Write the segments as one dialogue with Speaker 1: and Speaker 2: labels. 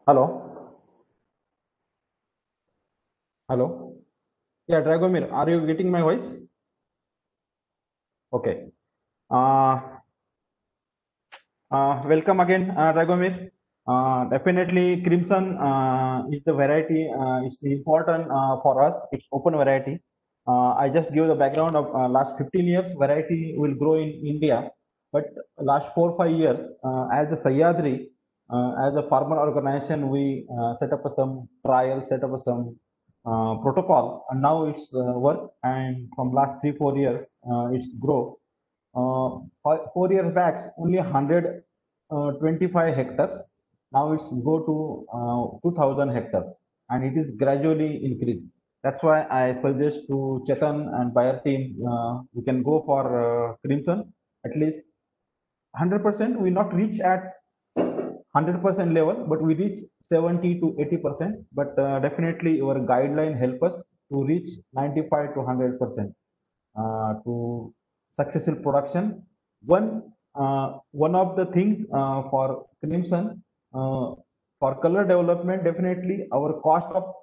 Speaker 1: Hello. Hello. Yeah, Dragomir, are you getting my voice? Okay. Uh, Welcome again, Dragomir. Definitely, Crimson is the variety. It's important for us. It's open variety. I just give the background of last 15 years. Variety will grow in India, but last 4 5 years, as the Sahyadri, as a farmer organization, we set up some trials, set up some protocol, and now it's work. And from last 3 4 years, it's grow. 4 years back, only 125 hectares. Now it's go to 2000 hectares, and it is gradually increased. That's why I suggest to Chetan and buyer team, we can go for Crimson. At least 100%, we not reach at 100% level, but we reach 70 to 80%. But definitely, your guideline help us to reach 95 to 100% to successful production. One of the things for Crimson, for color development, definitely our cost of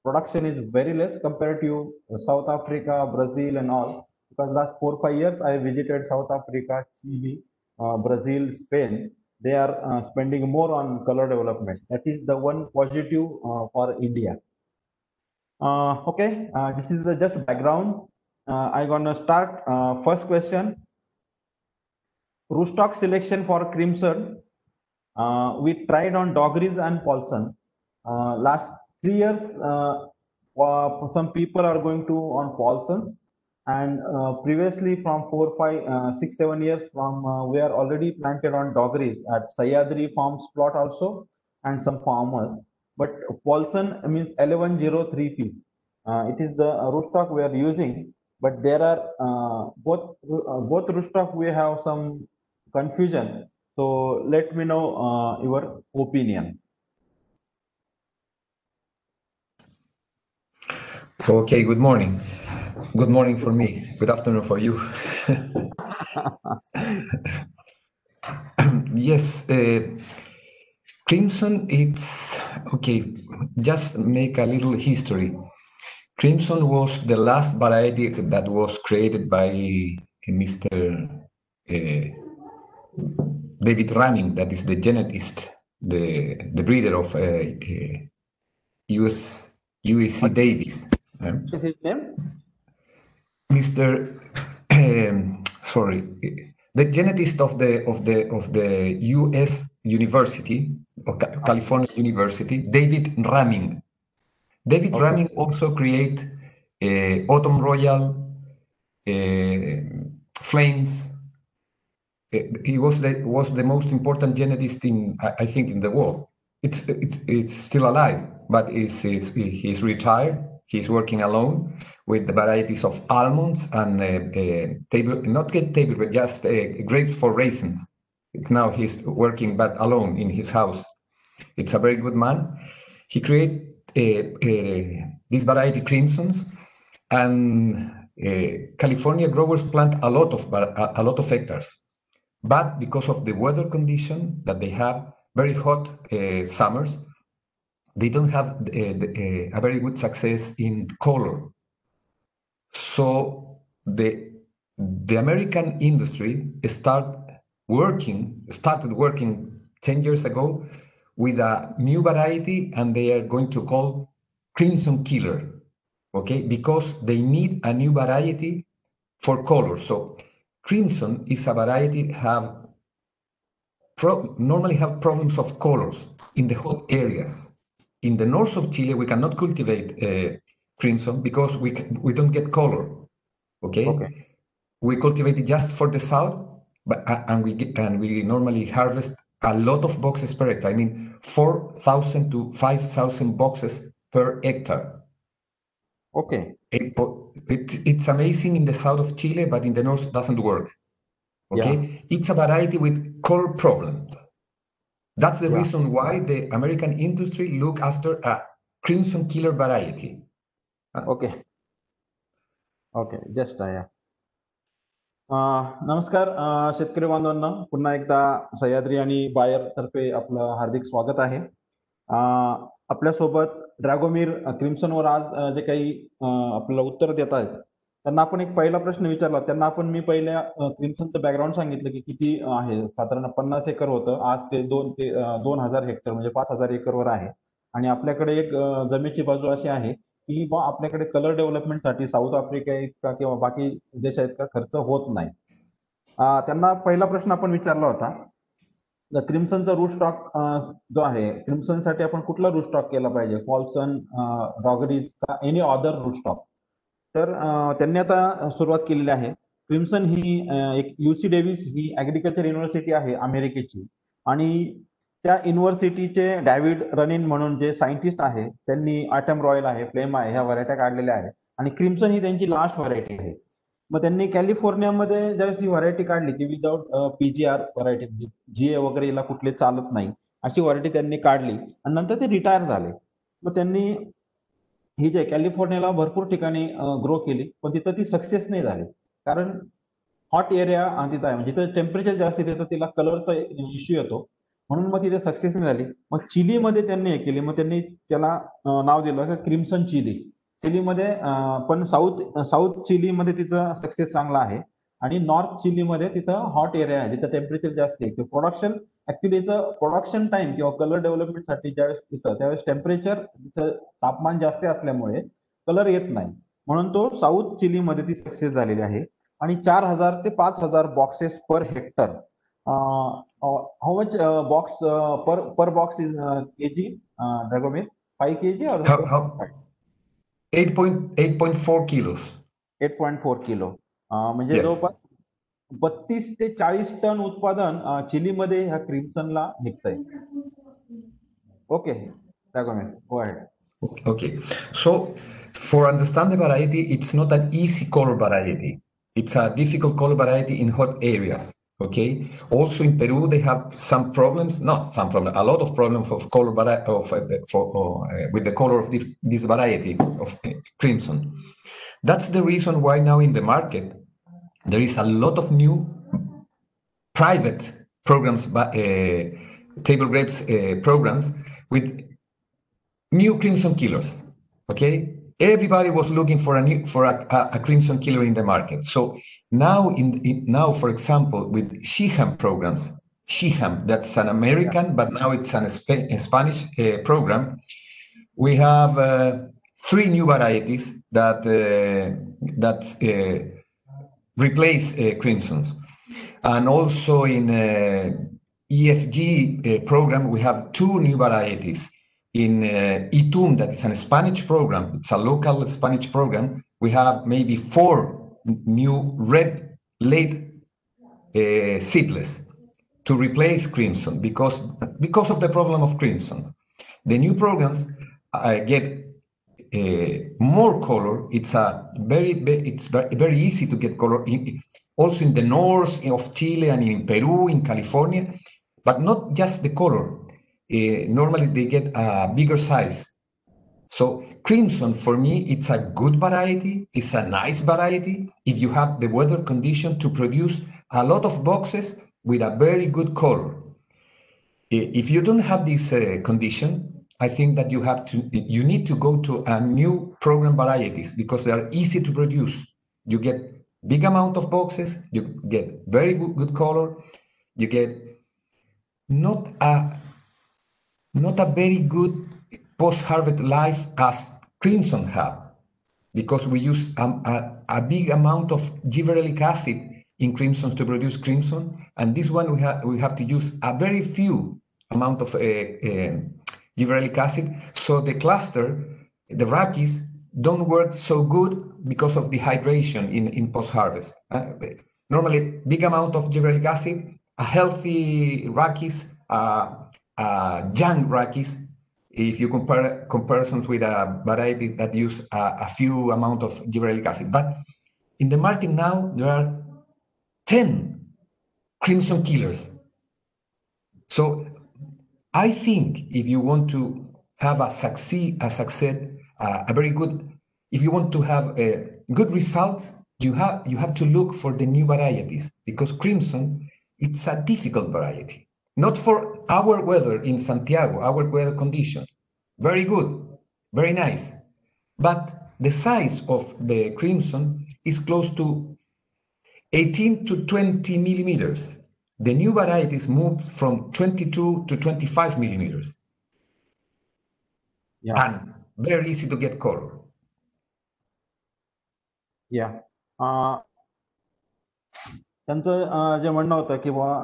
Speaker 1: production is very less compared to South Africa, Brazil, and all. Because last 4 5 years I visited South Africa, Chile, Brazil, Spain. They are spending more on color development. That is the one positive for India. Okay, this is the just background. I'm gonna start. First question: rootstock selection for Crimson. We tried on Doggeries and Paulson. Last 3 years, some people are going to on Paulsons, and previously from 4 5 6 7 years from we are already planted on Doggeries at Sahyadri Farm's plot also, and some farmers. But Paulson means 1103P. It is the rootstock we are using, but there are both rootstock we have some confusion. So let me know your opinion.
Speaker 2: Okay, good morning. Good morning for me. Good afternoon for you. Yes, Crimson, it's okay. Just make a little history. Crimson was the last variety that was created by Mr. David Running, that is the genetist, the breeder of USC Davis.
Speaker 1: What is his name?
Speaker 2: Mr. Sorry, the genetist of the U.S. University, or California University, David Running. David Running also create Autumn Royal, Flames. He was the most important genetist in I think in the world. It's still alive, but he's retired. He's working alone with the varieties of almonds and but just grapes for raisins. Now he's working but alone in his house. It's a very good man. He created this variety Crimsons, and California growers plant a lot of hectares. But because of the weather condition that they have, very hot summers, they don't have a very good success in color. So the American industry started working 10 years ago with a new variety, and they are going to call Crimson Killer, okay? Because they need a new variety for color. So Crimson is a variety have normally have problems of colors in the hot areas. In the north of Chile, we cannot cultivate Crimson because we don't get color. Okay. We cultivate it just for the south, but and we normally harvest a lot of boxes per hectare. I mean, 4,000 to 5,000 boxes per hectare.
Speaker 1: Okay.
Speaker 2: It's amazing in the south of Chile, but in the north it doesn't work. Okay, yeah. It's a variety with color problems. That's the reason why the American industry look after a Crimson Killer variety.
Speaker 1: Okay. Okay, just नमस्कार शेतकरी बांधवांना, पुन्हा एकदा सह्याद्री आणि buyer तर्फे आपलं हार्दिक स्वागत आहे. आपल्यासोबत ड्रॅगोमीर क्रिम्सनवर आज जे काही आपल्याला उत्तर देत आहेत त्यांना आपण एक पहिला प्रश्न विचारला. त्यांना आपण मी पहिल्या क्रिम्सनचं बॅकग्राऊंड सांगितलं की किती आहे, साधारण 50 एकर होतं, आज ते 2,000 हेक्टर म्हणजे 5,000 एकरवर आहे. आणि आपल्याकडे एक जमेची बाजू अशी आहे की बा आपल्याकडे कलर डेव्हलपमेंटसाठी साऊथ आफ्रिका इतका किंवा बाकी देश आहेत का खर्च होत नाही. त्यांना पहिला प्रश्न आपण विचारला होता, क्रिम्सनचा रूट स्टॉक जो आहे, क्रिम्सनसाठी आपण कुठला रूट स्टॉक केला पाहिजे, फॉल्सन, डॉगरीज का एनी अदर रूट स्टॉक. तर त्यांनी आता सुरुवात केलेली आहे. क्रिम्सन ही एक UC डेव्हिस ही ॲग्रिकल्चर युनिव्हर्सिटी आहे अमेरिकेची, आणि त्या युनिव्हर्सिटीचे डॅव्हिड रनिन म्हणून जे सायंटिस्ट आहे त्यांनी आटम रॉयल आहे, फ्लेम आहे, ह्या व्हरायट्या काढलेल्या आहेत. आणि क्रिम्सन ही त्यांची लास्ट व्हरायटी आहे. मग त्यांनी कॅलिफोर्नियामध्ये ज्यावेळेस ही व्हरायटी काढली की विदाउट PGR व्हरायटी, म्हणजे GA वगैरे हिला कुठले चालत नाही अशी व्हरायटी त्यांनी काढली आणि नंतर ते रिटायर झाले. मग त्यांनी ही जे कॅलिफोर्नियाला भरपूर ठिकाणी ग्रो केली, पण तिथं ती सक्सेस नाही झाली. कारण हॉट एरिया तिथं आहे, म्हणजे तिथं टेम्परेचर जास्त आहे, तिथं तिला कलरचा इश्यू येतो, म्हणून मग तिथे सक्सेस नाही झाली. मग चिलीमध्ये त्यांनी हे केली, मग त्यांनी त्याला नाव दिलं की क्रिम्सन चिली. चिलीमध्ये पण साऊथ चिलीमध्ये तिचं सक्सेस चांगला आहे, आणि नॉर्थ चिलीमध्ये तिथं हॉट एरिया आहे जिथं टेम्परेचर जास्त आहे. प्रोडक्शन ऍक्च्युली प्रोडक्शन टाइम किंवा कलर डेव्हलपमेंटसाठी ज्यावेळेस तिथं त्यावेळेस टेम्परेचर तिथं तापमान जास्त असल्यामुळे कलर येत नाही, म्हणून तो साऊथ चिलीमध्ये ती सक्सेस झालेली आहे. आणि 4,000 ते 5,000 boxes per hectare. How much box per box is kg, Dragomir? 5 kg or
Speaker 2: How 8.4 kilos.
Speaker 1: 8.4 kilo, म्हणजे
Speaker 2: Yes.
Speaker 1: जवळपास 32 ते 40 टन उत्पादन चिलीमध्ये ह्या क्रिम्सनला निघतंय. Okay Dragomir, go ahead.
Speaker 2: Okay. So for understand the variety, it's not an easy color variety. It's a difficult color variety in hot areas. Okay. Also in Peru, they have some problems, not some problem, a lot of problems of color with the color of this variety of crimson. That's the reason why now in the market there is a lot of new private programs, table grapes programs with new crimson killers. Okay, everybody was looking for a crimson killer in the market. So now now, for example, with Shiham programs, Shiham, that's an American, but now it's a Spanish program. We have 3 new varieties that replace crimsons, and also in EFG program we have 2 new varieties. In ITUM, that is a Spanish program, it's a local Spanish program, we have maybe 4 new red late seedless to replace crimson because of the problem of crimsons. The new programs get more color. It's very easy to get color also in the north of Chile and in Peru, in California, but not just the color. Normally they get a bigger size. So crimson, for me, it's a good variety. It's a nice variety if you have the weather condition to produce a lot of boxes with a very good color. If you don't have this condition, I think that you need to go to a new program varieties because they are easy to produce. You get big amount of boxes, you get very good color, you get not a very good post-harvest life as crimson have, because we use a big amount of gibberellic acid in crimsons to produce crimson, and this one we have to use a very few amount of gibberellic acid, so the cluster, the rachis, don't work so good because of dehydration in post-harvest. Normally, big amount of gibberellic acid, a healthy rachis, young rachis, if you compare comparisons with a variety that use a few amount of gibberellic acid. But in the market now, there are 10 crimson killers. So I think if you want to have a very good, if you want to have a good result, you have to look for the new varieties, because crimson, it's a difficult variety. not for our weather in Santiago, our weather condition. Very good, very nice. But the size of the crimson is close to 18 to 20 millimeters. The new varieties moved from 22 to 25 millimeters.
Speaker 1: Yeah.
Speaker 2: And very easy to get color.
Speaker 1: Yeah. त्यांचं जे म्हणणं होतं की बुवा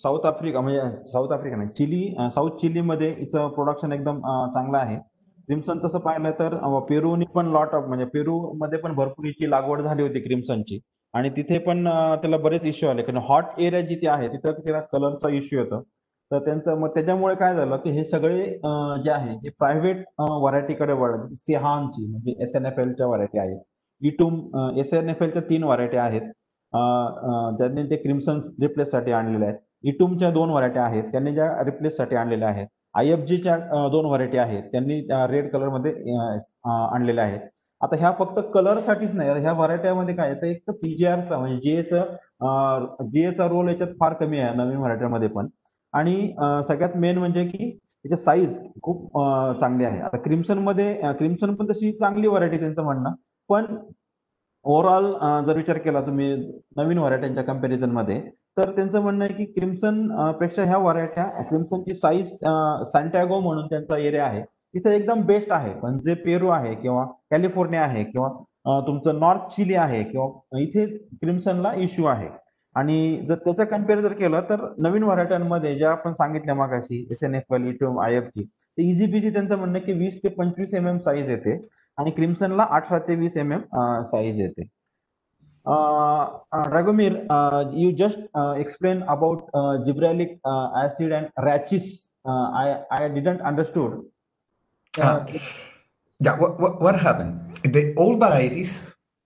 Speaker 1: south Africa म्हणजे south Africa नाही chilli south चिलीमध्ये हिचं production एकदम चांगलं आहे. क्रिम्सन तसं पाहिलं तर पेरूनी पण लॉट ऑफ म्हणजे पेरूमध्ये पण भरपूर हिची लागवड झाली होती क्रिम्सनची आणि तिथे पण त्याला बरेच इश्यू आले कारण हॉट एरिया जिथे आहे तिथं त्याला कलरचा इश्यू येतो. तर त्यांचं मग त्याच्यामुळे काय झालं की हे सगळे जे आहे हे प्रायव्हेट व्हरायटीकडे वळले. सिहानची म्हणजे SNFLच्या व्हरायटी आहेत. इटूम SNFLच्या 3 व्हरायटी आहेत. त्यांनी ते क्रिम्सन रिप्लेससाठी आणलेले आहेत. इटूमच्या 2 व्हरायटी आहेत त्यांनी ज्या रिप्लेससाठी आणलेल्या आहेत. IFGच्या 2 व्हरायटी आहेत त्यांनी रेड कलरमध्ये आणलेल्या आहेत. आता ह्या फक्त कलरसाठीच नाही ह्या व्हरायट्यामध्ये काय आहे एक तर PGRचा म्हणजे GAचा रोल याच्यात फार कमी आहे नवीन व्हरायटीमध्ये पण आणि सगळ्यात मेन म्हणजे की त्याची साईज खूप चांगली आहे. आता क्रिम्सन पण तशी चांगली व्हरायटी त्यांचं म्हणणं पण ओव्हरऑल जर विचार केला तुम्ही नवीन व्हरायट्यांच्या कम्पॅरिझनमध्ये तर त्यांचं म्हणणं आहे की क्रिम्सन पेक्षा ह्या व्हरायट्या क्रिम्सनची साईज सॅन्टियागो म्हणून त्यांचा एरिया आहे तिथे एकदम बेस्ट आहे. पण जे पेरू आहे किंवा कॅलिफोर्निया आहे किंवा तुमचं नॉर्थ चिली आहे किंवा इथे क्रिम्सनला इश्यू आहे. आणि जर त्याचं कम्पेअर जर केलं तर नवीन व्हरायट्यांमध्ये ज्या आपण सांगितल्या मागाशी SNFL, इटूम, IFG ते इझी बिझी त्यांचं म्हणणं की 20 ते 25 mm साईज येते आणि क्रिम्सनला 18 ते 20 mm साईज येते. Dragomir, you just explained about gibberellic acid and rachis. I didn't understood.
Speaker 2: Yeah, what happened? The old varieties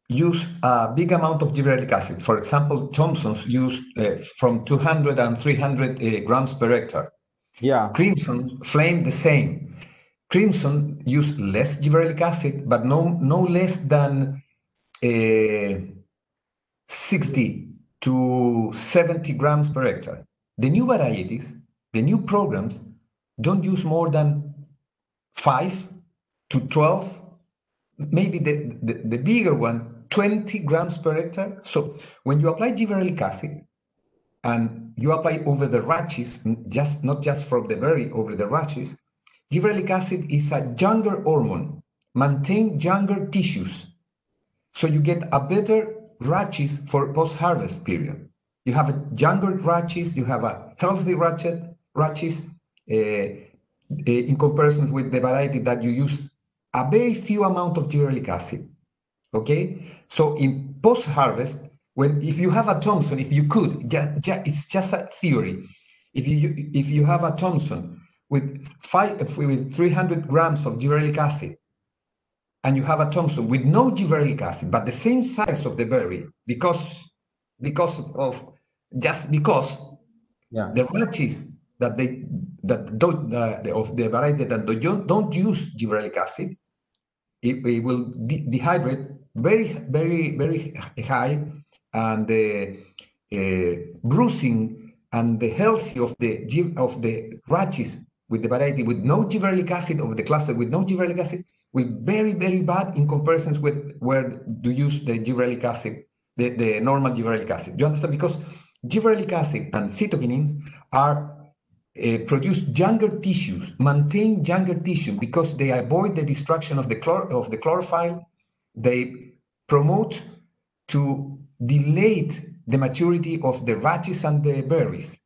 Speaker 2: use a big amount of gibberellic acid. For example, Thompson's use from 200 and 300 grams per hectare.
Speaker 1: Yeah.
Speaker 2: Crimson Flame the same. Crimson use less gibberellic acid, but no less than 60 to 70 grams per hectare. The new varieties, the new programs, don't use more than 5 to 12, maybe the bigger one, 20 grams per hectare. So when you apply gibberellic acid and you apply over the rachis, not just from the berry, over the rachis, gibberellic acid is a younger hormone, maintain younger tissues. So you get a better rachis for post-harvest period. You have a younger rachis, you have a healthy rachis in comparison with the variety that you use a very few amount of gibberellic acid. Okay, so in post-harvest, if you have a Thompson, if you could, it's just a theory. If you have a Thompson with 300 grams of gibberellic acid, and you have a Thompson with no gibberellic acid, but the same size of the berry, because of
Speaker 1: Yeah.
Speaker 2: the rachis of the variety that don't use gibberellic acid, it will dehydrate very high, and the bruising and the healthy of the rachis with the variety with no gibberellic acid, of the cluster with no gibberellic acid, will very bad in comparison with where you use the gibberellic acid, the normal gibberellic acid. You understand? Because gibberellic acid and cytokinins are produce younger tissues, maintain younger tissue, because they avoid the destruction of the chlorophyll. They promote to delay the maturity of the rachis and the berries.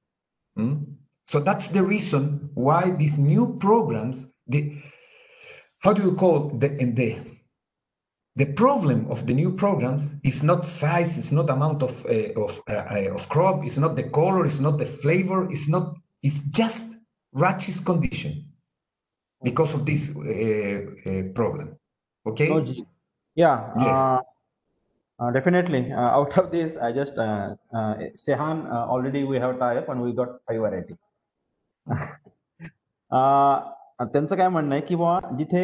Speaker 2: So that's the reason why these new programs, how do you call the problem of the new programs is not size, it's not amount of crop, it's not the color, it's not the flavor, it's just rachis condition because of this problem. Okay?
Speaker 1: No, yeah.
Speaker 2: Yes.
Speaker 1: Definitely. Out of this, I just Sehan already we have tie up and we got 5 variety. त्यांचं काय म्हणणं आहे की बाबा जिथे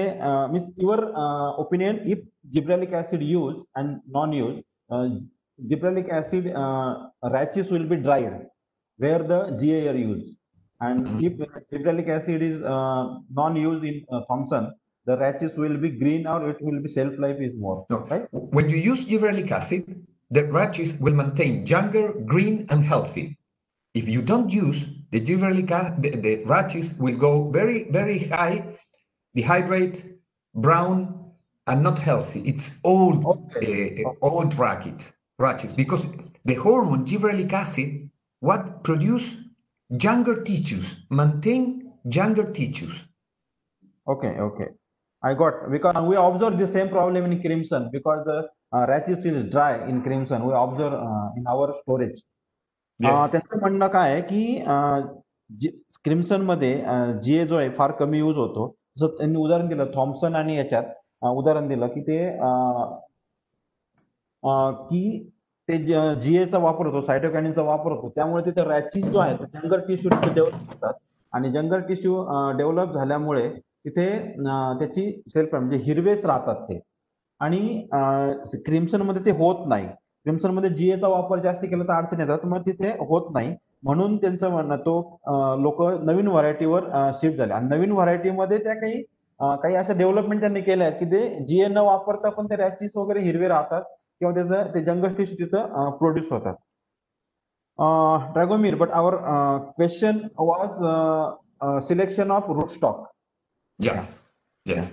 Speaker 1: means your opinion if gibberellic acid use and non use gibberellic acid rachis will be dried where the GA are used. And if gibberellic acid is non-used in Thompson, the rashes will be green or it will be shelf life is more,
Speaker 2: No.
Speaker 1: right?
Speaker 2: When you use gibberellic acid, the rashes will maintain younger, green, and healthy. If you don't use the gibberellic acid, the rashes will go very, very high, dehydrate, brown, and not healthy. It's old,
Speaker 1: Okay.
Speaker 2: old rashes, because the hormone gibberellic acid, what produce younger tissues, maintain younger tissues.
Speaker 1: Okay. I got, because we observe the same problem in crimson because the rashes is dry in crimson. We observe in our storage.
Speaker 2: Yes.
Speaker 1: त्यांचं म्हणणं काय आहे की crimson मध्ये जीए जो आहे फार कमी use होतो. जसं त्यांनी उदाहरण दिलं थॉम्सन आणि याच्यात उदाहरण दिलं की ते की ते जीएचा वापर होतो, सायटोकायनिनचा वापर होतो, त्यामुळे तिथे रॅचेस जो आहे जंगल टिश्यू तिथे डेव्हलप होतात आणि जंगल टिश्यू डेव्हलप झाल्यामुळे तिथे त्याची सेल्फ म्हणजे हिरवेच राहतात ते. आणि क्रिम्सन मध्ये ते होत नाही. क्रिम्सन मध्ये जीएचा वापर जास्त केला तर अडचण येतात, मग तिथे होत नाही. म्हणून त्यांचं म्हणणं तो लोक नवीन व्हरायटीवर शिफ्ट झाले आणि नवीन व्हरायटीमध्ये त्या काही अशा डेव्हलपमेंट त्यांनी केल्या की ते जीए न वापरता पण ते रॅचेस वगैरे हिरवे राहतात किंवा त्याचं ते जंगल टिश्यू तिथं प्रोड्यूस होतात. Dragomir, but our question was selection of rootstock.
Speaker 2: Yes.
Speaker 1: Yeah.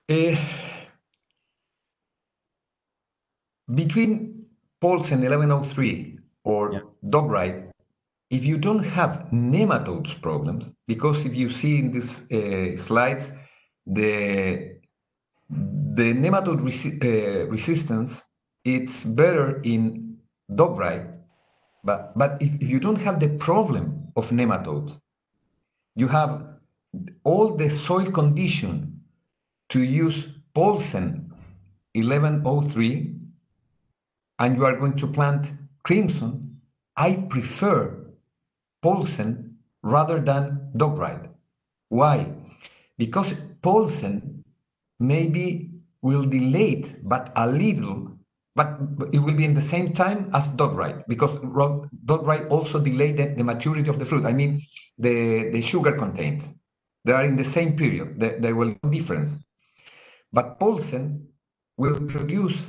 Speaker 2: Yes. Between Paulsen 1103 or Dobrite, if you don't have nematodes problems, because if you see in these slides, the nematode resistance, it's better in Dobrite, but if you don't have the problem of nematodes, you have all the soil condition to use Paulsen 1103, and you are going to plant crimson, I prefer Paulsen rather than Dobrite. Why? Because Paulsen maybe will delay it, but a little, but it will be in the same time as Dobrite, because Dobrite also delay the maturity of the fruit. I mean, the sugar contains. They are in the same period. There will be no difference. But Paulsen will produce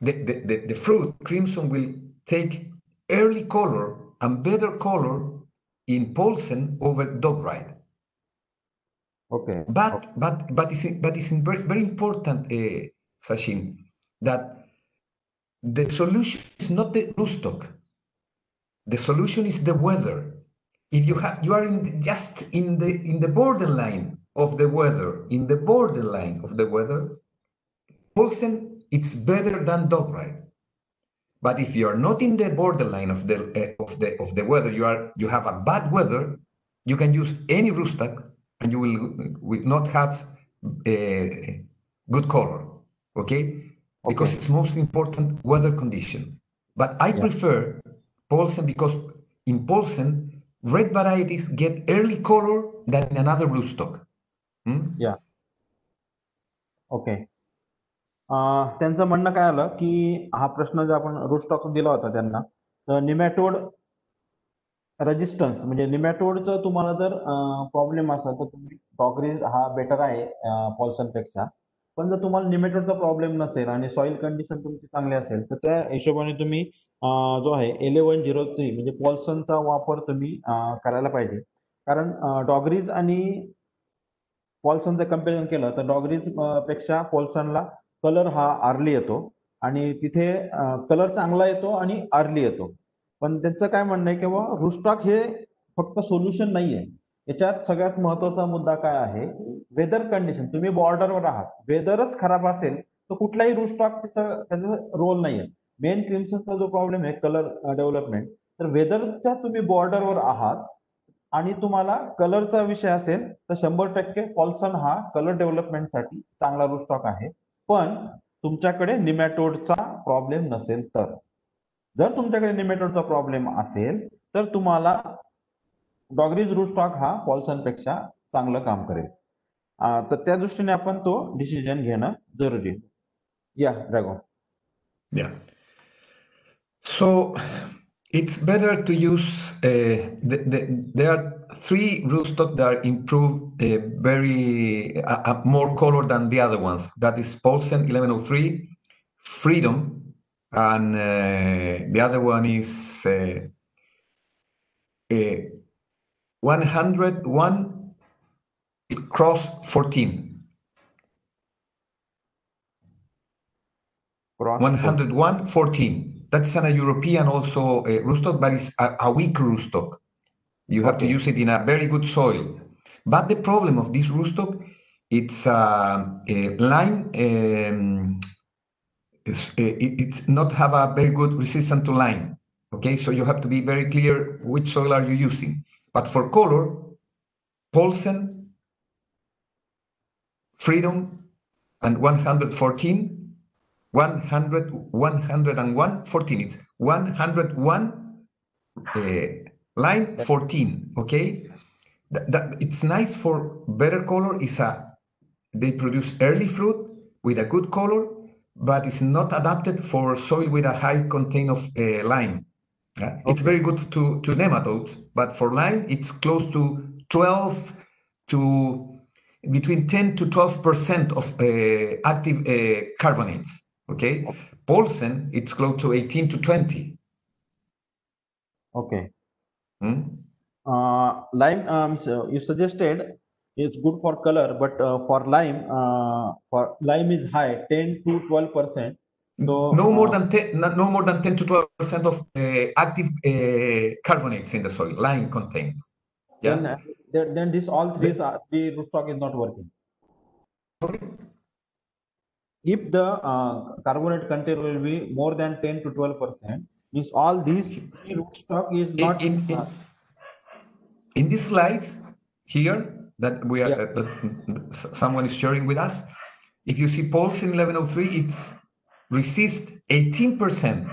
Speaker 2: the fruit. Crimson will take early color and better color in Paulsen over Dobrite.
Speaker 1: Okay.
Speaker 2: But it's very important, Sachin, that the solution is not the rootstock. The solution is the weather. If you are just in the borderline of the weather, Paulsen it's better than Dobrite. But if you are not in the borderline of the weather, you have a bad weather, you can use any rootstock and you will not have a good color, okay? Because it's most important weather condition. But I prefer Paulsen because in Paulsen, red varieties get early color than in another rootstock.
Speaker 1: Yeah. Okay. त्यांचं म्हणणं काय आलं की हा प्रश्न जो आपण रोस्टॉक दिला होता त्यांना, तर निमॅटोड रेजिस्टन्स म्हणजे निमॅटोडचं तुम्हाला जर प्रॉब्लेम असेल तर तुम्ही डॉगरीज हा बेटर आहे पॉल्सन पेक्षा. पण जर तुम्हाला निमॅटोडचा प्रॉब्लेम नसेल आणि सॉइल कंडिशन तुमची चांगली असेल तर त्या हिशोबाने तुम्ही जो आहे 1103 म्हणजे पॉल्सनचा वापर तुम्ही करायला पाहिजे. कारण डॉगरीज आणि पॉल्सनचं कम्पॅरिझन केलं तर डॉगरीज पेक्षा पॉल्सनला कलर हा अर्ली येतो आणि तिथे कलर चांगला येतो आणि अर्ली येतो. पण त्यांचं काय म्हणणं आहे की बाबा रूस्टॉक हे फक्त सोल्युशन नाहीये. याच्यात सगळ्यात महत्वाचा मुद्दा काय आहे, वेदर कंडिशन. तुम्ही बॉर्डरवर आहात, वेदरच खराब असेल तर कुठलाही रूस्टॉक तिथं त्याचा रोल नाहीये. मेन क्रिम्सनचा जो प्रॉब्लेम आहे कलर डेव्हलपमेंट, तर वेदरच्या तुम्ही बॉर्डरवर आहात आणि तुम्हाला कलरचा विषय असेल तर 100% पॉल्सन हा कलर डेव्हलपमेंटसाठी चांगला रूस्टॉक आहे. पण तुमच्याकडे निमॅटोडचा प्रॉब्लेम नसेल तर. जर तुमच्याकडे निमॅटोडचा प्रॉब्लेम असेल तर तुम्हाला डॉगरीज रूटस्टॉक हा पॉल्सन पेक्षा चांगलं काम करेल. तर त्या दृष्टीने आपण तो डिसिजन घेणं जरुरी. या Drago.
Speaker 2: Yeah. So It's better to use, there are 3 rootstock that improve more color than the other ones. That is Paulsen 1103, Freedom, and the other one is 101 cross 14. 101 14. That's a European also rootstock, but it's a weak rootstock. You have to use it in a very good soil. But the problem of this rootstock, it's lime. It's not have a very good resistance to lime. Okay, so you have to be very clear which soil are you using. But for color, Paulsen, Freedom, and 114. 100, 101, 14. It's 101 line 14. Okay, it's nice for better color. They produce early fruit with a good color, but it's not adapted for soil with a high content of lime. It's very good to nematodes, but for lime, it's close to 12 to between 10 to 12% of active carbonates. Okay, Paulsen, it's close to 18 to 20.
Speaker 1: Okay. Lime, so you suggested it's good for color, but for lime is high, 10 to 12%. So
Speaker 2: no more than 10 to 12% of active carbonates in the soil. Lime contains.
Speaker 1: Yeah. Then this all three rootstock is not working. If the carbonate content will be more than 10 to 12%, means all these 3 rootstock is not.
Speaker 2: In these slides here that we are someone is sharing with us, if you see Paulsen 1103, it's resist 18%,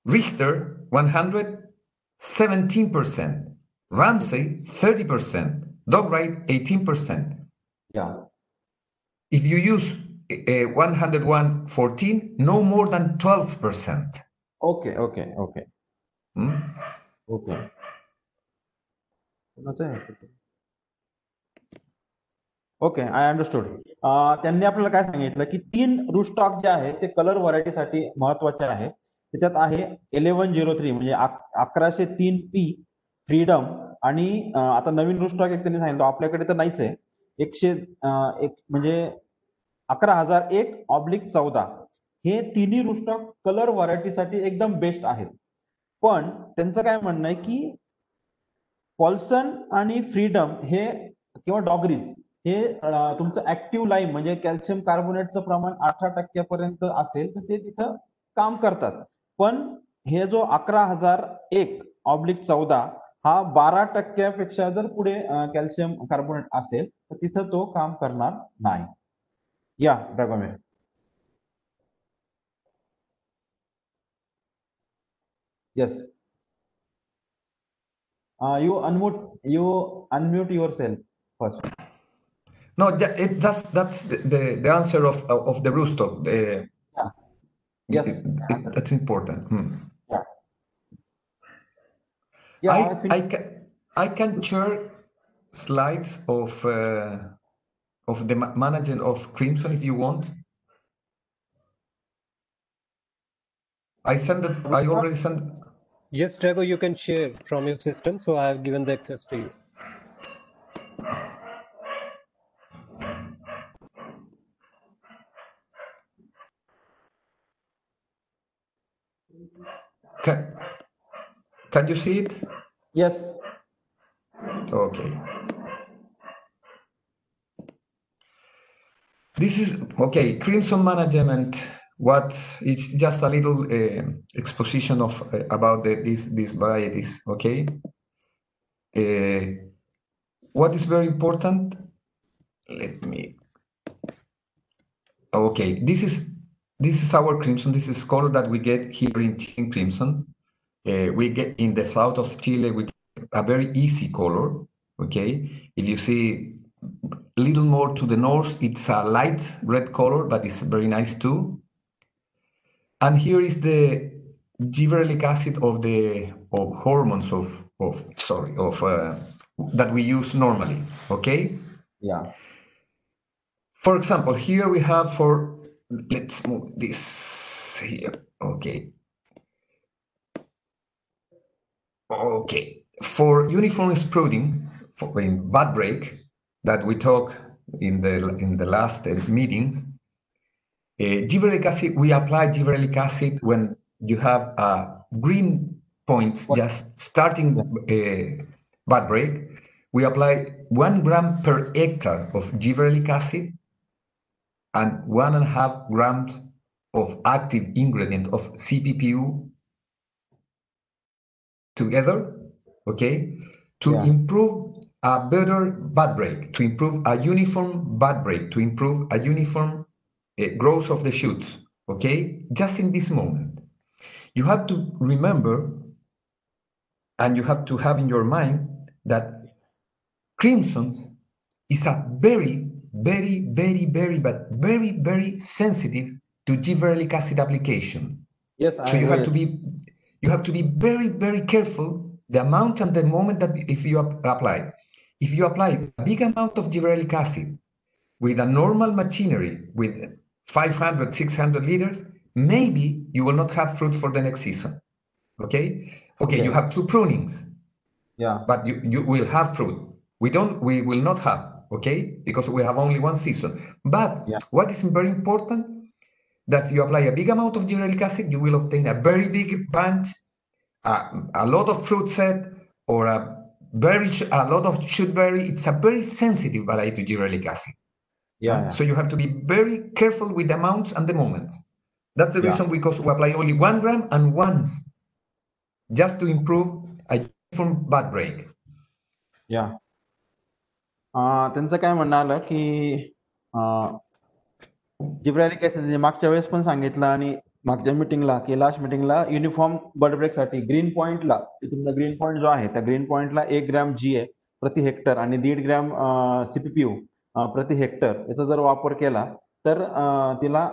Speaker 2: Richter 100 17%, Ramsey 30%, Dogride 18%.
Speaker 1: Yeah.
Speaker 2: If you use 101 14, no more than 12%.
Speaker 1: Okay. Okay, I understood. त्यांनी आपल्याला काय सांगितलं की 3 rootstock जे आहेत ते colour व्हरायटीसाठी महत्वाचे आहेत. त्याच्यात आहे 1103 म्हणजे 1103P फ्रीडम आणि आता नवीन रूटस्टॉक एक त्यांनी सांगितलं आपल्याकडे तर नाहीच आहे. 101 म्हणजे 11001/14 हे तिन्ही रूटस्टॉक कलर व्हरायटीसाठी एकदम बेस्ट आहेत. पण त्यांचं काय म्हणणं आहे की पॉल्सन आणि फ्रीडम हे किंवा डॉगरीज हे तुमचं ऍक्टिव्ह लाईम म्हणजे कॅल्शियम कार्बोनेटचं प्रमाण 18% पर्यंत असेल तर ते तिथं काम करतात. पण हे जो 11001/14 हा 12% जर पुढे कॅल्शियम कार्बोनेट असेल तर तिथं तो काम करणार नाही. या ड्रॅगोमिर. Yes. You unmute yourself first.
Speaker 2: No, that's the answer of the rootstock.
Speaker 1: Yes.
Speaker 2: That's important.
Speaker 1: Yeah.
Speaker 2: I can share slides of the management of Crimson if you want. I already sent.
Speaker 3: Yes, Drago, you can share from your system. So I have given the access to you.
Speaker 2: Can you see it?
Speaker 1: Yes.
Speaker 2: Okay. This is okay. Crimson management. What it's just a little exposition of about these varieties. Okay. What is very important? Let me. Okay, this is our crimson. This is color that we get here in crimson. We get in the south of Chile. We get a very easy color. Okay, if you see a little more to the north, it's a light red color, but it's very nice too. And here is the gibberellic acid of hormones that we use normally. Okay.
Speaker 1: Yeah.
Speaker 2: For example, here we have let's move this here. Okay. Okay. For uniform sprouting, in bud break, that we talk in the last meetings, gibberellic acid, we apply gibberellic acid when you have green points just starting bud break. We apply 1 gram per hectare of gibberellic acid and 1.5 grams of active ingredient of CPPU together, okay, to improve a better bud break, to improve a uniform bud break, to improve a uniform growth of the shoots, okay? Just in this moment. You have to remember and you have to have in your mind that crimsons is a very, very, very, very, but very, very sensitive to gibberellic acid application.
Speaker 1: Yes,
Speaker 2: so you have to be very, very careful the amount and the moment that if you apply. If you apply a big amount of gibberellic acid with a normal machinery with 500, 600 liters, maybe you will not have fruit for the next season. Okay? Okay, you have 2 prunings.
Speaker 1: Yeah.
Speaker 2: But you will have fruit. We will not have, okay? Because we have only 1 season. But what is very important, that if you apply a big amount of gibberellic acid, you will obtain a very big bunch, a lot of fruit set, or a lot of shoot berry. It's a very sensitive variety to gibberellic acid. So you have to be very careful with the amounts and the moments. That's the reason because we apply only 1 gram and once, just to improve a uniform bud break.
Speaker 1: त्यांचं काय म्हणणं आलं की gibberellic acid मागच्या वेळेस पण सांगितलं आणि मागच्या मीटिंगला की लास्ट मीटिंगला युनिफॉर्म बड ब्रेक साठी ग्रीन पॉइंटला तुमचा ग्रीन पॉइंट जो आहे त्या ग्रीन पॉइंटला 1 ग्रॅम GA प्रति हेक्टर आणि 1.5 ग्रॅम CPPU प्रति हेक्टर याचा जर वापर केला तर तिला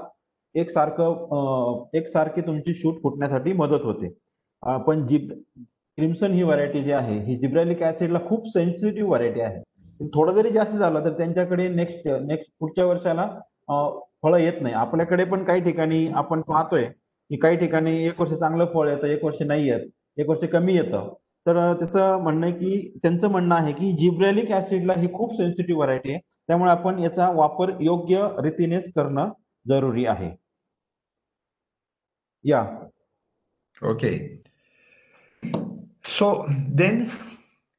Speaker 1: एकसारखी तुमची शूट फुटण्यासाठी मदत होते. पण क्रिम्सन ही व्हरायटी जी आहे ही जिब्रॅलिक ऍसिडला खूप सेन्सिटिव्ह व्हरायटी आहे. थोडं जरी जास्त झालं तर त्यांच्याकडे नेक्स्ट पुढच्या वर्षाला फळं येत नाही. आपल्याकडे पण काही ठिकाणी आपण पाहतोय की काही ठिकाणी 1 वर्ष चांगलं फळ येतं, 1 वर्ष नाही येत, 1 वर्ष कमी येतं. तर त्याचं म्हणणं आहे की त्यांचं म्हणणं आहे की जिब्रॅलिक ऍसिडला ही खूप सेन्सिटिव्ह व्हरायटी आहे, त्यामुळे आपण याचा वापर योग्य रीतीनेच करणं जरुरी आहे.
Speaker 2: Okay. So then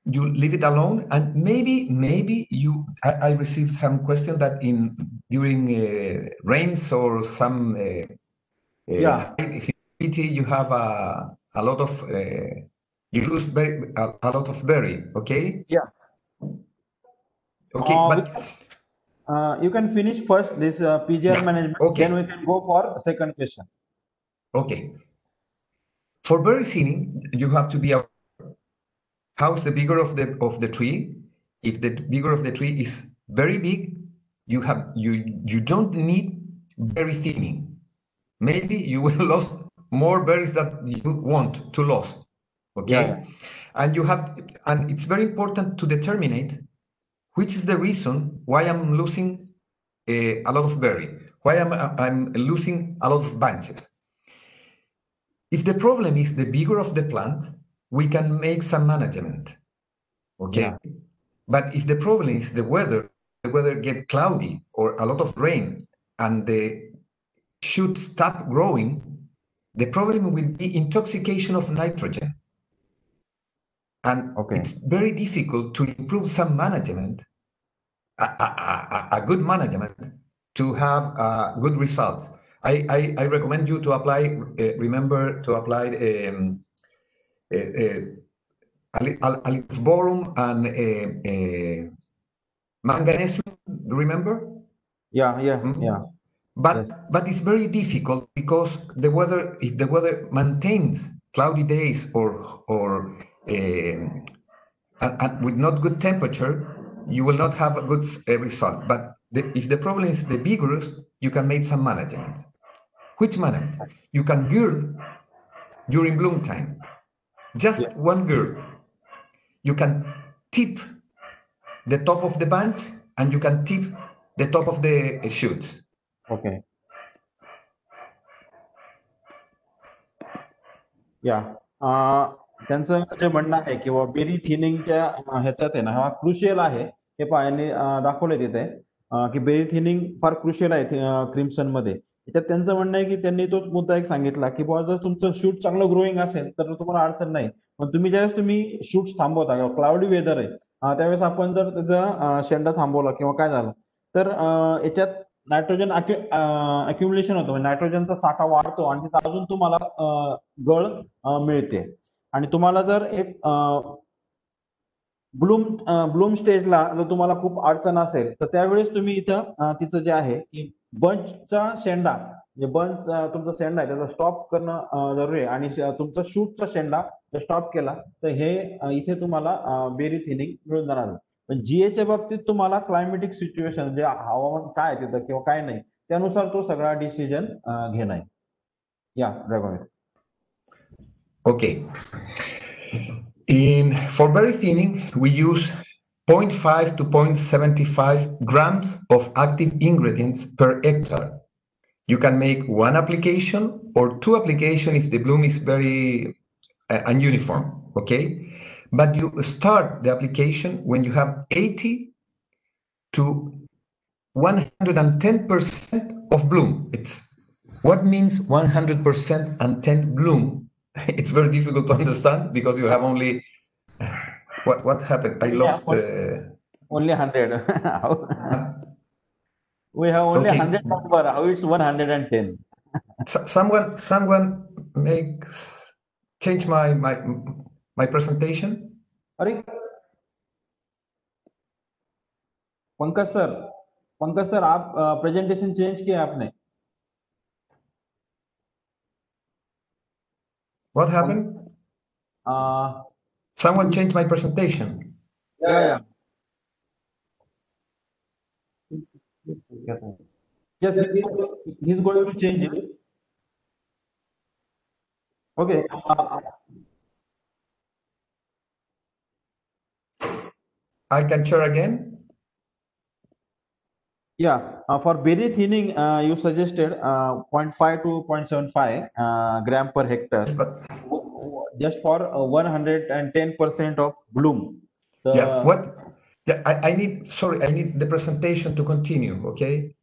Speaker 2: you leave it alone, and maybe I received some question that during rains or some humidity you have a lot of you lose a lot of berry. Okay. Okay,
Speaker 1: but you can finish first this PGR management.
Speaker 2: Okay.
Speaker 1: Then we can go for second question.
Speaker 2: Okay. For berry thinning, you have to be aware how's the vigor of the tree. If the vigor of the tree is very big, you don't need berry thinning. Maybe you will lose more berries that you want to lose. Okay, and it's very important to determine which is the reason why I'm losing a lot of berry, why I'm losing a lot of bunches. If the problem is the vigor of the plant, we can make some management, okay? But if the problem is the weather get cloudy or a lot of rain and the shoot stop growing, the problem will be intoxication of nitrogen. And it's very difficult to improve some management, a good management, to have good results. I recommend you to apply, remember to apply aliphoborum and manganesium, remember? But it's very difficult because if the weather maintains cloudy days or and with not good temperature, you will not have a good result. But if the problem is the vigorous, you can make some management. Which management? You can gird during bloom time. Just one girl. You can tip the top of the bunch and you can tip the top of the shoots.
Speaker 1: Okay. या त्यांचं जे म्हणणं आहे किंवा berry थिनिंगच्या ह्याच्यात आहे ना, हा crucial आहे. हे पहा यांनी दाखवलंय तिथे की बेरी थिनिंग फार क्रुशियल आहे क्रिम्सन मध्ये. त्याच्यात त्यांचं म्हणणं आहे की त्यांनी तोच मुद्दा एक सांगितला की बाबा जर तुमचं शूट चांगलं ग्रोईंग असेल तर तुम्हाला अडचण नाही, पण तुम्ही ज्यावेळेस तुम्ही शूट्स थांबवता किंवा क्लाउडी वेदर आहे त्यावेळेस आपण जर त्याचा शेंडा थांबवला किंवा काय झालं तर याच्यात नायट्रोजन अक्युमुलेशन होतं, म्हणजे नायट्रोजनचा साठा वाढतो आणि तिथं अजून तुम्हाला गळ मिळते. आणि तुम्हाला जर एक ब्लूम स्टेजला जर तुम्हाला खूप अडचण असेल तर त्यावेळेस तुम्ही इथं तिचं जे आहे की बंचचा शेंडा, म्हणजे बंच तुमचा शेंडा आहे त्याचा स्टॉप करणं जरुरी आहे. आणि तुमचा शूटचा शेंडा जर स्टॉप केला तर हे इथे तुम्हाला बेरी थिनिंग मिळून जाणार आहे. पण जीएच्या बाबतीत तुम्हाला क्लायमेटिक सिच्युएशन, जे हवामान काय आहे तिथं किंवा काय नाही, त्यानुसार तो सगळा डिसिजन घेणं आहे. या ड्रॅगोमिर.
Speaker 2: Okay. For berry thinning, we use 0.5 to 0.75 grams of active ingredients per hectare. You can make one application or two applications if the bloom is very ununiform, okay? But you start the application when you have 80 to 110% of bloom. What means 100% and 10 bloom? It's very difficult to understand because you have only what happened? I lost
Speaker 1: only 100. We have only
Speaker 2: Okay.
Speaker 1: 100 number. How it's 110?
Speaker 2: Someone change my presentation.
Speaker 1: अरे Pankaj sir आप presentation change किया आपने?
Speaker 2: What happened? Someone changed my presentation.
Speaker 1: Yeah. Yes, he's going to change it. Okay.
Speaker 2: I can share again.
Speaker 1: Yeah, for berry thinning, you suggested 0.5 to 0.75 gram per hectare, just for 110% of bloom.
Speaker 2: I need the presentation to continue. Okay.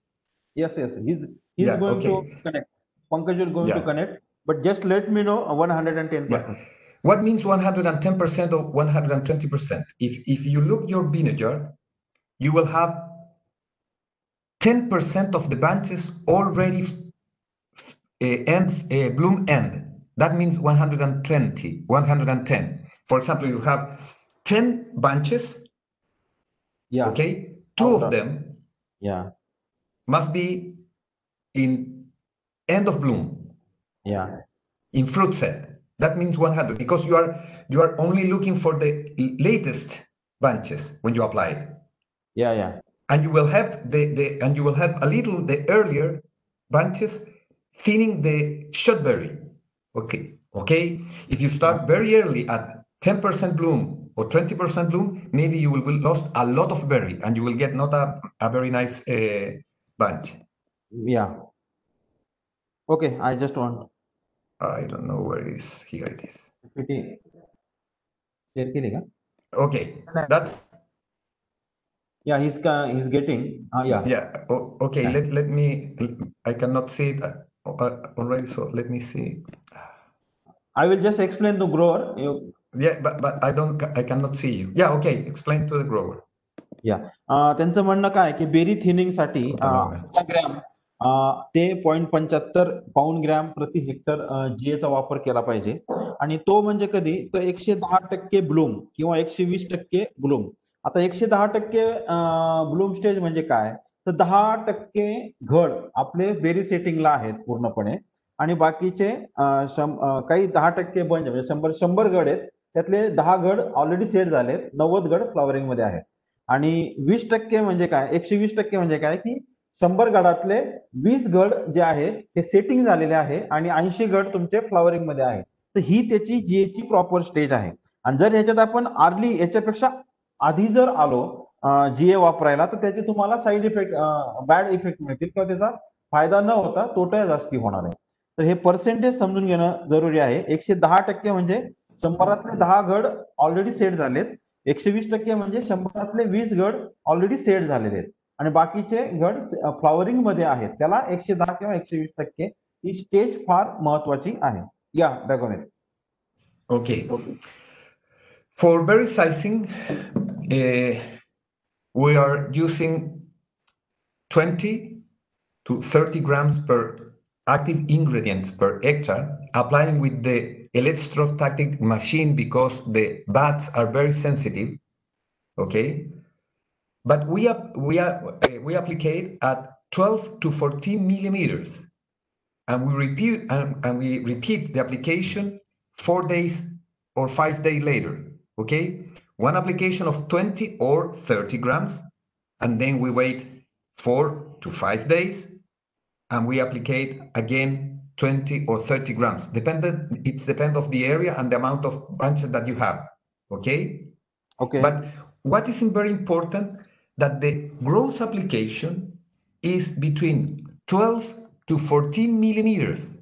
Speaker 1: Yes. He's going to connect. Pankaj is going to connect, but just let me know 110%.
Speaker 2: What means 110% or 120%? If you look your vinegar, you will have 10% of the branches already bloom end. That means 120, 110. For example, you have 10 bunches.
Speaker 1: Yeah.
Speaker 2: Okay. Two of them.
Speaker 1: Yeah.
Speaker 2: Must be in end of bloom.
Speaker 1: Yeah.
Speaker 2: In fruit set. That means 100 because you are only looking for the latest bunches when you apply it.
Speaker 1: Yeah.
Speaker 2: And you will have a little the earlier bunches thinning the shotberry. Okay. If you start very early at 10% bloom or 20% bloom, maybe you will lost a lot of berry and you will get not a very nice bunch.
Speaker 1: Yeah. Okay, I just want.
Speaker 2: I don't know where it is. Here it is. Okay, that's.
Speaker 1: Yeah, he's getting.
Speaker 2: Yeah. Okay. Yeah. Let me. I cannot see it already. So let me see.
Speaker 1: I will just explain to grower.
Speaker 2: Yeah, but I cannot see you. Yeah. Okay. Explain to the grower.
Speaker 1: Yeah. त्यांचं म्हणणं काय की berry thinning साठी gram ते 0.75 pound gram प्रति Hector जीएचा वापर केला पाहिजे. आणि तो म्हणजे कधी तर 110% ब्लूम किंवा 120% ब्लूम. आता 110% ब्लूम स्टेज म्हणजे काय तर 10% घड आपले बेरी सेटिंगला आहेत पूर्णपणे आणि बाकीचे काही 10% बंच म्हणजे 100 घड आहेत त्यातले 10 घड ऑलरेडी सेट झालेत, 90 घड फ्लॉवरिंग मध्ये आहेत. आणि 20% म्हणजे काय 120% म्हणजे काय की 100 घडातले 20 घड जे आहे ते सेटिंग झालेले आहे आणि 80 घड तुमचे फ्लॉवरिंग मध्ये आहे. तर ही त्याची जीएची प्रॉपर स्टेज आहे. आणि जर ह्याच्यात आपण अर्ली याच्यापेक्षा आधी जर आलो जीए वापरायला, तर त्याचे तुम्हाला साईड इफेक्ट बॅड इफेक्ट मिळतील किंवा त्याचा फायदा न होता तोटा जास्ती होणार आहे. तर हे पर्सेंटेज समजून घेणं जरुरी आहे. 110% म्हणजे 100तले 10 घड ऑलरेडी सेट झालेत. 120% म्हणजे 100तले 20 घड ऑलरेडी सेट झालेले आहेत आणि बाकीचे घड फ्लॉवरिंग मध्ये आहेत. त्याला 110 किंवा 120% ही स्टेज फार महत्वाची आहे. या ड्रॅगोमेर.
Speaker 2: Okay. For berry sizing, we are using 20 to 30 grams per active ingredients per hectare, applying with the electrostatic machine because the buds are very sensitive. Okay, but we applicate at 12 to 14 millimeters, and we repeat the application 4 days or 5 days later. Okay, one application of 20 or 30 grams, and then we wait 4 to 5 days, and we applicate again 20 or 30 grams. It's depend of the area and the amount of branches that you have. Okay.
Speaker 1: Okay.
Speaker 2: But what is very important that the growth application is between 12 to 14 millimeters.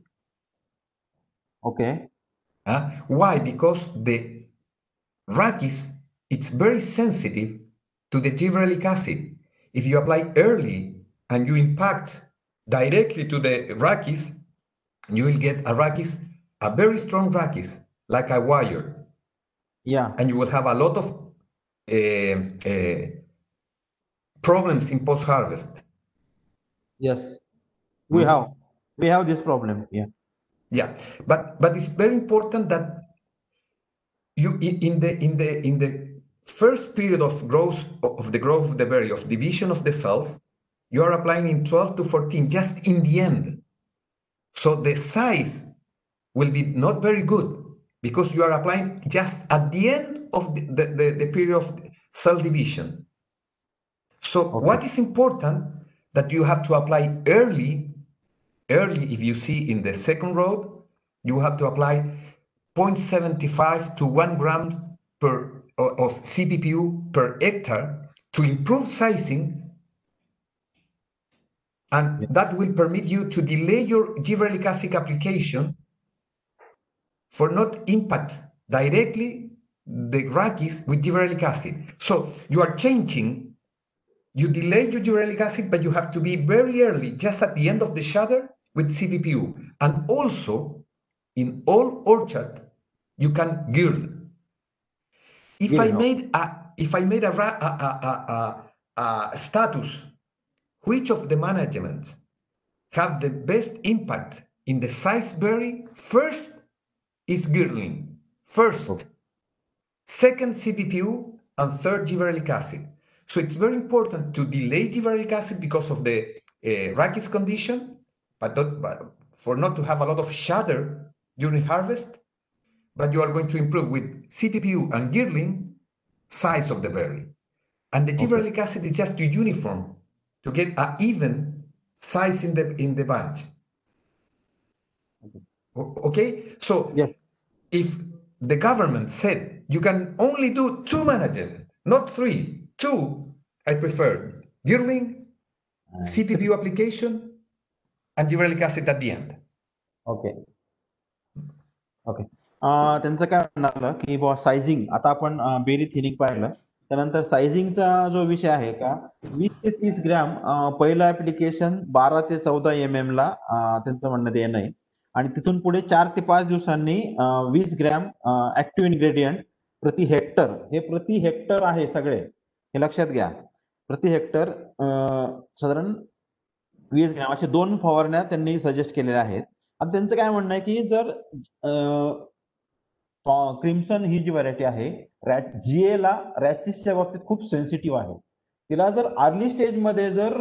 Speaker 1: Okay.
Speaker 2: Why? Because the rachis, it's very sensitive to the gibberellic acid. If you apply early and you impact directly to the rachis, you will get a very strong rachis, like a wire.
Speaker 1: Yeah.
Speaker 2: And you will have a lot of problems in post-harvest.
Speaker 1: Yes, we have this problem. Yeah.
Speaker 2: Yeah, but it's very important that you in the first period of growth of the berry, of division of the cells, you are applying in 12 to 14 just in the end. So the size will be not very good because you are applying just at the end of the period of cell division. So what is important that you have to apply early. If you see in the second row, you have to apply 0.75 to 1 gram of CPPU per hectare to improve sizing, and that will permit you to delay your gibberellic acid application for not impact directly the rachis with gibberellic acid. So you are changing, you delay your gibberellic acid, but you have to be very early, just at the end of the shatter with CPPU. And also, in all orchard, you can girdle. If I made a status, which of the managements have the best impact in the size berry? First is girdling. First, second CPPU, and third gibberellic acid. So it's very important to delay gibberellic acid because of the rachis condition, but for not to have a lot of shatter during harvest. But you are going to improve with CPPU and girdling size of the berry. And the gibberellic acid is just to uniform, to get an even size in the bunch. Okay? So if the government said you can only do 2 management, not 3, 2, I prefer girdling, CPPU application, and gibberellic acid at the end.
Speaker 1: Okay. त्यांचं काय म्हणणं की बुवा sizing, आता आपण berry thinning पाहिलं, त्यानंतर सायझिंगचा जो विषय आहे का 20 ते 30 ग्रॅम पहिलं ऍप्लिकेशन 12 ते 14 mm ला त्यांचं म्हणणं देणं आहे. आणि तिथून पुढे 4 ते 5 दिवसांनी 20 ग्रॅम ऍक्टिव्ह इन्ग्रेडियंट प्रति हेक्टर. हे प्रति हेक्टर आहे सगळे, हे लक्षात घ्या. प्रति हेक्टर साधारण 20 ग्रॅम असे 2 फवारण्या त्यांनी सजेस्ट केलेल्या आहेत. आणि त्यांचं काय म्हणणं आहे की जर क्रिम्सन ही जी व्हरायटी आहे जीए ला रॅचिसच्या बाबतीत खूप सेन्सिटिव्ह आहे. तिला जर अर्ली स्टेज मध्ये जर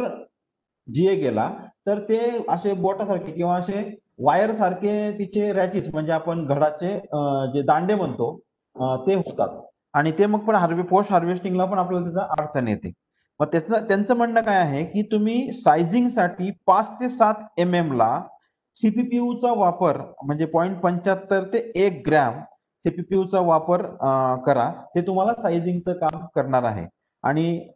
Speaker 1: जीए गेला तर ते असे बोटासारखे किंवा असे वायर सारखे तिचे रॅचिस म्हणजे आपण घडाचे जे दांडे म्हणतो ते होतात आणि ते मग पण पोस्ट हार्वेस्टिंगला पण आपल्याला त्याचा अडचण येते. मग त्यांचं म्हणणं काय आहे की तुम्ही सायझिंग साठी 5 ते 7 mm ला सीपीपीयूचा वापर म्हणजे 0.75 ते 1 ग्रॅम सीपीपीयूचा वापर करा. ते तुम्हाला सायझिंगचं काम करणार आहे. आणि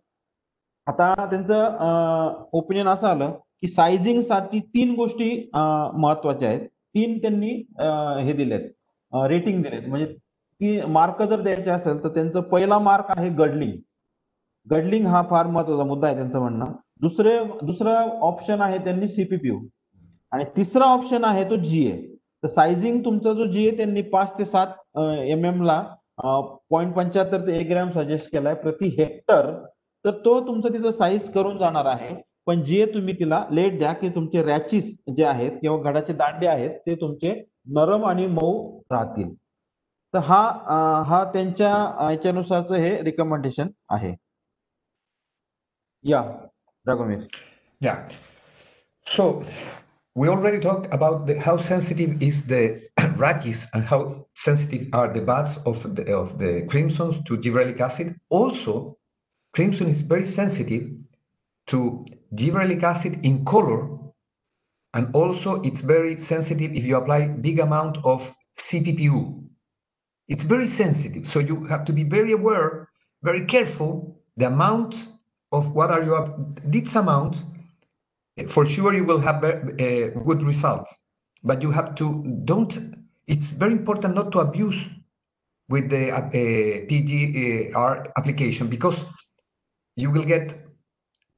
Speaker 1: आता त्यांचं ओपिनियन असं आलं की सायझिंगसाठी 3 गोष्टी महत्वाच्या आहेत. 3 त्यांनी हे दिलेत, रेटिंग दिलेत. म्हणजे ती मार्क जर द्यायचे असेल तर त्यांचं पहिला मार्क आहे गडलिंग. गडलिंग हा फार महत्वाचा मुद्दा आहे त्यांचं म्हणणं. दुसरा ऑप्शन आहे त्यांनी सीपीपीयू आणि तिसरा ऑप्शन आहे तो जीए. तर सायझिंग तुमचा जो जीए त्यांनी 5 ते 7 MM ला 0.75 ते 1 ग्रॅम सजेस्ट केलाय प्रति हेक्टर. तर तो तुमचा तिथं साईज करून जाणार आहे. पण जे तुम्ही तिला लेट द्या की तुमचे रॅचीस जे आहेत किंवा घडाचे दांडे आहेत ते तुमचे नरम आणि मऊ राहतील. तर हा त्यांच्या याच्यानुसारचं हे रिकमेंडेशन आहे. या Dragomir.
Speaker 2: Yeah. So we already talked about how sensitive is the rachis and how sensitive are the buds of the crimsons to gibberellic acid. Also, crimson is very sensitive to gibberellic acid in color, and also it's very sensitive if you apply big amount of CPPU. It's very sensitive, so you have to be very aware, very careful. The amount of what are you this amount, for sure you will have good results, but you have to it's very important not to abuse with the PGR application, because you will get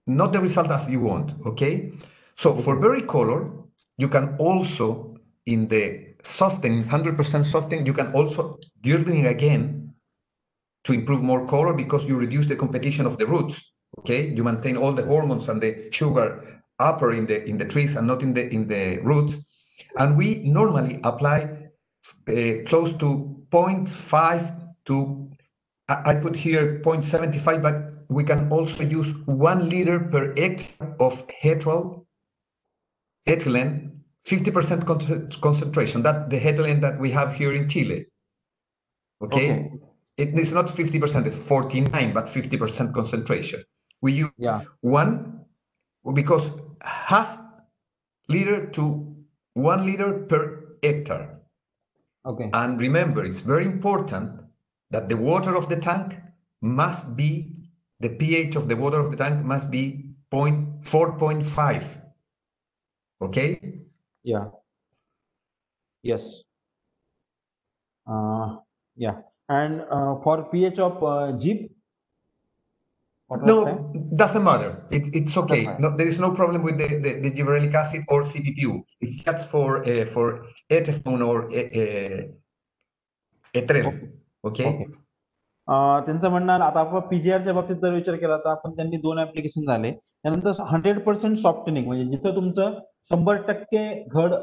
Speaker 2: not the result that you want. Okay, so for berry color you can also, in the softening 100% softening, you can also girdle it again to improve more color, because you reduce the competition of the roots. Okay, you maintain all the hormones and the sugar upper in the trees and not in the roots. And we normally apply close to 0.5 to, I put here 0.75, but we can also use 1 liter per hectare of ethylene, 50% concentration. That the ethylene that we have here in Chile. Okay. It is not 50%, it's 49, but 50% concentration. We use 1, because half liter to 1 liter per hectare.
Speaker 1: Okay.
Speaker 2: And remember, it's very important that the water of the tank must be, the pH of the water of the tank must be 4.5. Okay?
Speaker 1: Yeah. Yes. Yeah. And for pH of jeep?
Speaker 2: No, doesn't matter. It's okay. No, there is no problem with the gibberellic acid or CPPU. It's just for ethanol or ethyl. Okay.
Speaker 1: त्यांचं म्हणणं आता आपण पीजीआरच्या बाबतीत जर विचार केला तर आपण त्यांनी 2 ऍप्लिकेशन झाले. त्यानंतर 100% सॉफ्टनिंग म्हणजे जिथं तुमचं 100% घड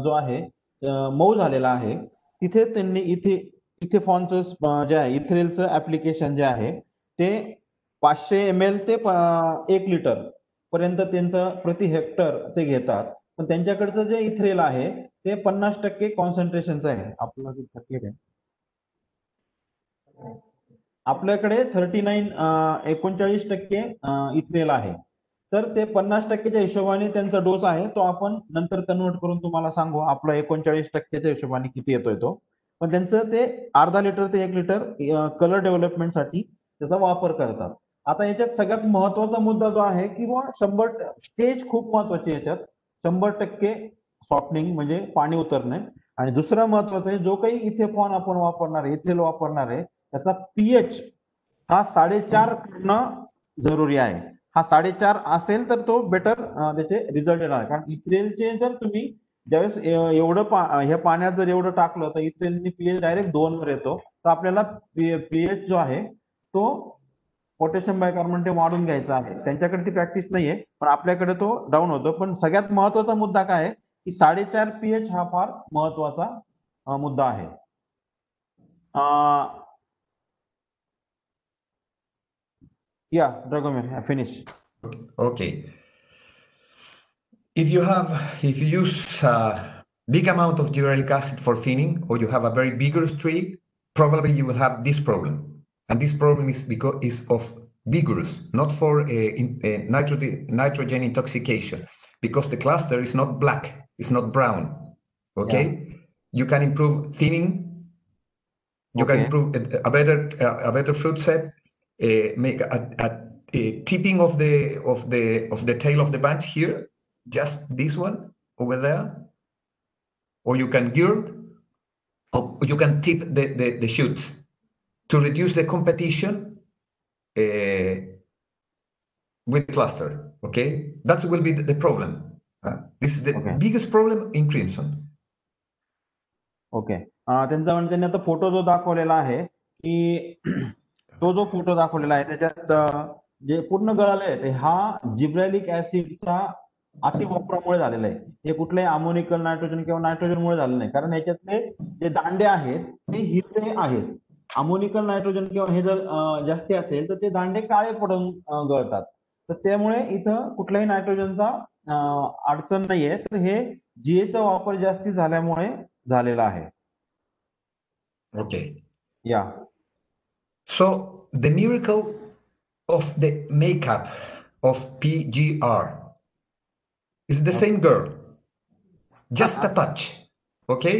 Speaker 1: जो आहे मऊ झालेला आहे तिथे त्यांनी इथेफॉनचं जे आहे इथेरेलचं ऍप्लिकेशन जे आहे ते 500 ml ते 1 लिटर पर्यंत त्यांचं प्रति हेक्टर ते घेतात. पण त्यांच्याकडचं जे इथेरेल आहे ते 50% कॉन्सन्ट्रेशनचं आहे. आपल्याकडे 39% इथेरेल आहे. तर ते 50%च्या हिशोबाने त्यांचा डोस आहे तो आपण नंतर कन्वर्ट करून तुम्हाला सांगू. आपला 39%च्या हिशोबाने किती येतोय तो. पण त्यांचं ते अर्धा लिटर ते 1 लिटर कलर डेव्हलपमेंटसाठी त्याचा वापर करतात. आता याच्यात सगळ्यात महत्वाचा मुद्दा जो आहे की 100 स्टेज खूप महत्वाची याच्यात. 100% सॉफ्टनिंग म्हणजे पाणी उतरणे. आणि दुसरं महत्वाचं आहे जो काही इथेफॉन आपण वापरणार आहे इथेरेल वापरणार आहे त्याचा पीएच हा 4.5 करणं जरुरी आहे. हा 4.5 असेल तर तो बेटर त्याचे रिझल्ट येणार. कारण इथेरेलचे जर तुम्ही ज्यावेळेस एवढं ह्या पाण्यात जर एवढं टाकलं तर इथेरेलने पीएच डायरेक्ट 2 वर येतो. तर आपल्याला पीएच जो आहे तो पोटॅशियम बायकार्बोनेट वाढून घ्यायचा आहे. त्यांच्याकडे ती प्रॅक्टिस नाहीये पण आपल्याकडे तो डाऊन होतो. पण सगळ्यात महत्वाचा मुद्दा काय आहे की 4.5 पीएच हा फार महत्वाचा मुद्दा आहे. Yeah, Dragomir, I finished.
Speaker 2: Okay. If you use a big amount of gibberellic acid for thinning, or you have a very vigorous tree, probably you will have this problem. And this problem is of vigorous, not for nitrogen intoxication, because the cluster is not black, it's not brown. Okay, you can improve thinning. You can improve a better fruit set. Make a tipping of the tail of the bunch here, just this one over there, or you can gild, or you can tip the shoots to reduce the competition with cluster. Okay, that will be the problem. This is the biggest problem in crimson.
Speaker 1: Okay, त्यांचा म्हणजे त्यांनी आता photo जो दाखवलेला आहे की तो जो फोटो दाखवलेला आहे त्याच्यात जे पूर्ण गळालंय हा जिब्रेलिक ऍसिडचा अतिवापरामुळे झालेला आहे. हे कुठल्याही अमोनिकल नायट्रोजन किंवा नायट्रोजनमुळे झालं नाही, कारण याच्यातले जे दांडे आहेत ते हिरवे आहेत. अमोनिकल नायट्रोजन किंवा हे जर जास्ती असेल तर ते दांडे काळे पडून गळतात. तर त्यामुळे इथं कुठल्याही नायट्रोजनचा अडचण नाहीये. तर हे जीएचा वापर जास्ती झाल्यामुळे झालेला आहे.
Speaker 2: Okay.
Speaker 1: Yeah.
Speaker 2: So the miracle of the makeup of PGR is the same girl, just a touch. Okay,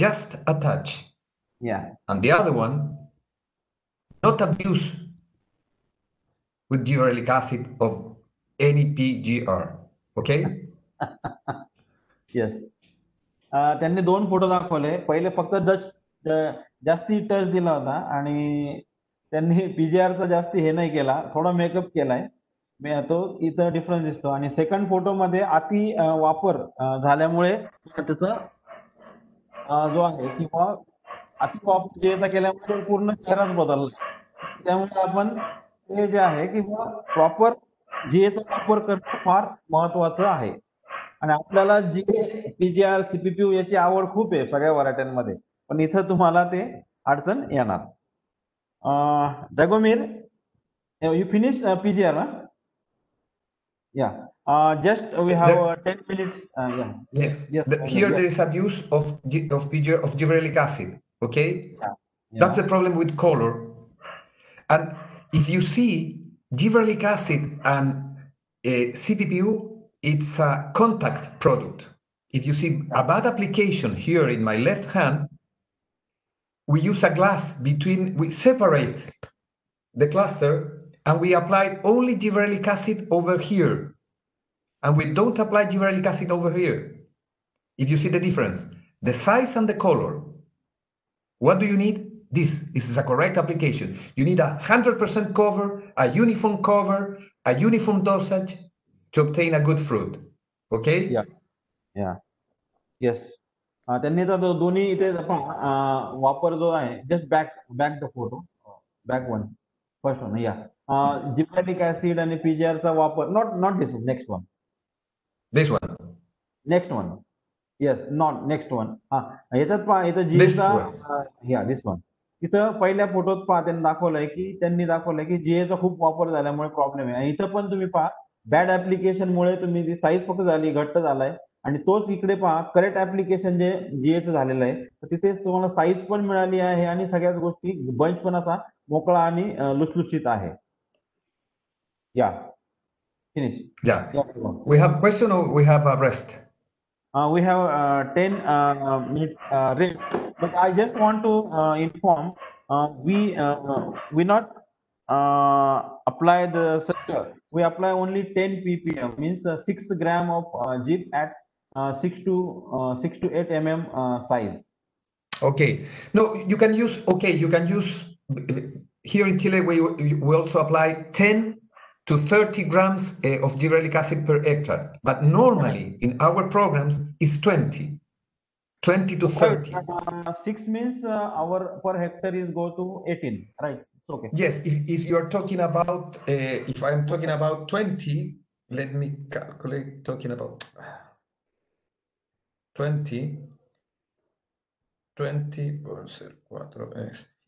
Speaker 2: just a touch.
Speaker 1: Yeah.
Speaker 2: And the other one, not abuse with gibberellic acid of any PGR. Okay.
Speaker 1: Yes. त्यांनी दोन photo दाखवले. पहिले फक्त जास्ती touch दिला होता आणि त्यांनी पीजीआरचा जास्ती हे नाही केला, थोडा मेकअप केलाय. तो इथं डिफरन्स दिसतो. आणि सेकंड फोटो मध्ये अति वापर झाल्यामुळे त्याचा जो आहे किंवा अति वापर जेचा केल्यामुळे पूर्ण चेहराच बदलला. त्यामुळे आपण हे जे आहे किंवा प्रॉपर जीएचा वापर करणं फार महत्वाचं आहे. आणि आपल्याला जी पीजीआर सीपीपीयू याची आवड खूप आहे सगळ्या व्हरायट्यांमध्ये, पण इथं तुम्हाला ते अडचण येणार. Dragomir, you finish PGR? Just we have 10 minutes.
Speaker 2: Yes. Here there is abuse of PGR of gibberellic acid. Okay. That's the problem with color. And if you see gibberellic acid and CPPU, it's a contact product. If you see a bad application here in my left hand, we use a glass we separate the cluster and we apply only gibberellic acid over here. And we don't apply gibberellic acid over here. If you see the difference, the size and the color, what do you need? This is a correct application. You need 100% cover, a uniform cover, a uniform dosage to obtain a good fruit. Okay?
Speaker 1: Yeah. Yes. त्यांनी तर दोन्ही इथे वापर जो आहे, just back the photo, back one, first one. Gibberellic acid आणि पीजीआरचा वापर, not this one, next one.
Speaker 2: This one.
Speaker 1: Next one. Yes, not next one. याच्यात पहा, इथं जीएचा दिस वन. इथं पहिल्या फोटोत पहा त्यांनी दाखवलंय की जीएचा खूप वापर झाल्यामुळे प्रॉब्लेम आहे. इथं पण तुम्ही पहा, बॅड ऍप्लिकेशन मुळे तुम्ही ती साईज फक्त झाली, घट्ट झालाय. आणि तोच इकडे पहा, करेक्ट ऍप्लिकेशन जे जीएचं झालेलं आहे, तर तिथे तुम्हाला साईज पण मिळाली आहे आणि सगळ्याच गोष्टी, बंच पण असा मोकळा आणि लुसलुशीत आहे. Finish.
Speaker 2: We have question or we have a rest?
Speaker 1: We have 10 minutes rest, but I just want to inform we not apply the structure. We apply only 10 ppm, means 6 gram of GIP at 6 to 8 mm size.
Speaker 2: Okay. No, you can use. Okay, you can use. Here in Chile, we also apply 10 to 30 grams of gibberellic acid per hectare, but normally in our programs is 20 to 30.
Speaker 1: 6 means our per hectare is go to 18, right? Okay.
Speaker 2: Yes, if you're talking about, if I'm talking about 20, let me calculate. Talking about 20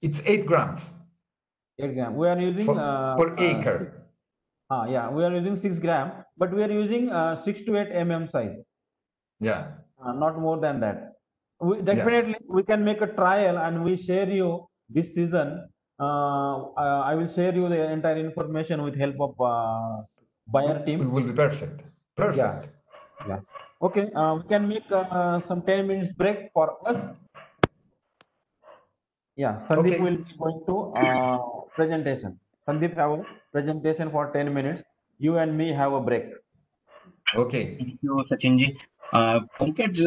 Speaker 2: it's 8 grams.
Speaker 1: 8 grams. We are using
Speaker 2: per acre.
Speaker 1: We are using 6 gram, but we are using 6 to 8 mm size. Not more than that. Definitely we can make a trial and we share you this season. I will share you the entire information with help of buyer team.
Speaker 2: It will be perfect.
Speaker 1: Yeah. Okay. We can make some 10 minutes break for us. Yeah. Sandeep
Speaker 2: Okay.
Speaker 1: will be going to presentation. Sandeep have a presentation for 10 minutes. You and me have a break.
Speaker 2: Okay.
Speaker 4: Thank you Sachin ji. Pankaj,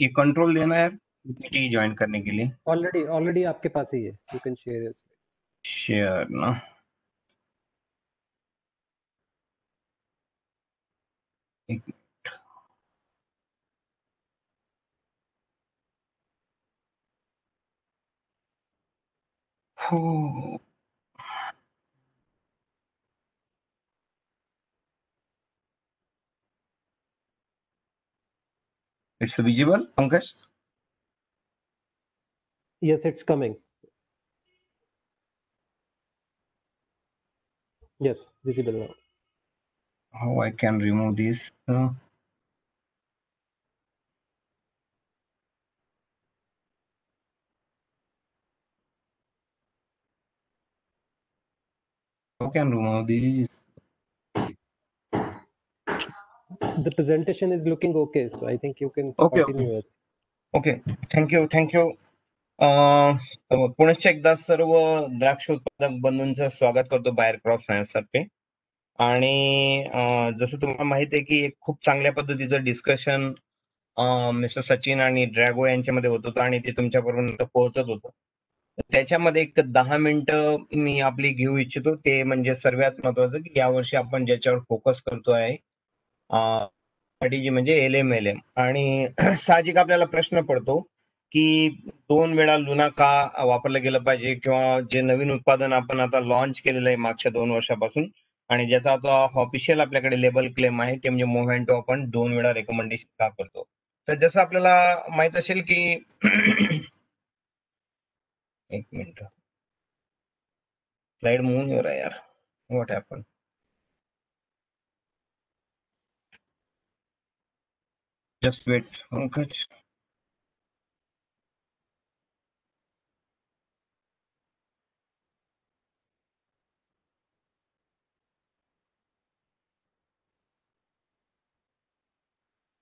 Speaker 4: ये control देना है PPT join करने के लिए।
Speaker 3: Already आपके पास ही है, you can share.
Speaker 4: Share ना, एक minute. It's visible Pankaj?
Speaker 3: Yes, it's coming. Yes, visible now.
Speaker 4: How I can remove this? How can remove this?
Speaker 3: The presentation is looking okay, so I think you can
Speaker 4: Okay,
Speaker 3: continue.
Speaker 4: Okay, thank you. पुनश्च एकदा सर्व द्राक्ष उत्पादक बंधूंचं स्वागत करतो बाहेर crop science तर्फे. आणि जसं तुम्हाला माहित आहे की एक खूप चांगल्या पद्धतीचं डिस्कशन मिस्टर सचिन आणि ड्रॅगो यांच्यामध्ये होत होतं आणि ते तुमच्यापर्यंत पोहोचत होतं. त्याच्यामध्ये एक 10 मिनिटं मी आपली घेऊ इच्छितो. ते म्हणजे सर्वात महत्वाचं की यावर्षी आपण ज्याच्यावर फोकस करतोय म्हणजे LMLM. आणि साहजिक आपल्याला प्रश्न पडतो की 2 वेळा लुना का वापरलं गेलं पाहिजे, किंवा जे नवीन उत्पादन आपण आता लॉन्च केलेलं आहे मागच्या 2 वर्षापासून आणि ज्याचा आता ऑफिशियल आपल्याकडे लेबल क्लेम आहे ते म्हणजे मोव्हेंटो आपण 2 वेळा रेकमेंडेशन का करतो. तर जसं आपल्याला माहित असेल की एक मिनिट, स्लाइड मूव नाही हो रहा यार, what happen? Just wait Pankaj.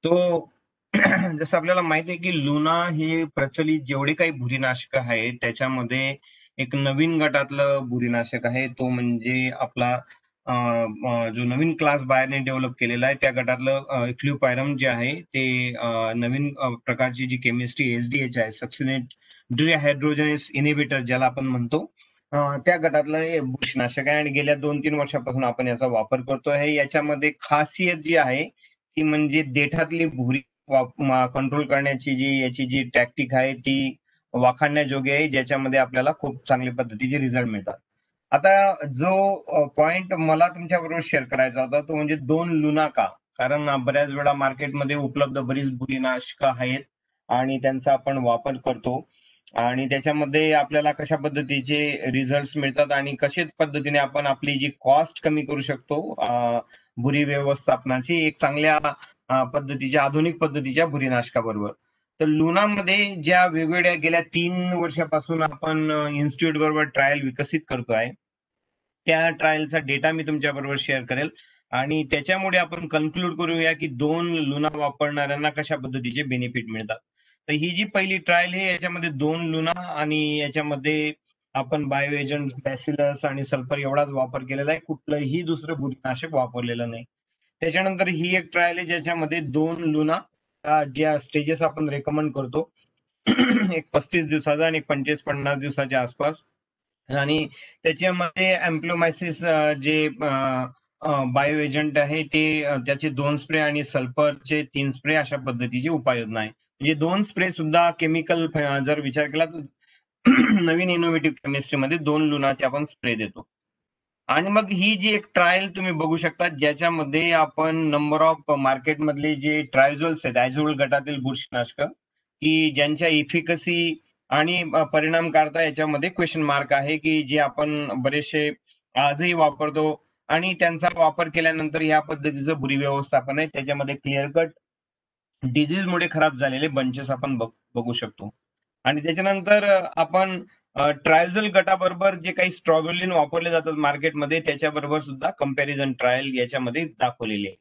Speaker 4: तो जसं आपल्याला माहिती आहे की लुना हे प्रचलित जेवढे काही बुरीनाशक आहे त्याच्यामध्ये एक नवीन गटातलं बुरीनाशक आहे, तो म्हणजे आपला जो नवीन क्लास बायरने डेव्हलप केलेला आहे त्या गटातलं फ्ल्युपायरम जे आहे ते नवीन प्रकारची जी केमिस्ट्री SDH आहे, सक्सिनेट डिहायड्रोजनेस इनिबिटर ज्याला आपण म्हणतो, त्या गटातलं हे बुरशीनाशक आहे आणि गेल्या 2-3 वर्षापासून आपण याचा वापर करतोय. याच्यामध्ये खासियत जी आहे ती म्हणजे देठातली भुरी कंट्रोल करण्याची याची जी टॅक्टिक आहे ती वाखाणण्याजोगी आहे, ज्याच्यामध्ये आपल्याला खूप चांगल्या पद्धतीचे रिझल्ट मिळतात. आता जो पॉइंट मला तुमच्याबरोबर शेअर करायचा होता तो म्हणजे 2 लुना का? कारण बऱ्याच वेळा मार्केटमध्ये उपलब्ध बरीच बुरशीनाशकं आहेत आणि त्यांचा आपण वापर करतो आणि त्याच्यामध्ये आपल्याला कशा पद्धतीचे रिझल्ट मिळतात आणि कशा पद्धतीने आपण आपली जी कॉस्ट कमी करू शकतो बुरी व्यवस्थापनाची एक चांगल्या पद्धतीच्या आधुनिक पद्धतीच्या बुरीनाशकाबरोबर. तर लुनामध्ये ज्या वेगवेगळ्या गेल्या 3 वर्षापासून आपण इन्स्टिट्यूट बरोबर ट्रायल विकसित करतोय, त्या ट्रायलचा डेटा मी तुमच्या बरोबर शेअर करेल आणि त्याच्यामुळे आपण कन्क्लूड करूया की 2 लुना वापरणाऱ्यांना कशा पद्धतीचे बेनिफिट मिळतात. तर ही जी पहिली ट्रायल आहे याच्यामध्ये 2 लुना आणि याच्यामध्ये आपण बायो एजंट बॅसिलस आणि सल्फर एवढाच वापर केलेला आहे, कुठलंही दुसरं बुरशीनाशक वापरलेलं नाही. त्याच्यानंतर ही एक ट्रायल आहे ज्याच्यामध्ये 2 लुना ज्या स्टेजेस आपण रेकमेंड करतो एक 35 दिवसाचा आणि 25-50 दिवसाच्या आसपास, आणि त्याच्यामध्ये अँप्लोमायसिस जे बायो एजंट आहे ते त्याचे 2 स्प्रे आणि सल्फरचे 3 स्प्रे अशा पद्धतीची उपाययोजना आहे. म्हणजे 2 स्प्रे सुद्धा केमिकल जर विचार केला तर नवीन इनोव्हेटिव्ह केमिस्ट्रीमध्ये 2 लुनाचे आपण स्प्रे देतो. आणि मग ही जी एक ट्रायल तुम्ही बघू शकता ज्याच्यामध्ये आपण नंबर ऑफ मार्केटमधले जे ट्रायझोल्स आहेत, ॲझोल गटातील बुरशीनाशक की ज्यांच्या इफिकसी आणि परिणामकारता याच्यामध्ये क्वेश्चन मार्क आहे, की जे आपण बरेचसे आजही वापरतो आणि त्यांचा वापर केल्यानंतर या पद्धतीचं बुरी व्यवस्थापन आहे. त्याच्यामध्ये क्लिअर कट डिझीजमुळे खराब झालेले बंचेस आपण बघू शकतो. आणि त्याच्यानंतर आपण ट्रायझल गटाबरोबर जे काही स्ट्रॉबेलिन वापरले जातात मार्केटमध्ये त्याच्याबरोबर सुद्धा कंपॅरिझन ट्रायल याच्यामध्ये दाखवलेली आहे.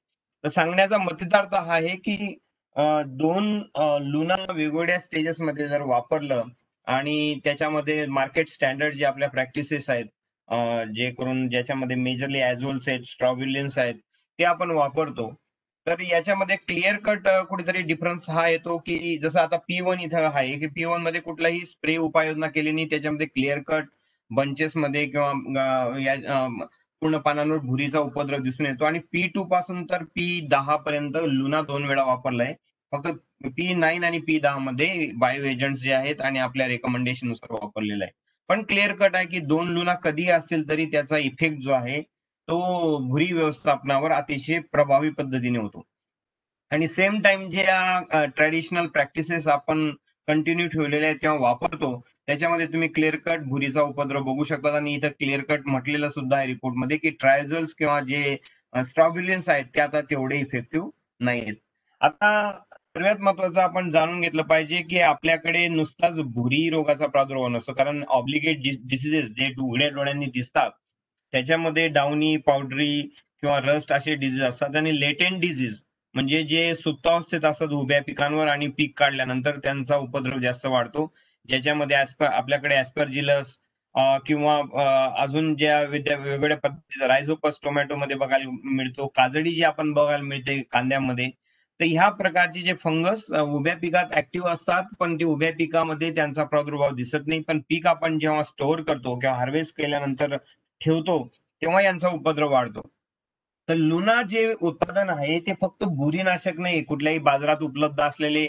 Speaker 4: तर सांगण्याचा मतितार्थ हा आहे की दोन लुना वेगवेगळ्या स्टेजेसमध्ये जर वापरलं आणि त्याच्यामध्ये मार्केट स्टँडर्ड जे आपल्या प्रॅक्टिसेस आहेत, जे करून ज्याच्यामध्ये मेजरली ॲझोल्स आहेत, स्ट्रॉबिलियन्स आहेत, ते आपण वापरतो. तर याच्यामध्ये क्लिअर कट कुठेतरी डिफरन्स हा येतो की जसं आता P1 इथं आहे की P1 मध्ये कुठलाही स्प्रे उपाययोजना केली नाही, त्याच्यामध्ये क्लिअर कट बंचेसमध्ये किंवा पूर्ण पानांवर भुरीचा उपद्रव दिसून येतो. आणि P2 पासून तर P10 पर्यंत लुना 2 वेळा वापरलाय. फक्त P9 आणि P10 मध्ये बायो एजंट्स जे आहेत आणि आपल्या रेकमेंडेशन नुसार वापरलेलं आहे. पण क्लिअर कट आहे की 2 लुना कधी असतील तरी त्याचा इफेक्ट जो आहे तो भुरी व्यवस्थापनावर अतिशय प्रभावी पद्धतीने होतो. आणि सेम टाइम ज्या ट्रॅडिशनल प्रॅक्टिसेस आपण कंटिन्यू ठेवलेल्या आहेत किंवा वापरतो, त्याच्यामध्ये तुम्ही क्लिअर कट भुरीचा उपद्रव बघू शकतात. आणि इथं क्लिअर कट म्हटलेलं सुद्धा आहे रिपोर्टमध्ये की ट्रायझल्स किंवा जे स्ट्रॉबिलियन्स आहेत ते आता तेवढे इफेक्टिव्ह नाहीयेत. आता सर्वात महत्वाचं आपण जाणून घेतलं पाहिजे की आपल्याकडे नुसताच भुरी रोगाचा प्रादुर्भाव नसतो, कारण ऑब्लिगेट डिसीजेस जे उघड्या डोळ्यांनी दिसतात त्याच्यामध्ये डाउनी, पावडरी किंवा रस्ट असे डिसीज असतात. आणि लेटेंट डिसीज म्हणजे जे सुप्तावस्थेत असतात उभ्या पिकांवर आणि पीक काढल्यानंतर त्यांचा उपद्रव जास्त वाढतो, ज्याच्यामध्ये आपल्याकडे ॲस्परजिलस किंवा अजून ज्या वेगवेगळ्या पद्धतीचा रायझोपस टोमॅटोमध्ये बघायला मिळतो, काजळी जी आपण बघायला मिळते कांद्यामध्ये. तर ह्या प्रकारचे जे फंगस उभ्या पिकात ऍक्टिव्ह असतात, पण ते उभ्या पिकामध्ये त्यांचा प्रादुर्भाव दिसत नाही. पण पीक आपण जेव्हा स्टोअर करतो किंवा हार्वेस्ट केल्यानंतर ठेवतो, तेव्हा यांचा उपद्रव वाढतो. तर लुना जे उत्पादन आहे ते फक्त बुरीनाशक नाही, कुठल्याही बाजारात उपलब्ध असलेले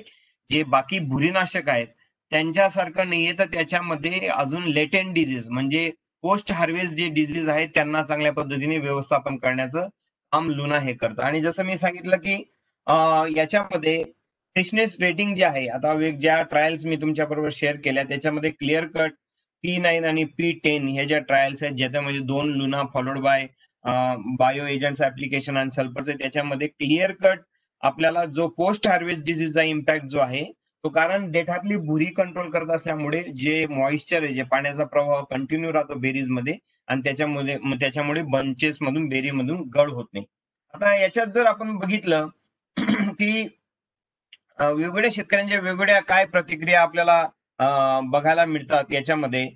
Speaker 4: जे बाकी बुरीनाशक आहेत त्यांच्यासारखं नाहीये. तर त्याच्यामध्ये अजून लेटेंट डिजीज म्हणजे पोस्ट हार्वेस्ट जे डिजीज आहेत त्यांना चांगल्या पद्धतीने व्यवस्थापन करण्याचं काम लुना हे करतं. आणि जसं मी सांगितलं की याच्यामध्ये फ्रेशनेस रेटिंग जे आहे, आता ज्या ट्रायल्स मी तुमच्या बरोबर शेअर केल्या त्याच्यामध्ये क्लिअर कट P9 आणि P10 ह्या ज्या ट्रायल्स आहेत, ज्याच्यामध्ये 2 Luna followed by bio agents application आणि सल्फरचे, त्याच्यामध्ये क्लिअर कट आपल्याला जो पोस्ट हार्वेस्ट डिसीजचा इम्पॅक्ट जो आहे तो, कारण देठातली भुरी कंट्रोल करत असल्यामुळे जे मॉइश्चर आहे, जे पाण्याचा प्रवाह कंटिन्यू राहतो बेरीज मध्ये, आणि त्याच्यामुळे बंचेस मधून बेरी मधून गळ होत नाही. आता याच्यात जर आपण बघितलं की वेगवेगळ्या शेतकऱ्यांच्या वेगवेगळ्या काय प्रतिक्रिया आपल्याला बघायला मिळतात याच्यामध्ये.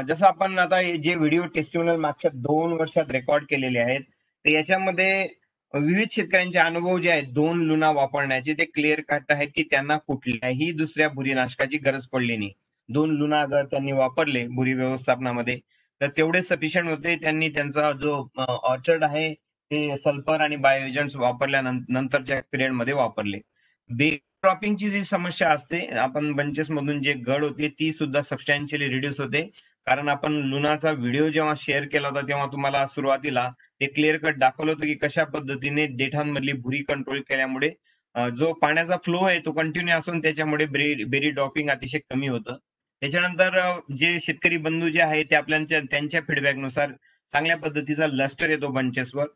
Speaker 4: जसं आपण आता हे जे व्हिडिओ टेस्टिमोनियल मागच्या 2 वर्षात रेकॉर्ड केलेले आहेत, तर याच्यामध्ये विविध शेतकऱ्यांचे अनुभव जे आहेत 2 लुना वापरण्याचे, ते क्लिअर कट आहेत की त्यांना कुठल्याही दुसऱ्या बुरीनाशकाची गरज पडली नाही. 2 लुना अगर त्यांनी वापरले बुरी व्यवस्थापनामध्ये तर तेवढे सफिशियंट होते. त्यांनी त्यांचा जो ऑर्चर्ड आहे ते सल्फर आणि बायो एजंट्स वापरल्यानंतरच्या पिरियडमध्ये वापरले. क्रॉपिंगची जी समस्या असते, आपण बंचेस मधून जे गळ होते ती सुद्धा सबस्टॅन्शियली रिड्यूस होते. कारण आपण लुनाचा व्हिडिओ जेव्हा शेअर केला होता तेव्हा तुम्हाला सुरुवातीला ते क्लिअर कट दाखवलं होतं की कशा पद्धतीने देठांमधली भुरी कंट्रोल केल्यामुळे जो पाण्याचा फ्लो आहे तो कंटिन्यू असून त्याच्यामुळे बेरी ड्रॉपिंग अतिशय कमी होतं. त्याच्यानंतर जे शेतकरी बंधू जे आहेत ते त्यांच्या फीडबॅकनुसार चांगल्या पद्धतीचा लस्टर येतो बंचेसवर,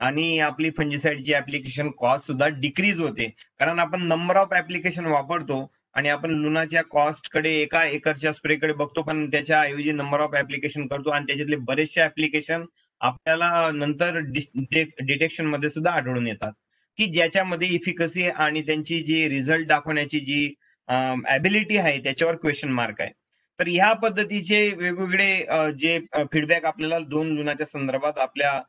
Speaker 4: आणि आपली फंजिसाइडची ऍप्लिकेशन कॉस्ट सुद्धा डिक्रीज होते. कारण आपण नंबर ऑफ ऍप्लिकेशन वापरतो आणि आपण लुनाच्या कॉस्ट कडे एका एकरच्या स्प्रेकडे बघतो, पण त्याच्या ऐवजी नंबर ऑफ ऍप्लिकेशन करतो आणि त्याच्यातले बरेचसे ऍप्लिकेशन आपल्याला नंतर डिटेक्शन मध्ये सुद्धा आढळून येतात की ज्याच्यामध्ये इफिकसी आणि त्यांची जी रिझल्ट दाखवण्याची जी ॲबिलिटी आहे त्याच्यावर क्वेश्चन मार्क आहे. तर ह्या पद्धतीचे वेगवेगळे जे फीडबॅक आपल्याला 2 लुनाच्या संदर्भात आपल्या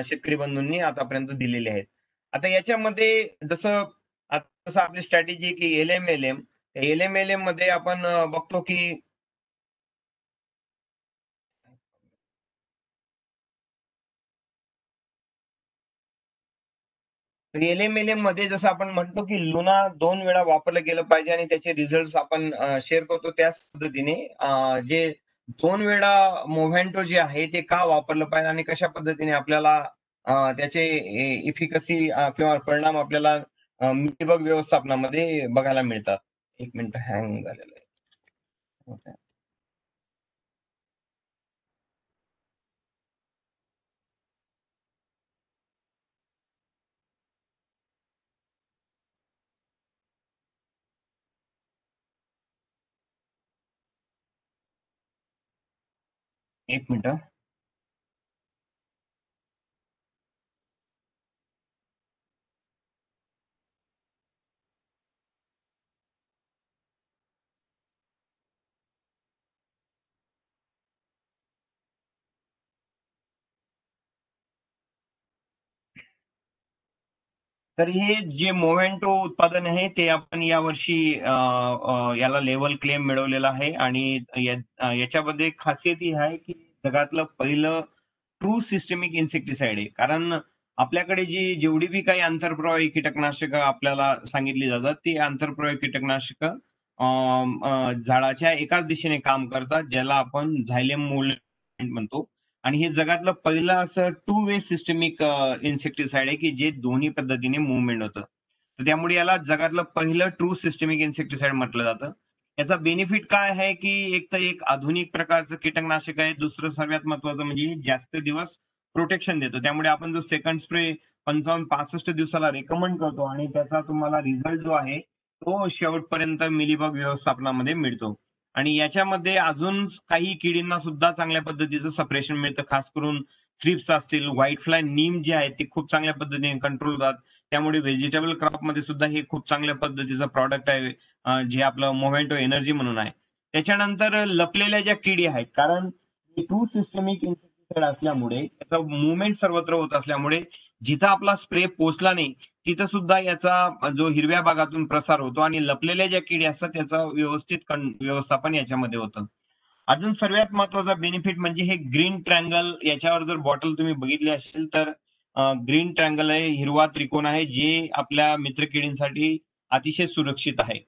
Speaker 4: शेतकरी बंधूंनी आतापर्यंत दिलेले आहेत. आता याच्यामध्ये जसं जसं आपली स्ट्रॅटेजी की एल-एम-एल-एम मध्ये आपण बघतो की एल-एम-एल-एम मध्ये जसं आपण म्हणतो की लुना 2 वेळा वापरलं गेलं पाहिजे आणि त्याचे रिझल्ट्स आपण शेअर करतो त्याच पद्धतीने जे 2 वेळा मोव्हॅन्टो जे आहे ते का वापरलं पाहिजे आणि कशा पद्धतीने आपल्याला त्याचे इफिकसी किंवा परिणाम आपल्याला मिलीबग व्यवस्थापनामध्ये बघायला मिळतात. एक मिनिट हँग झालेलं आहे. एक मिनिट. तर हे जे मोव्हेंटो उत्पादन आहे ते आपण यावर्षी याला लेवल क्लेम मिळवलेला आहे आणि याच्यामध्ये खासियत ही आहे की जगातलं पहिलं ट्रू सिस्टमिक इन्सेक्टिसाइड आहे. कारण आपल्याकडे जेवढी बी काही आंतरप्रवाही कीटकनाशकं आपल्याला सांगितली जातात, ती आंतरप्रवाही कीटकनाशकं झाडाच्या एकाच दिशेने काम करतात, ज्याला आपण झायलेम मूव्हमेंट म्हणतो. आणि हे जगातलं पहिलं असं टू वे सिस्टमिक इन्सेक्टिसाइड आहे की जे दोन्ही पद्धतीने मूव्हमेंट होतं. तर त्यामुळे याला जगातलं पहिलं ट्रू सिस्टमिक इन्सेक्टिसाइड म्हटलं जातं. याचा बेनिफिट काय आहे की एक तर एक आधुनिक प्रकारचं कीटकनाशक आहे. दुसरं सर्वात महत्वाचं म्हणजे जास्त दिवस प्रोटेक्शन देतं. त्यामुळे आपण जो सेकंड स्प्रे 55-65 दिवसाला रेकमेंड करतो आणि त्याचा तुम्हाला रिझल्ट जो आहे तो शेवटपर्यंत मिलीबग व्यवस्थापनामध्ये मिळतो. आणि याच्यामध्ये अजून काही किडींना सुद्धा चांगल्या पद्धतीचं सप्रेशन मिळतं. खास करून थ्रिप्स असतील, व्हाईट फ्लाय, नीम जे आहे ते खूप चांगल्या पद्धतीने कंट्रोल होतात. त्यामुळे व्हेजिटेबल क्रॉपमध्ये सुद्धा हे खूप चांगल्या पद्धतीचं प्रॉडक्ट आहे, जे आपलं मोव्हेंटो एनर्जी म्हणून आहे. त्याच्यानंतर लपलेल्या ज्या किडी आहेत, कारण ट्रू सिस्टमिक इन्सेक्टिसाइड असल्यामुळे त्याचा मुवमेंट सर्वत्र होत असल्यामुळे जिथं आपला स्प्रे पोहोचला नाही तिथं सुद्धा याचा जो हिरव्या भागातून प्रसार होतो आणि लपलेल्या ज्या किडी असतात त्याचं व्यवस्थित व्यवस्थापन याच्यामध्ये होतं. अजून सर्वात महत्वाचा बेनिफिट म्हणजे हे ग्रीन ट्रँगल, याच्यावर जर बॉटल तुम्ही बघितली असेल तर ग्रीन ट्रँगल आहे, हिरवा त्रिकोण आहे, जे आपल्या मित्रकिडींसाठी अतिशय सुरक्षित आहे.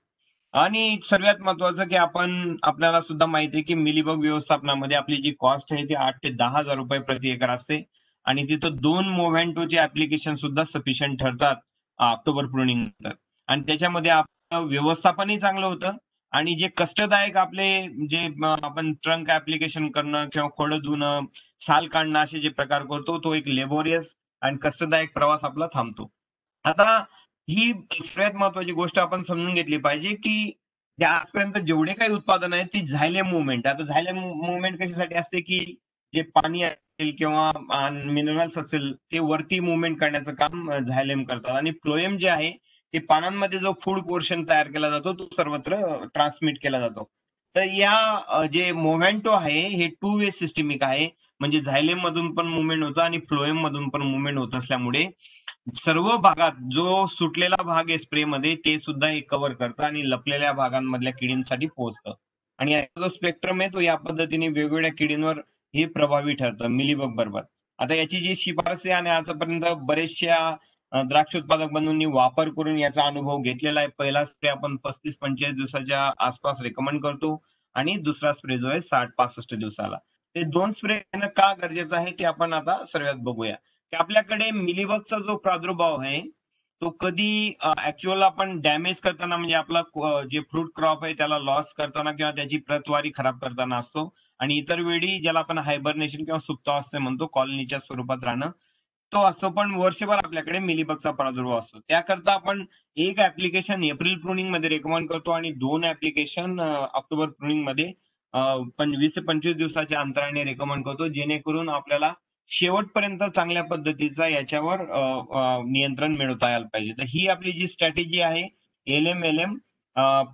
Speaker 4: आणि सर्वात महत्वाचं की आपल्याला सुद्धा माहिती आहे की मिलीबग व्यवस्थापनामध्ये आपली जी कॉस्ट आहे ती 8 ते 10 हजार रुपये प्रति एकर असते आणि तिथं 2 मोव्हेंटोचे ऍप्लिकेशन सुद्धा सफिशियंट ठरतात ऑक्टोबर प्रुनिंग नंतर. आणि त्याच्यामध्ये आपलं व्यवस्थापनही चांगलं होतं आणि जे कष्टदायक आपले जे आपण ट्रंक ऍप्लिकेशन करणं किंवा खोडं धुणं, साल काढणं असे जे प्रकार करतो, तो एक लेबोरियस आणि कष्टदायक प्रवास आपला थांबतो. आता ही सगळ्यात महत्वाची गोष्ट आपण समजून घेतली पाहिजे की त्या आजपर्यंत जेवढे काही उत्पादन आहेत ती झायलेम मुवमेंट. आता झायलेम मुवमेंट कशासाठी असते की जे पाणी असेल किंवा मिनरल्स असेल ते वरती मुवमेंट करण्याचं काम झायलेम करतात आणि फ्लोएम जे आहे ते पानांमध्ये जो फूड पोर्शन तयार केला जातो तो सर्वत्र ट्रान्समिट केला जातो. तर या जे मोव्हेंटो आहे हे टू वे सिस्टमिक आहे, म्हणजे झायलेम मधून पण मुवमेंट होतं आणि फ्लोएम मधून पण मुवमेंट होत असल्यामुळे सर्व भागात जो सुटलेला भाग आहे स्प्रे मध्ये ते सुद्धा हे कव्हर करतं आणि लपलेल्या भागांमधल्या किडींसाठी पोहोचतं. आणि याचा जो स्पेक्ट्रम आहे तो या पद्धतीने वेगवेगळ्या किडींवर हे प्रभावी ठरतं मिलीबग बरोबर. आता याची जी शिफारस आहे आणि आतापर्यंत बरेचशा द्राक्ष उत्पादक बंधूंनी वापर करून याचा अनुभव घेतलेला आहे. पहिला स्प्रे आपण 35-45 दिवसाच्या आसपास रेकमेंड करतो आणि दुसरा स्प्रे जो आहे 60-65 दिवसाला. ते 2 स्प्रे घेणं का गरजेचं आहे ते आपण आता सर्वात बघूया. की आपल्याकडे मिलीबगचा जो प्रादुर्भाव आहे तो कधी ऍक्च्युअल आपण डॅमेज करताना म्हणजे आपला जे फ्रूट क्रॉप आहे त्याला लॉस करताना किंवा त्याची प्रतवारी खराब करताना असतो आणि इतर वेळी ज्याला आपण हायबरनेशन किंवा सुप्तावस्था म्हणतो, कॉलनीच्या स्वरूपात राहणं, तो असतो. पण वर्षभर आपल्याकडे मिलीबगचा प्रादुर्भाव असतो. त्याकरता आपण एक ऍप्लिकेशन एप्रिल प्रुनिंग मध्ये रेकमेंड करतो आणि 2 ऍप्लिकेशन ऑक्टोबर प्रुनिंग मध्ये 20 ते 25 दिवसाच्या अंतराने रेकमेंड करतो, जेणेकरून आपल्याला शेवटपर्यंत चांगल्या पद्धतीचा याच्यावर नियंत्रण मिळवता यायला पाहिजे. तर ही आपली जी स्ट्रॅटेजी आहे LM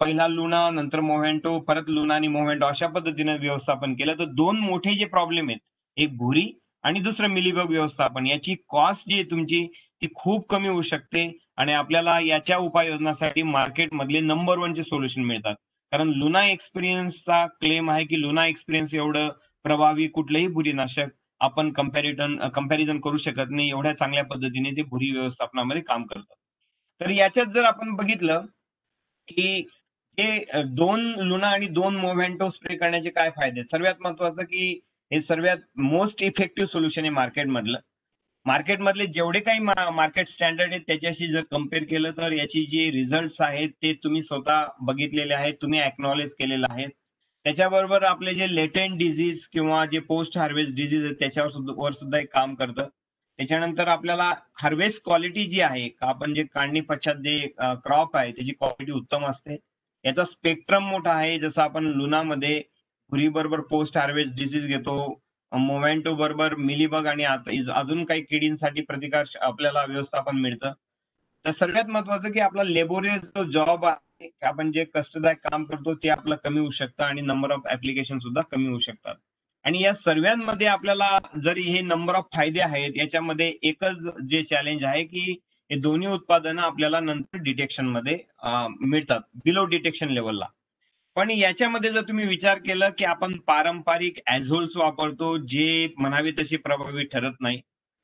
Speaker 4: पहिला लुना, नंतर मोव्हेंटो, परत लुना आणि मोव्हेंटो अशा पद्धतीने व्यवस्थापन केलं तर 2 मोठे जे प्रॉब्लेम आहेत, एक भुरी आणि दुसरं मिलीबग व्यवस्थापन, याची कॉस्ट जी आहे तुमची ती खूप कमी होऊ शकते आणि आपल्याला याच्या उपाययोजनासाठी मार्केटमधले नंबर 1 चे सोल्युशन मिळतात. कारण लुना एक्सपिरियन्सचा क्लेम आहे की लुना एक्सपिरियन्स एवढं प्रभावी कुठलंही बुरीनाशक आपण कंपॅरिझन करू शकत नाही, एवढ्या चांगल्या पद्धतीने ते भुरी व्यवस्थापनामध्ये काम करतात. तर याच्यात जर आपण बघितलं की हे 2 लुना आणि 2 मोव्हेंटो स्प्रे करण्याचे काय फायदे आहेत. सर्वात महत्वाचं की हे सर्वात मोस्ट इफेक्टिव्ह सोल्युशन आहे मार्केटमधलं. मार्केटमधले जेवढे काही मार्केट स्टँडर्ड आहेत त्याच्याशी जर कम्पेअर केलं तर याची जी रिझल्ट्स आहेत ते तुम्ही स्वतः बघितलेले आहेत, तुम्ही अॅक्नॉलेज केलेलं आहे. त्याच्याबरोबर आपले जे लेटेंट डिझीज किंवा जे पोस्ट हार्वेस्ट डिझीज आहेत त्याच्यावर सुद्धा एक काम करतं. त्याच्यानंतर आपल्याला हार्वेस्ट क्वालिटी जी आहे, आपण जे काढणी पश्चात जे क्रॉप आहे त्याची क्वालिटी उत्तम असते. याचा स्पेक्ट्रम मोठा आहे. जसं आपण लुनामध्ये भुरी बरोबर पोस्ट हार्वेस्ट डिसीज घेतो, मोव्हेंटो बरोबर मिलीबग आणि अजून काही किडींसाठी प्रतिकार आपल्याला व्यवस्थापन मिळतं. तर सर्वात महत्वाचं की आपला लेबोरियस जो जॉब आहे, आपण जे कष्टदायक काम करतो ते आपलं कमी होऊ शकतं आणि नंबर ऑफ ऍप्लिकेशन सुद्धा कमी होऊ शकतात. आणि या सर्वांमध्ये आपल्याला जरी हे नंबर ऑफ फायदे आहेत, याच्यामध्ये एकच जे चॅलेंज आहे की हे दोन्ही उत्पादनं आपल्याला नंतर डिटेक्शन मध्ये मिळतात, बिलो डिटेक्शन लेवलला. पण याच्यामध्ये जर तुम्ही विचार केला की आपण पारंपरिक ॲझोल्स वापरतो, जे म्हणावे तशी प्रभावी ठरत नाही.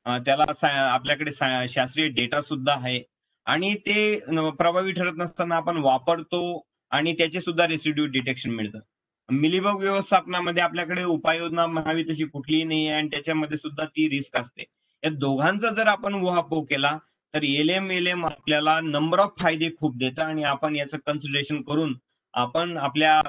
Speaker 4: त्याला आपल्याकडे शास्त्रीय डेटा सुद्धा आहे आणि ते प्रभावी ठरत नसताना आपण वापरतो आणि त्याचे सुद्धा रेसिड्यू डिटेक्शन मिळतं. मिलीबग व्यवस्थापनामध्ये आपल्याकडे उपाययोजना म्हणावी तशी कुठलीही नाही आहे आणि त्याच्यामध्ये सुद्धा ती रिस्क असते. या दोघांचा जर आपण उहापोह केला तर एलएम आपल्याला नंबर ऑफ फायदे खूप देतं आणि आपण याचं कन्सिडरेशन करून आपण आपल्या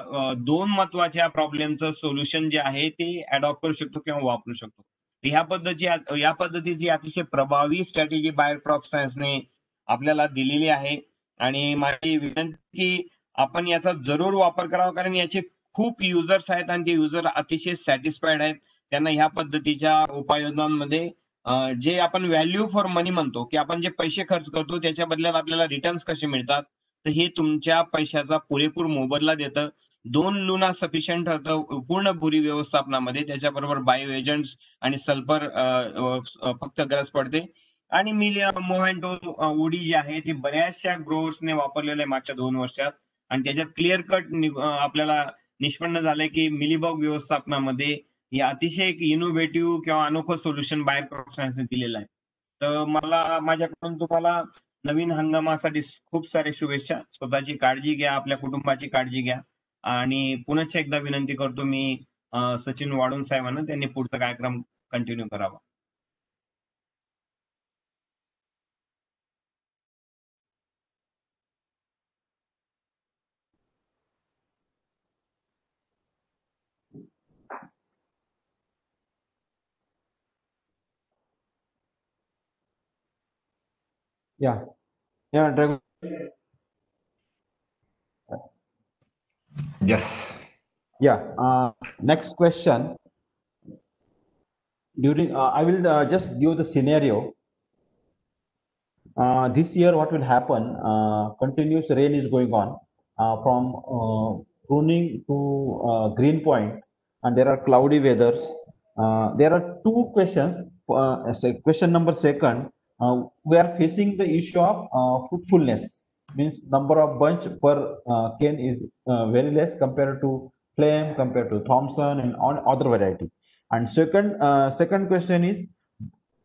Speaker 4: दोन महत्वाच्या प्रॉब्लेमचं सोल्युशन जे आहे ते अडॉप्ट करू शकतो किंवा वापरू शकतो. या पद्धतीची अतिशय प्रभावी स्ट्रॅटेजी बायर क्रॉप सायन्सने आपल्याला दिलेली आहे आणि माझी विनंती की आपण याचा जरूर वापर करावा, कारण याचे खूप युजर्स आहेत आणि ते युजर अतिशय सॅटिस्फाईड आहेत. त्यांना ह्या पद्धतीच्या उपाययोजनांमध्ये जे आपण व्हॅल्यू फॉर मनी म्हणतो की आपण जे पैसे खर्च करतो त्याच्या बदल्यात आपल्याला रिटर्न्स कसे मिळतात, तर हे तुमच्या पैशाचा पुरेपूर मोबदला देतं. 2 लुना सफिशियंट ठरतं पूर्ण भुरी व्यवस्थापनामध्ये. त्याच्याबरोबर बायो एजंट्स आणि सल्फर फक्त गरज पडते. आणि मोहँटो उडी जी आहे ती बऱ्याचशा ग्रोअर्सने वापरलेलं आहे मागच्या 2 वर्षात आणि त्याच्यात क्लिअर कट आपल्याला निष्पन्न झालंय की मिलीबग व्यवस्थापनामध्ये हे अतिशय एक इनोव्हेटिव्ह किंवा अनोखं सोल्युशन बायर क्रॉप सायन्सने दिलेलं आहे. तर मला माझ्याकडून तुम्हाला नवीन हंगामासाठी खूप सारे शुभेच्छा. स्वतःची काळजी घ्या, आपल्या कुटुंबाची काळजी घ्या आणि पुनश्च एकदा विनंती करतो मी सचिन वाळुंज साहेबांना त्यांनी पुढचा कार्यक्रम कंटिन्यू करावा.
Speaker 1: Yeah, Dragon.
Speaker 2: Yes.
Speaker 1: Yeah. Next question. I will just give the scenario. This year, what will happen? Continuous rain is going on from pruning to green point, and there are cloudy weathers. There are two questions. Question number second, we are facing the issue of fruitfulness. Means number of bunch per cane is very less compared to Flame, compared to Thompson, and on other variety. And second question is,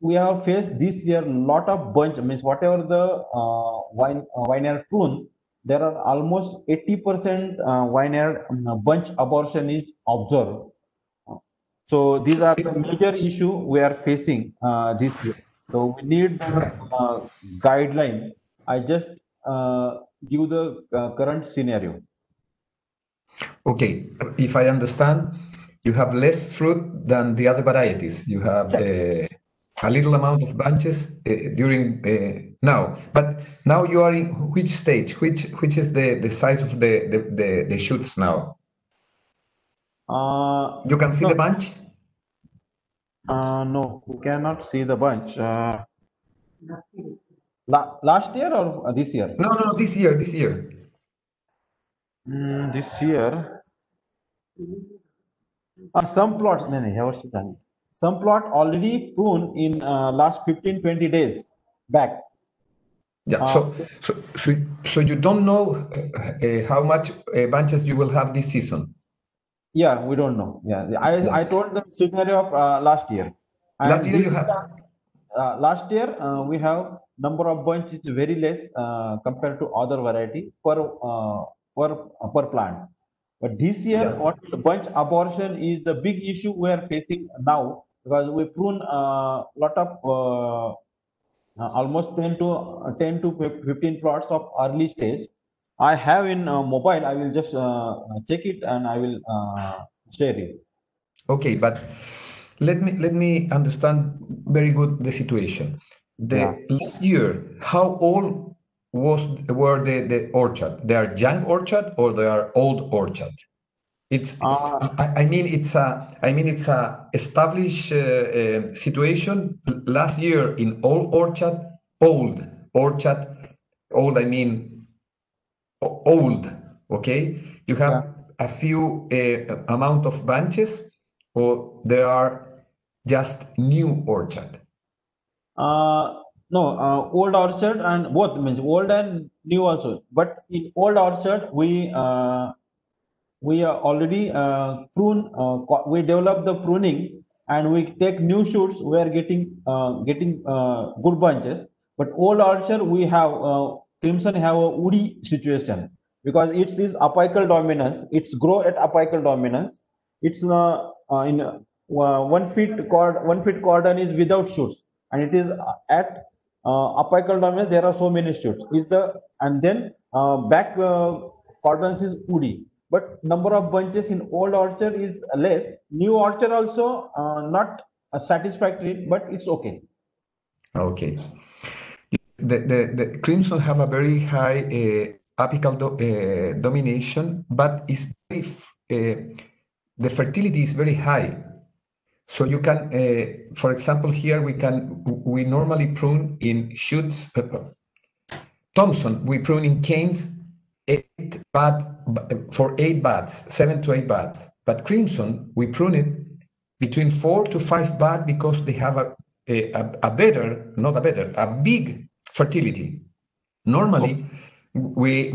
Speaker 1: we have faced this year lot of bunch, means whatever the vineyard prune, there are almost 80% vineyard bunch abortion is observed. So these are the major issue we are facing this year. So we need guideline. I just give the current scenario.
Speaker 2: Okay, if I understand, you have less fruit than the other varieties. You have a little amount of bunches during now, but now you are in which stage? Which is the size of the shoots now? You can see
Speaker 1: no,
Speaker 2: the bunch.
Speaker 1: No, we cannot see the bunch. Last year or this year?
Speaker 2: No, this year, this year.
Speaker 1: This year, some plots, no, some plot already pruned in last 15-20 days back.
Speaker 2: Yeah, so you don't know how much bunches you will have this season.
Speaker 1: Yeah, we don't know. Yeah, I told the scenario of last year. And
Speaker 2: last year you have.
Speaker 1: Last year we have number of bunches very less compared to other variety per plant. But this year, what bunch abortion is the big issue we are facing now, because we prune a lot of almost 10 to 15 plots of early stage. I have in mobile. I will just check it and I will share it.
Speaker 2: Okay, but let me understand very good the situation. Last year, how old were the orchard? They are young orchard or they are old orchard? It's I mean it's a established situation. Last year in old orchard, old I mean old. Okay, you have a few amount of bunches, or there are just new orchard.
Speaker 1: No, old orchard and both means old and new also. But in old orchard, we are already we develop the pruning and we take new shoots. We are getting good bunches. But old orchard, we have crimson have a woody situation because it's is apical dominance. It's grow at apical dominance. It's in 1 feet cord 1 feet cordon is without shoots, and it is at apical dominance. There are so many shoots. Is the and then back cordons is woody, but number of bunches in old orchard is less. New orchard also not satisfactory, but it's okay.
Speaker 2: Okay. The crimson have a very high apical domination, but it's very the fertility is very high. So you can, for example, here we normally prune in shoots. Thompson, we prune in canes 8 buds, 7 to 8 buds. But crimson, we prune it between 4 to 5 buds because they have a better, not a better, a big fertility. Normally, we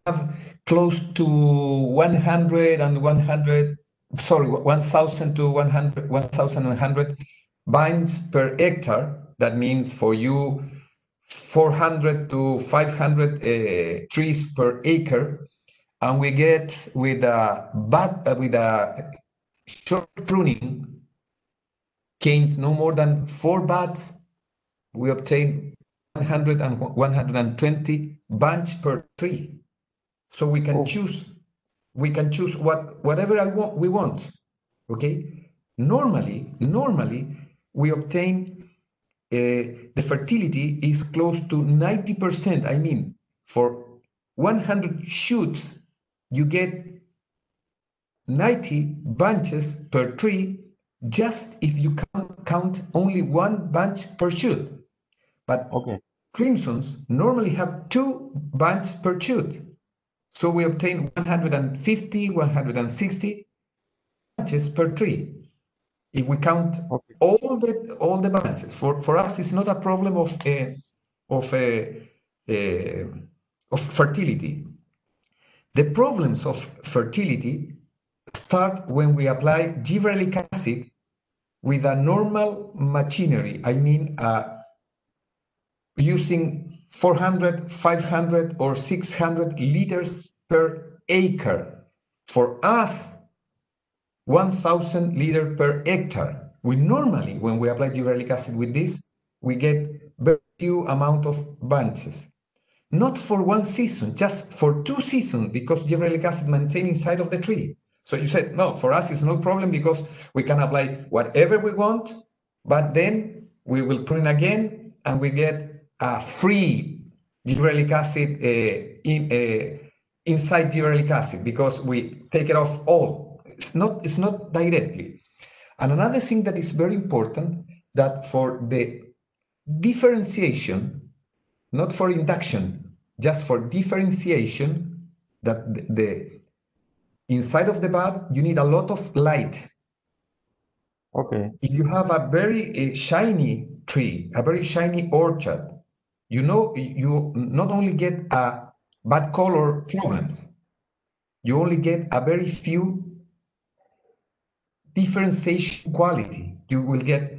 Speaker 2: have close to 100 and 100, sorry, 1,000 to 100, 1,100 vines per hectare. That means for you 400 to 500 trees per acre, and we get with a short pruning canes no more than 4 buds, we obtain 100 and 120 bunch per tree. So we can choose whatever we want. Okay. Normally we obtain the fertility is close to 90%. I mean, for 100 shoots, you get 90 bunches per tree, just if you count only 1 bunch per shoot. But crimsons normally have 2 bunches per shoot. So we obtain 150, 160 bunches per tree. If we count all the bunches, for us, it's not a problem of fertility. The problems of fertility start when we apply gibberellic acid with a normal machinery. I mean, using 400, 500, or 600 liters per acre. For us, 1,000 liters per hectare. We normally, when we apply gibberellic acid with this, we get very few amount of bunches. Not for 1 season, just for 2 seasons, because gibberellic acid maintains inside of the tree. So you said, no, for us it's no problem because we can apply whatever we want, but then we will prune again and we get a free gibberellic acid inside gibberellic acid because we take it off all. It's not directly. And another thing that is very important, that for the differentiation, not for induction, just for differentiation, that the inside of the bud, you need a lot of light.
Speaker 1: Okay.
Speaker 2: If you have a very shiny tree, a very shiny orchard, you not only get a bad color problems, you only get a very few differentiation quality. You will get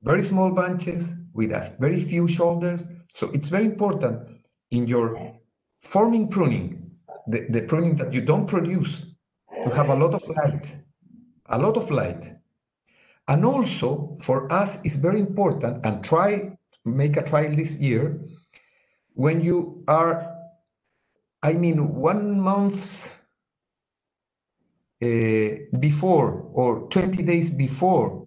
Speaker 2: very small bunches with a very few shoulders. So it's very important in your forming pruning, the pruning that you don't produce, to have a lot of light. And also for us, it's very important, and make a trial this year, when you are, 1 month before or 20 days before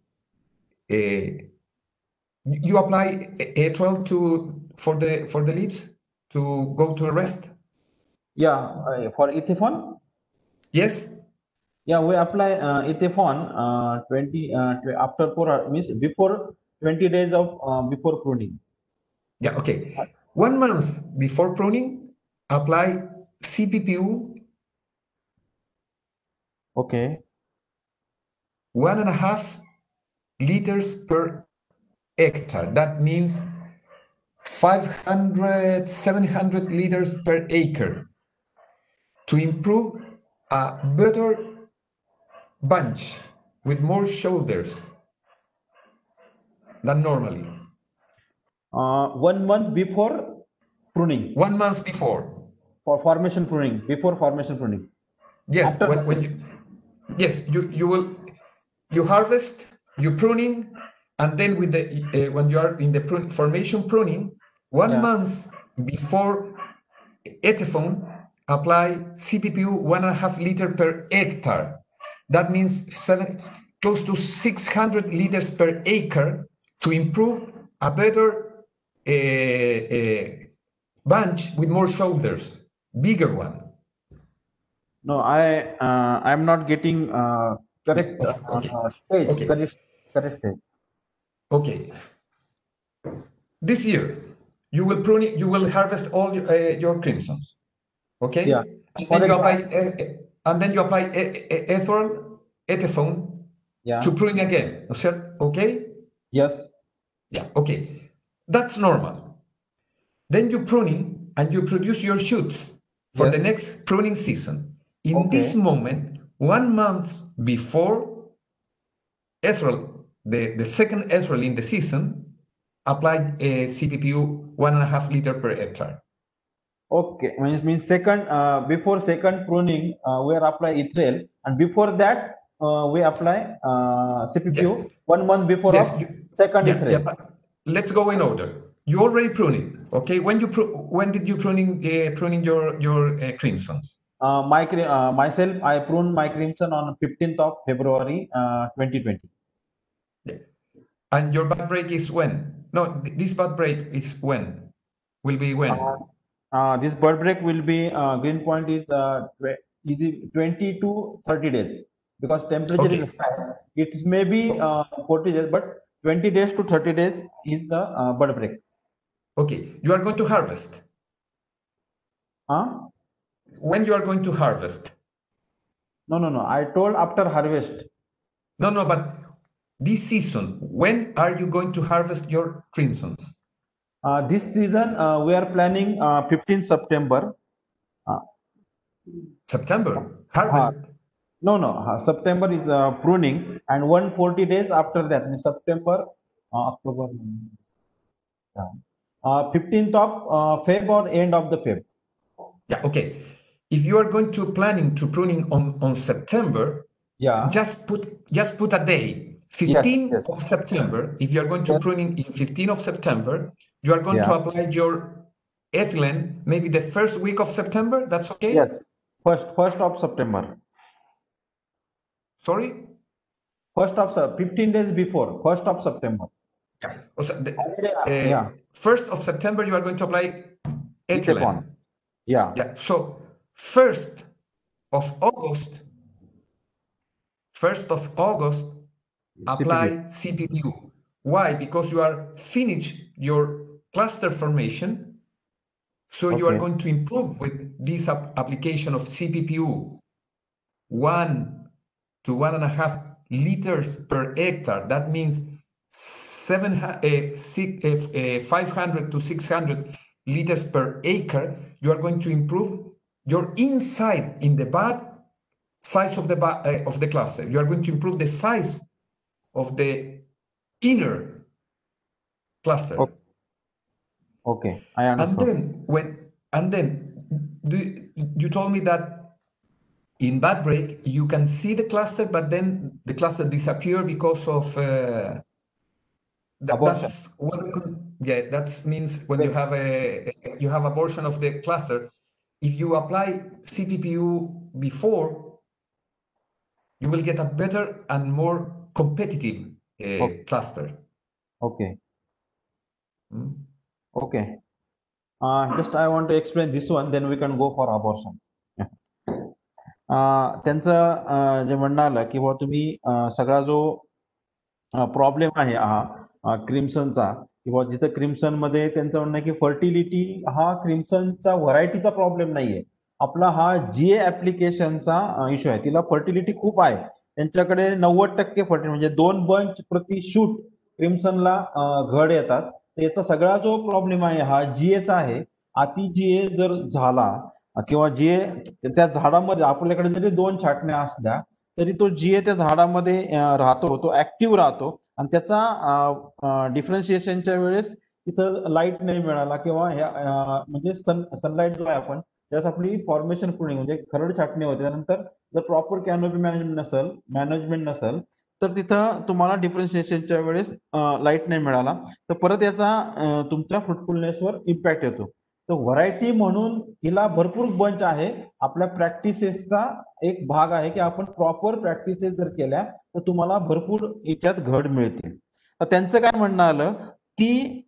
Speaker 2: you apply A12 for the leaves to go to rest.
Speaker 1: Yeah, for Ethifon.
Speaker 2: Yes.
Speaker 1: Yeah, we apply Ethifon 20 after 4 means before 20 days of before pruning.
Speaker 2: Yeah. Okay. 1 month before pruning, apply CPPU.
Speaker 1: Okay.
Speaker 2: 1.5 liters per hectare. That means 500, 700 liters per acre to improve a better bunch with more shoulders than normally.
Speaker 1: 1 month before pruning,
Speaker 2: 1 month before.
Speaker 1: for formation pruning, before formation pruning.
Speaker 2: Yes,
Speaker 1: After
Speaker 2: when you, yes, you harvest, you pruning, and then with the when you are in the formation pruning, 1
Speaker 1: Yeah.
Speaker 2: month before Etephone, apply CPPU 1.5 liter per hectare. That means close to 600 liters per acre to improve a better bunch with more shoulders, bigger one.
Speaker 1: No, I'm not getting correct
Speaker 2: Okay.
Speaker 1: stage,
Speaker 2: Okay.
Speaker 1: correct stage.
Speaker 2: Okay. This year, you will prune it, you will harvest all your crimsons. Okay.
Speaker 1: Yeah.
Speaker 2: And
Speaker 1: For
Speaker 2: then you apply
Speaker 1: example,
Speaker 2: ethanol, etephone
Speaker 1: yeah.
Speaker 2: to prune again. Okay.
Speaker 1: Yes.
Speaker 2: Yeah. Okay. That's normal. Then you pruning and you produce your shoots for the
Speaker 1: Yes.
Speaker 2: next pruning season. In this
Speaker 1: Okay.
Speaker 2: moment, 1 month before ethanol, the second ethanol in the season, apply a CPPU 1.5 liter per hectare.
Speaker 1: Okay. Means second before second pruning, we are apply Ethyl, and before that we apply
Speaker 2: Yes.
Speaker 1: CPPU 1 month before
Speaker 2: Yes.
Speaker 1: of second
Speaker 2: Yeah.
Speaker 1: Ethyl.
Speaker 2: But let's go in order. You already pruning. Okay. When did you pruning your crimsons?
Speaker 1: Myself, I pruned my crimson on 15th of February 2020.
Speaker 2: Yeah. And your bud break is when? No, this bud break is when? Will be when?
Speaker 1: This bird break will be green point is 20 to 30 days, because temperature is
Speaker 2: Okay.
Speaker 1: high. It may be 40 days, but 20 days to 30 days is the bird break.
Speaker 2: Okay. You are going to harvest.
Speaker 1: Huh?
Speaker 2: When you are going to harvest?
Speaker 1: No. I told after harvest.
Speaker 2: No, but this season, when are you going to harvest your crimsons?
Speaker 1: This season we are planning 15 September. Uh,
Speaker 2: September. Harvest.
Speaker 1: no. September is pruning, and 140 days after that, in September, October, 15th of Feb or end of the Feb.
Speaker 2: Yeah, okay. If you are going to planning to pruning on September,
Speaker 1: Yeah.
Speaker 2: just put a day,
Speaker 1: Yes.
Speaker 2: 15 of September. If you are going to
Speaker 1: Yes.
Speaker 2: pruning in 15 of September, you are going to
Speaker 1: Yeah.
Speaker 2: apply your ethylene maybe the first week of September. That's okay?
Speaker 1: Yes. First of September.
Speaker 2: Sorry?
Speaker 1: 15 days before, 1st of September.
Speaker 2: Yeah. Also,
Speaker 1: Yeah.
Speaker 2: 1st of September, you are going to apply ethylene.
Speaker 1: Yeah.
Speaker 2: Yeah. So 1st of August, 1st of August, apply CPPU. Why? Because you are finished your cluster formation, so you are
Speaker 1: Okay.
Speaker 2: going to improve with this application of CPPU 1 to 1.5 liters per hectare. That means 500 to 600 liters per acre. You are going to improve your inside in the bud size of the cluster. You are going to improve the size of the inner cluster.
Speaker 1: Okay. I
Speaker 2: And
Speaker 1: understood.
Speaker 2: then you told me that in bad break you can see the cluster, but then the cluster disappear because of
Speaker 1: Abortion.
Speaker 2: that means when you have a portion of the cluster. If you apply CPPU before, you will get a better and more competitive cluster.
Speaker 1: Okay.
Speaker 2: Mm.
Speaker 1: Okay. Just I want to explain this one, then we can go for abortion. त्यांचं जे म्हणणं आलं की बुवा तुम्ही सगळा जो problem आहे हा क्रिम्सनचा, किंवा जिथं क्रिम्सन मध्ये त्यांचं म्हणणं आहे की फर्टिलिटी हा क्रिम्सनचा व्हरायटीचा प्रॉब्लेम नाहीये, आपला हा जीए ऍप्लिकेशनचा इश्यू आहे. तिला फर्टिलिटी खूप आहे, त्यांच्याकडे 90% फर्टिलिटी, म्हणजे 2 बंच प्रति शूट क्रिम्सनला घड येतात. याचा सगळा जो प्रॉब्लेम आहे हा जीएचा आहे. अति जीए जर झाला किंवा जीए त्या झाडामध्ये आपल्याकडे जरी 2 छाटण्या असल्या तरी तो जीए त्या झाडामध्ये राहतो, तो ऍक्टिव्ह राहतो आणि त्याचा डिफरन्शिएशनच्या वेळेस तिथं लाईट नाही मिळाला किंवा म्हणजे सनलाईट जो आहे आपण त्यास आपली फॉर्मेशन पूर्ण म्हणजे खरड छाटणी होते. त्यानंतर जर प्रॉपर कॅनोपी मॅनेजमेंट नसेल तर तिथं तुम्हाला डिफरन्शिएशनच्या वेळेस लाईट नाही मिळाला तर परत याचा तुमच्या फ्रुटफुलनेसवर इम्पॅक्ट येतो. तर व्हरायटी म्हणून हिला भरपूर बंच आहे. आपल्या प्रॅक्टिसेसचा एक भाग आहे की आपण प्रॉपर प्रॅक्टिसेस जर केल्या तर तुम्हाला भरपूर याच्यात घड मिळते. तर त्यांचं काय म्हणणं आलं की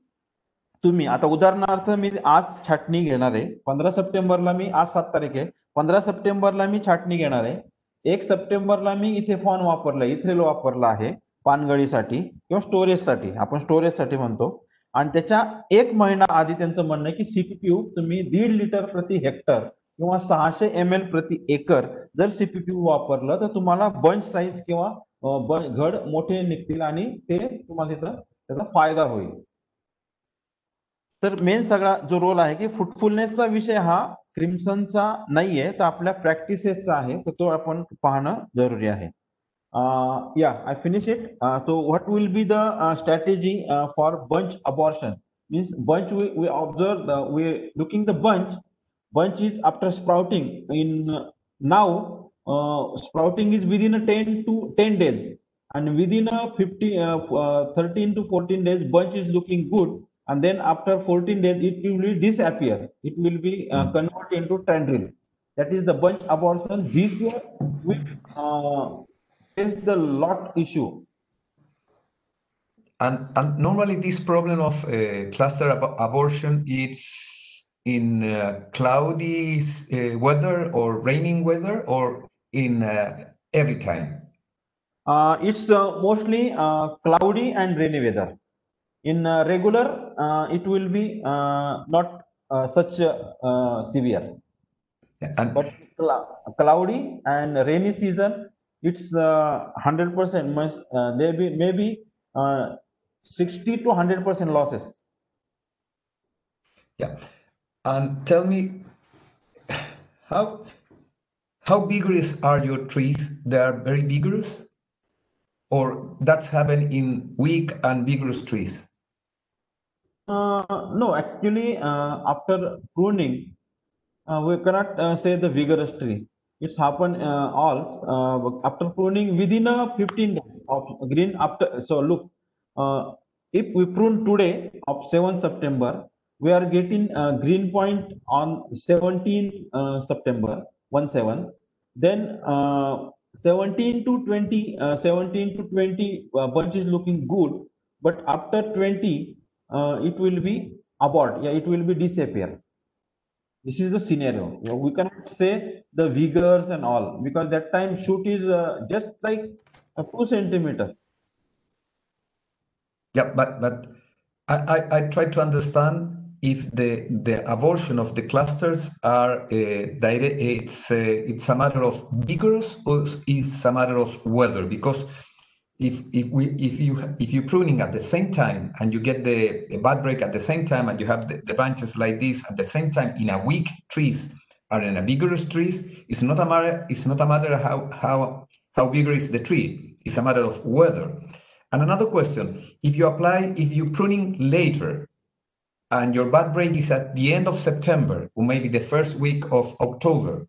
Speaker 1: तुम्ही आता उदाहरणार्थ मी आज छाटणी घेणार आहे 15 सप्टेंबरला मी आज 7 तारीख आहे 15 सप्टेंबरला मी छाटणी घेणार आहे. 1 सप्टेंबरला मी इथेफॉन वापरलं इथ्रेल वापरलं आहे पानगळीसाठी किंवा स्टोरेजसाठी आपण स्टोरेजसाठी म्हणतो आणि त्याच्या 1 महिना आधी त्यांचं म्हणणं आहे की सीपीपीयू तुम्ही 1.5 लिटर प्रति हेक्टर किंवा 600 ml प्रति एकर जर सीपीपीयू वापरलं तर तुम्हाला बंच साईज किंवा घड मोठे निघतील आणि ते तुम्हाला तिथं त्याचा फायदा होईल. तर मेन सगळा जो रोल आहे की फ्रुटफुलनेसचा विषय हा क्रिम्सनचा नाहीये तर आपल्या प्रॅक्टिसेसचा आहे तर तो आपण पाहणं जरुरी आहे. Yeah, I finish it. So what will be the strategy for bunch abortion? Means bunch we observe we looking the bunch. Bunch is after sprouting. In now sprouting is within a 10 to 10 days, and within a 13 to 14 days bunch is looking good, and then after 14 days it will disappear. It will be converted into tendril. That is the bunch abortion. This year we face the lot issue.
Speaker 2: And normally this problem of cluster abortion is in cloudy weather or raining weather or in every time?
Speaker 1: It's mostly cloudy and rainy weather. In regular, it will be not such severe.
Speaker 2: And
Speaker 1: But cloudy and rainy season, it's 100%. There be maybe 60 to 100% losses.
Speaker 2: yeah, and tell me how vigorous are your trees? They are very vigorous, or that's happen in weak and vigorous trees?
Speaker 1: No, actually, after pruning, we cannot say the vigorous tree. It's happened after pruning within 15 days of green. After so look, if we prune today of 7 September, we are getting green point on 17 September 17. Then 17 to 20, 17 to 20 bunch is looking good, but after 20, it will be abort. Yeah, it will be disappear. This is the scenario. We cannot say the vigors and all because that time shoot is just like 2 centimeter.
Speaker 2: Yeah, but I try to understand if the abortion of the clusters are it's a matter of vigorous or is a matter of weather, because if you pruning at the same time and you get the bud break at the same time and you have the branches like this at the same time in a weak trees or in a vigorous trees, it's not a matter how vigorous the tree, it's a matter of weather. And another question, if you pruning later and your bud break is at the end of September or maybe the first week of October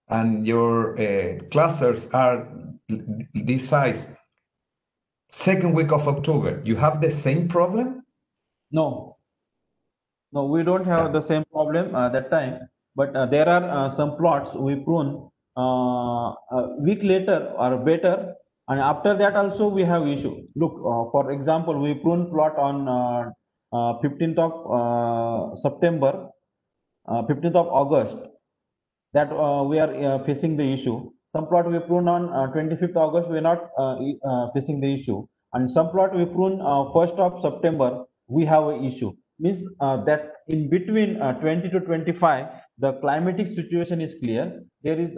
Speaker 2: and your clusters are this size second week of October, you have the same problem?
Speaker 1: No, we don't have the same problem that time, but there are some plots we prune a week later or better, and after that also we have issue. Look, for example, we prune plot on 15th of September, 15th of August, that we are facing the issue. Some plot we prune on 25th August, we are not facing the issue. And some plot we prune 1st of September, we have an issue. Means that in between 20 to 25, the climatic situation is clear. There is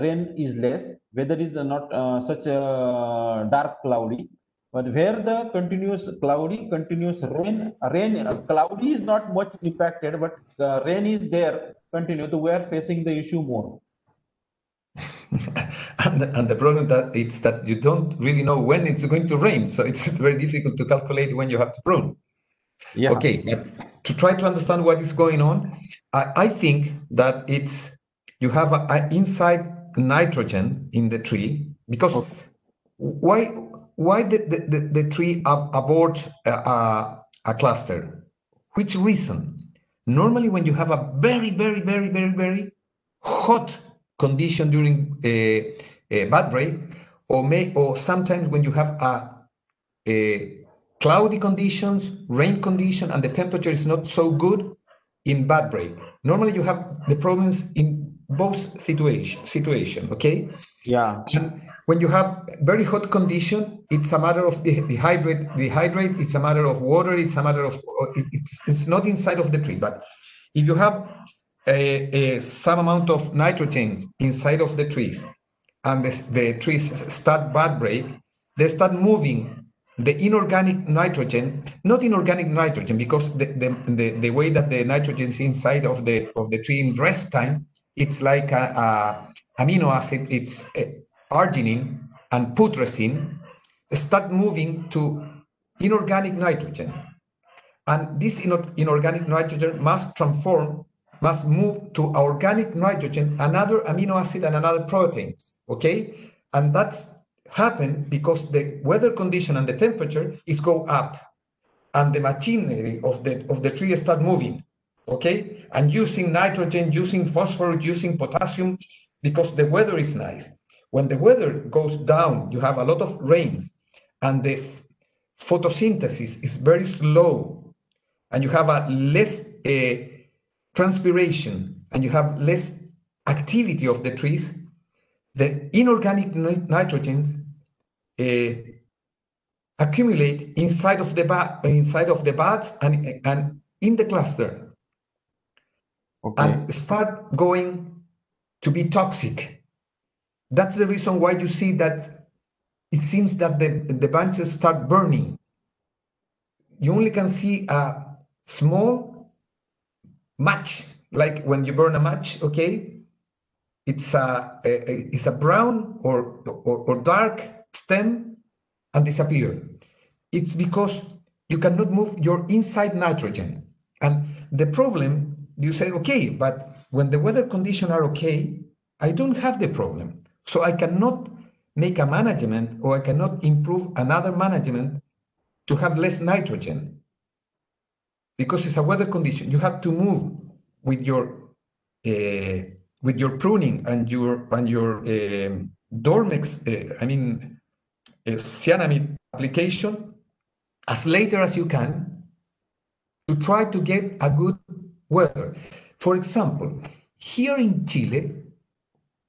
Speaker 1: rain is less, weather is not such dark cloudy. But where the continuous cloudy, continuous cloudy is not much impacted, but rain is there, continue. So we are facing the issue more.
Speaker 2: And the problem that it's that you don't really know when it's going to rain, so it's very difficult to calculate when you have to prune.
Speaker 1: Yeah.
Speaker 2: Okay, but to try to understand what is going on, I think that it's you have a inside nitrogen in the tree, because
Speaker 1: Okay.
Speaker 2: why the tree abort a cluster? Which reason? Normally, when you have a very hot condition during a bud break, or sometimes when you have a cloudy conditions, rain condition, and the temperature is not so good in bud break. Normally, you have the problems in both situation. Okay.
Speaker 1: Yeah.
Speaker 2: And when you have very hot condition, it's a matter of dehydrate. It's a matter of water. It's a matter of it's not inside of the tree. But if you have some amount of nitrogen inside of the trees, and the trees start bud break, they start moving the inorganic nitrogen, not inorganic nitrogen, because the way that the nitrogen is inside of the tree in rest time, it's like a amino acid. It's arginine and putrescine start moving to inorganic nitrogen, and this inorganic nitrogen must move to organic nitrogen, another amino acid and another proteins. Okay, and that's happened because the weather condition and the temperature is go up, and the machinery of the tree start moving. Okay, and using nitrogen, using phosphorus, using potassium, because the weather is nice. When the weather goes down, you have a lot of rains, and the photosynthesis is very slow, and you have a less transpiration, and you have less activity of the trees. The inorganic nitrogens accumulate inside of the buds and in the cluster,
Speaker 1: Okay.
Speaker 2: and start going to be toxic. That's the reason why you see that it seems that the branches start burning. You only can see a small match, like when you burn a match. Okay, it's a brown or dark stem and disappear. It's because you cannot move your inside nitrogen. And the problem, you say, okay, but when the weather conditions are okay, I don't have the problem. So I cannot make a management, or I cannot improve another management to have less nitrogen, because it's a weather condition. You have to move with your pruning and your Dormex, cyanamide application as later as you can, to try to get a good weather. For example, here in Chile,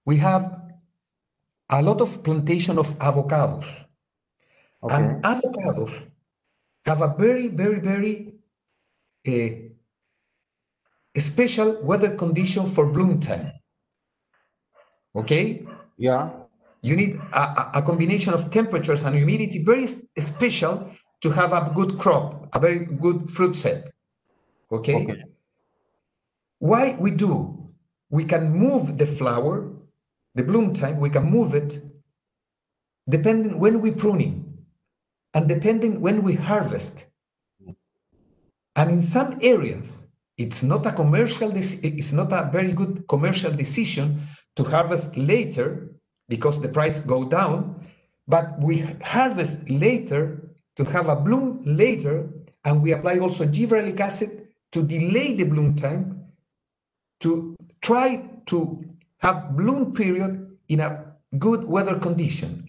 Speaker 2: we have a lot of plantation of avocados.
Speaker 1: Okay.
Speaker 2: And avocados have a very special weather condition for bloom time. Okay?
Speaker 1: Yeah.
Speaker 2: You need a combination of temperatures and humidity very special to have a good crop, a very good fruit set. Okay?
Speaker 1: Okay.
Speaker 2: Why we do? We can move the flower, the bloom time, we can move it depending when we pruning and depending when we harvest. And in some areas, it's not a very good commercial decision to harvest later because the price go down, but we harvest later to have a bloom later, and we apply also gibberellic acid to delay the bloom time, to try to have bloom period in a good weather condition.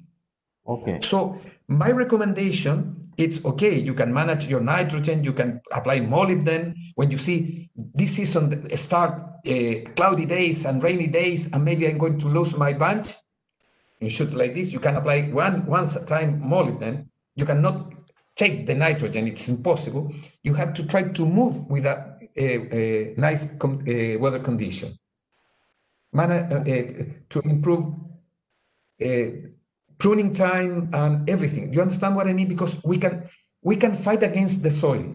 Speaker 1: Okay.
Speaker 2: So my recommendation, it's okay, you can manage your nitrogen, you can apply molybdenum. When you see this season start cloudy days and rainy days, and maybe I'm going to lose my bunch, you should like this, you can apply once a time molybdenum. You cannot take the nitrogen, it's impossible. You have to try to move with a nice weather condition. To improve pruning time and everything. You understand what I mean? Because we can fight against the soil,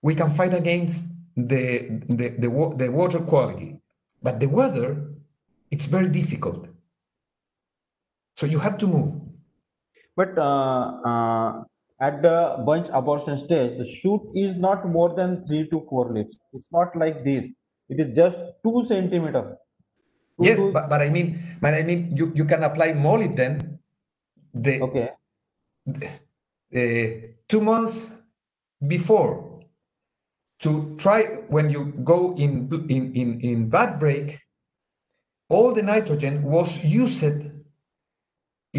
Speaker 2: we can fight against the water quality, but the weather, it's very difficult. So you have to move.
Speaker 1: But at the bunch abortion stage, the shoot is not more than 3 to 4 leaves. It's not like this. It is just 2 centimeter.
Speaker 2: Yes, but I mean, you can apply molybdenum
Speaker 1: Okay.
Speaker 2: 2 months before to try when you go in bud break. All the nitrogen was used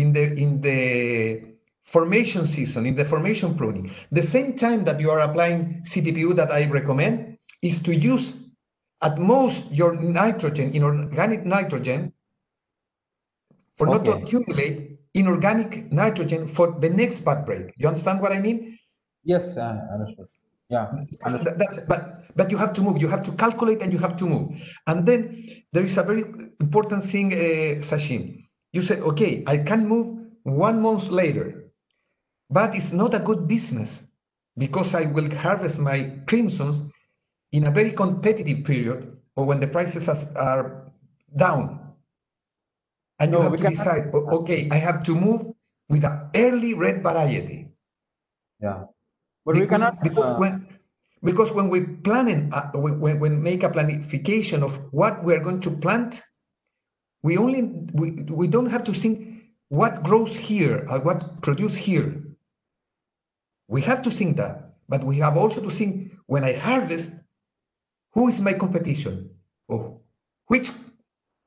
Speaker 2: in the formation season, in the formation pruning. The same time that you are applying CPPU that I recommend is to use at most your nitrogen, inorganic nitrogen, for not to accumulate inorganic nitrogen for the next bud break. You understand what I mean?
Speaker 1: Yes, understood. Yeah. Understood.
Speaker 2: But you have to move. You have to calculate and you have to move. And then there is a very important thing, Sachin. You say, okay, I can move 1 month later, but it's not a good business because I will harvest my crimsons in a very competitive period or when the prices are down. And you have to decide, okay, I have to move with an early red variety.
Speaker 1: Yeah. But we cannot.
Speaker 2: Because when we're planning, when make a planification of what we're going to plant, we don't have to think what grows here or what produce here. We have to think that, but we have also to think when I harvest, who is my competition? Or which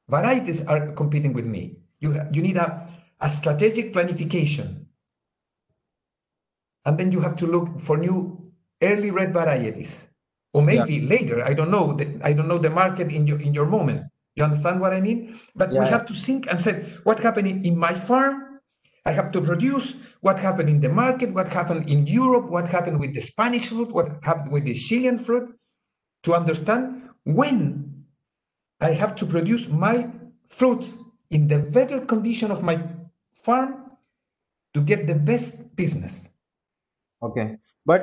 Speaker 2: varieties are competing with me? You need a strategic planification. And then you have to look for new early red varieties, or maybe later. I don't know the market in your moment. You understand what I mean? But we have to think and say, what happened in my farm? I have to produce what happened in the market, what happened in Europe, what happened with the Spanish fruit, what happened with the Chilean fruit, to understand when I have to produce my fruits in the better condition of my farm to get the best business.
Speaker 1: Okay, but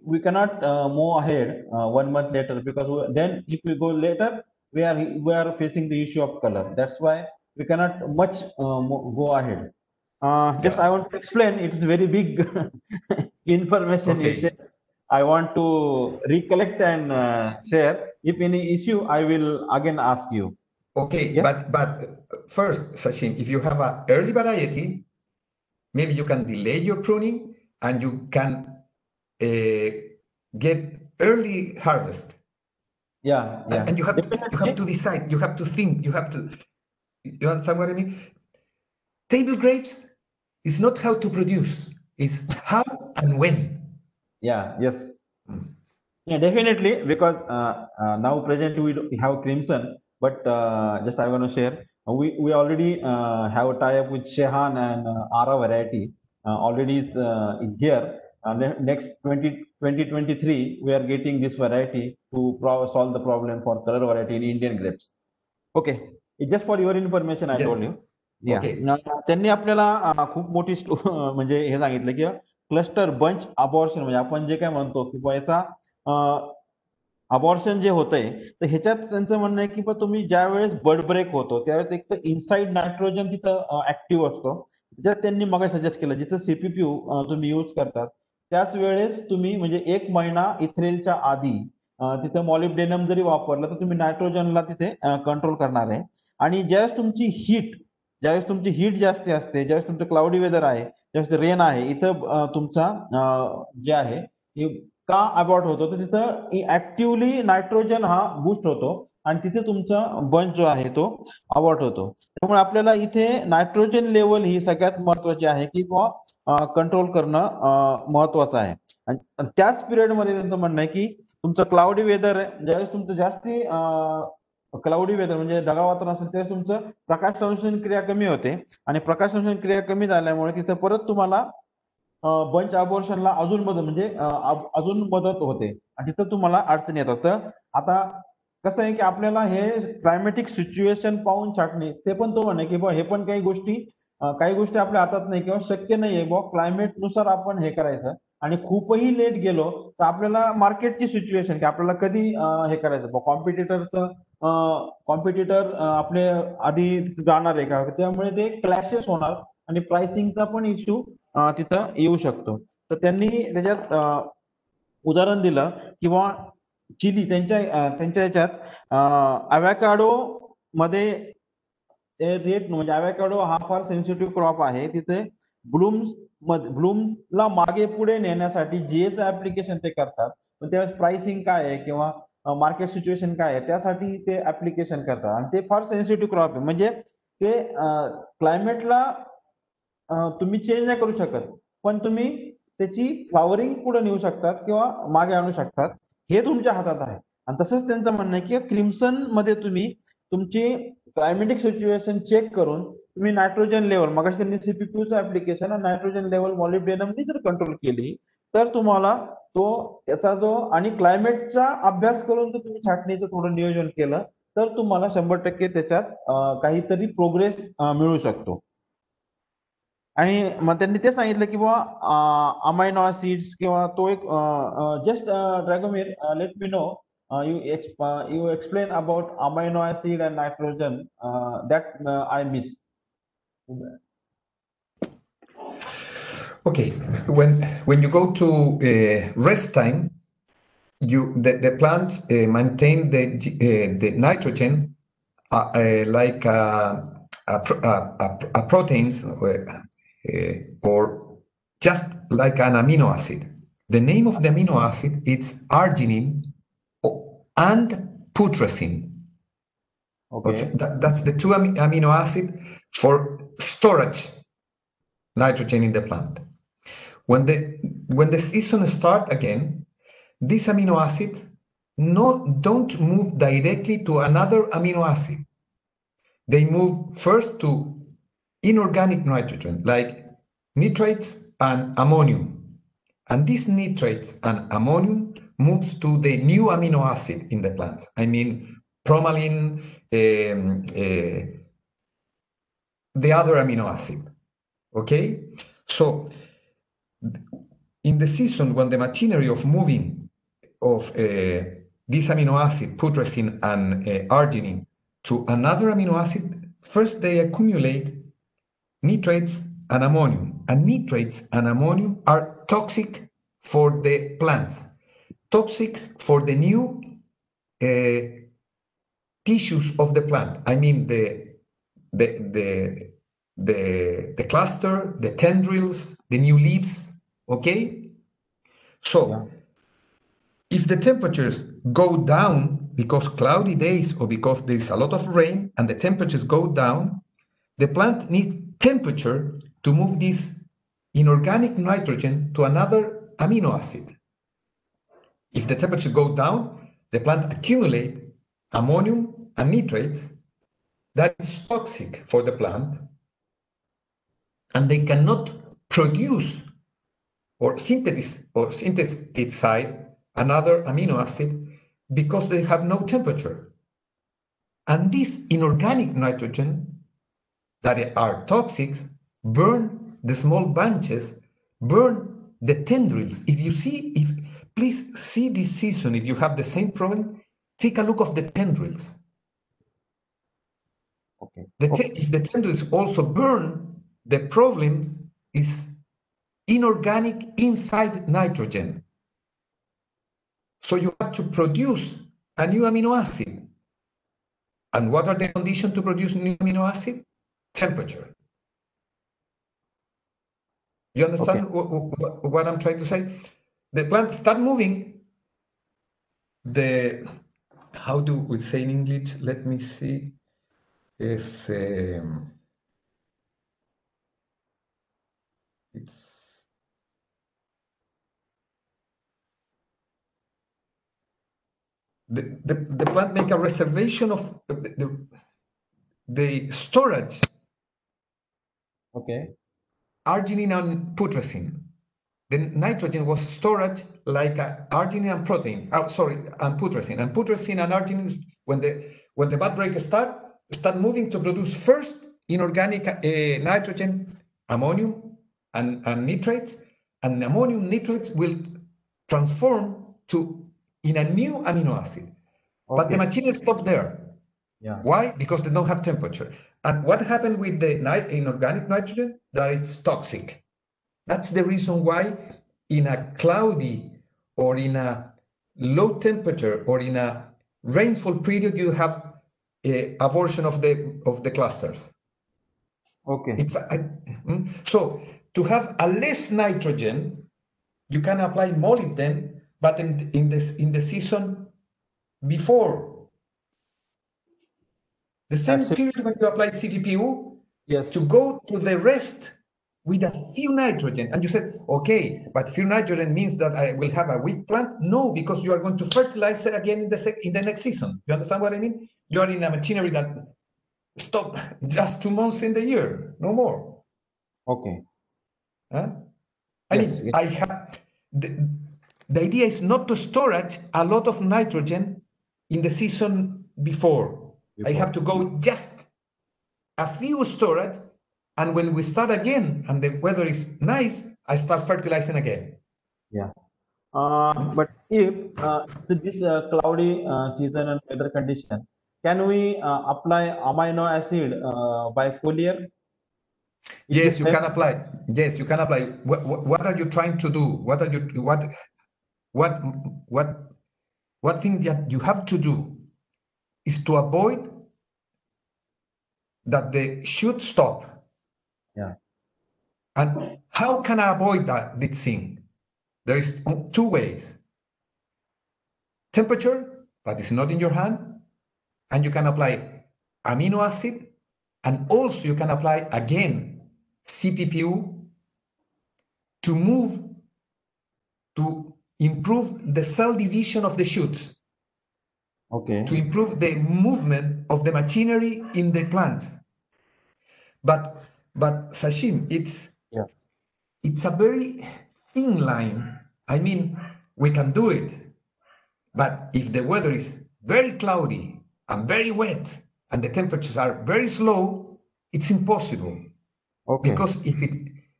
Speaker 1: we cannot move ahead 1 month later, because then if we go later, we are facing the issue of color. That's why we cannot much go ahead. Just I want to explain. It's very big information you share. I want to recollect and share. If any issue, I will again ask you.
Speaker 2: Okay, but first, Sachin, if you have an early variety, maybe you can delay your pruning and you can get early harvest.
Speaker 1: Yeah.
Speaker 2: And you have to decide, you have to think, you understand what I mean? Table grapes is not how to produce, it's how and when.
Speaker 1: Yes. Yeah, definitely, because now present we have crimson, but just I want to share, we already have a tie up with Shehan and Ara variety already is in here. Next 2023 we are getting this variety to solve the problem for color variety in Indian grapes. Okay, it's just for your information I told you. त्यांनी आपल्याला खूप मोठी म्हणजे हे सांगितलं की cluster bunch abortion, म्हणजे आपण जे काय म्हणतो की याचा अबॉर्शन जे होतंय, तर ह्याच्यात त्यांचं म्हणणं आहे की तुम्ही ज्या वेळेस बर्ड ब्रेक होतो त्यावेळेस एक तर इनसाइड नायट्रोजन तिथं ऍक्टिव्ह असतो. त्याच्यात त्यांनी मग सजेस्ट केलं जिथं सीपीपीयू तुम्ही यूज करतात त्याच वेळेस तुम्ही म्हणजे 1 महिना इथ्रेलच्या आधी तिथं मॉलिब्डेनम जरी वापरलं तर तुम्ही नायट्रोजनला तिथे कंट्रोल करणार आहे. आणि ज्यावेळेस तुमची हीट जास्त असते, ज्यावेळेस तुमचं क्लाउडी वेदर आहे, ज्यावेळेस रेन आहे, इथं तुमचा जे आहे का अबॉर्ट होतो, तर तिथं ऍक्टिव्हली नायट्रोजन हा बूस्ट होतो आणि तिथे तुमचा बंच जो आहे तो अबॉर्ट होतो. त्यामुळे आपल्याला इथे नायट्रोजन लेवल ही सगळ्यात महत्वाची आहे की कंट्रोल करणं महत्वाचं आहे. आणि त्याच पिरियडमध्ये त्यांचं म्हणणं आहे की तुमचं क्लाउडी वेदर आहे, ज्यावेळेस तुमचं जास्ती क्लाउडी वेदर म्हणजे ढगाळ वातावरण असेल त्यावेळेस तुमचं प्रकाश संश्लेषण क्रिया कमी होते आणि प्रकाश संश्लेषण क्रिया कमी झाल्यामुळे तिथं परत तुम्हाला बंच अबॉर्शनला अजून मदत होते आणि तिथं तुम्हाला अडचणी येतात. तर आता कसं आहे की आपल्याला हे क्लायमॅटिक सिच्युएशन पाहून छाटणी ते पण तो म्हणे की हे पण काही गोष्टी काही गोष्टी आपल्या हातात नाही किंवा शक्य नाहीये बुवा क्लायमेट नुसार आपण हे करायचं आणि खूपही लेट गेलो तर आपल्याला मार्केटची सिच्युएशन की आपल्याला कधी हे करायचं कॉम्पिटिटर आपले आधी तिथे जाणार आहे का त्यामुळे ते क्लॅशेस होणार आणि प्राइसिंगचा पण इश्यू तिथं येऊ शकतो. तर त्यांनी त्याच्यात उदाहरण दिलं किंवा चिली त्यांच्या याच्यात अवॅकाडो मध्ये रेट म्हणजे अवॅकाडो हा फार सेन्सिटिव्ह क्रॉप आहे तिथे ब्लूमला मागे पुढे नेण्यासाठी जीएचं ऍप्लिकेशन ते करतात पण त्यावेळेस प्राइसिंग काय आहे किंवा मार्केट सिच्युएशन काय आहे त्यासाठी ते ऍप्लिकेशन करतात आणि ते फार सेन्सिटिव्ह क्रॉप आहे म्हणजे ते क्लायमेटला तुम्ही चेंज नाही करू शकत पण तुम्ही त्याची फ्लॉवरिंग पुढे नेऊ शकतात किंवा मागे आणू शकतात हे तुमच्या हातात आहे. आणि तसंच त्यांचं म्हणणं आहे की क्रिम्सन मध्ये तुम्ही तुमची क्लायमेटिक सिच्युएशन चेक करून तुम्ही नायट्रोजन लेवल मग त्यांनी सीपीक्यूचं ऍप्लिकेशन नायट्रोजन लेवल मॉलिब्डेनमनी जर कंट्रोल केली तर तुम्हाला तो त्याचा जो आणि क्लायमेटचा अभ्यास करून जर तुम्ही छाटणीचं थोडं नियोजन केलं तर तुम्हाला 100% त्याच्यात काहीतरी प्रोग्रेस मिळू शकतो. आणि मग त्यांनी ते सांगितलं की बाबा अमायनो ऍसिड्स किंवा तो एक just Dragomir let me know you explain about amino acid and nitrogen that I miss.
Speaker 2: Okay, when you go to rest time, the plants maintain the nitrogen like a proteins or just like an amino acid. The name of the amino acid is arginine and putrescine.
Speaker 1: Okay.
Speaker 2: That's the two amino acid for storage nitrogen in the plant. When the season start again, these amino acids don't move directly to another amino acid. They move first to inorganic nitrogen like nitrates and ammonium. And these nitrates and ammonium moves to the new amino acid in the plants. I mean, bromelain, the other amino acid. Okay? So, in the season when the machinery of moving of this amino acid, putrescine and arginine, to another amino acid, first they accumulate nitrates and ammonium. And nitrates and ammonium are toxic for the plants, toxic for the new tissues of the plant. I mean the cluster, the tendrils, the new leaves. Okay, so
Speaker 1: Yeah.
Speaker 2: if the temperatures go down because cloudy days or because there's a lot of rain and the temperatures go down, the plant needs temperature to move this inorganic nitrogen to another amino acid. If the temperature go down, the plant accumulate ammonium and nitrates that is toxic for the plant, and they cannot produce or synthesize another amino acid because they have no temperature. And this inorganic nitrogen that are toxic burn the small branches, burn the tendrils. Please see this season, if you have the same problem, take a look of the tendrils.
Speaker 1: Okay.
Speaker 2: If the tendrils also burn, the problems is inorganic inside nitrogen. So you have to produce a new amino acid. And what are the conditions to produce new amino acid? Temperature. You understand what I'm trying to say? The plants start moving. How do we say in English? Let me see. It's the plant make a reservation of the storage.
Speaker 1: Okay.
Speaker 2: Arginine and putrescine. The nitrogen was storage like arginine and protein. And putrescine. And putrescine and arginine, when the bud break start moving to produce first inorganic nitrogen, ammonium, and nitrates, and ammonium nitrates will transform in a new amino acid. But the machinery stopped there.
Speaker 1: Yeah.
Speaker 2: Why? Because they don't have temperature. And what happened with the inorganic nitrogen? That it's toxic. That's the reason why in a cloudy or in a low temperature or in a rainfall period, you have a abortion of the clusters.
Speaker 1: Okay.
Speaker 2: So to have a less nitrogen, you can apply molybdenum, but in the season before. The same period when you apply CVPU,
Speaker 1: yes,
Speaker 2: to go to the rest with a few nitrogen. And you said, okay, but few nitrogen means that I will have a weak plant? No, because you are going to fertilize it again in the next season. You understand what I mean? You are in a machinery that stop just 2 months in the year, no more.
Speaker 1: Okay.
Speaker 2: Huh?
Speaker 1: Yes,
Speaker 2: I mean, I have the idea is not to storage a lot of nitrogen in the season before. I have to go just a few storage, and when we start again and the weather is nice, I start fertilizing again.
Speaker 1: Yeah. But if this cloudy season and weather condition, can we apply amino acid by foliar?
Speaker 2: Yes, you can apply. Yes, you can apply. What are you trying to do? What thing that you have to do is to avoid that the shoot stop.
Speaker 1: Yeah.
Speaker 2: And how can I avoid this thing? There is 2 ways. Temperature, but it's not in your hand, and you can apply amino acid, and also you can apply again CPPU to improve the cell division of the shoots.
Speaker 1: Okay.
Speaker 2: To improve the movement of the machinery in the plant. But Sachin, it's a very thin line. I mean, we can do it, but if the weather is very cloudy and very wet and the temperatures are very slow, it's impossible.
Speaker 1: Okay.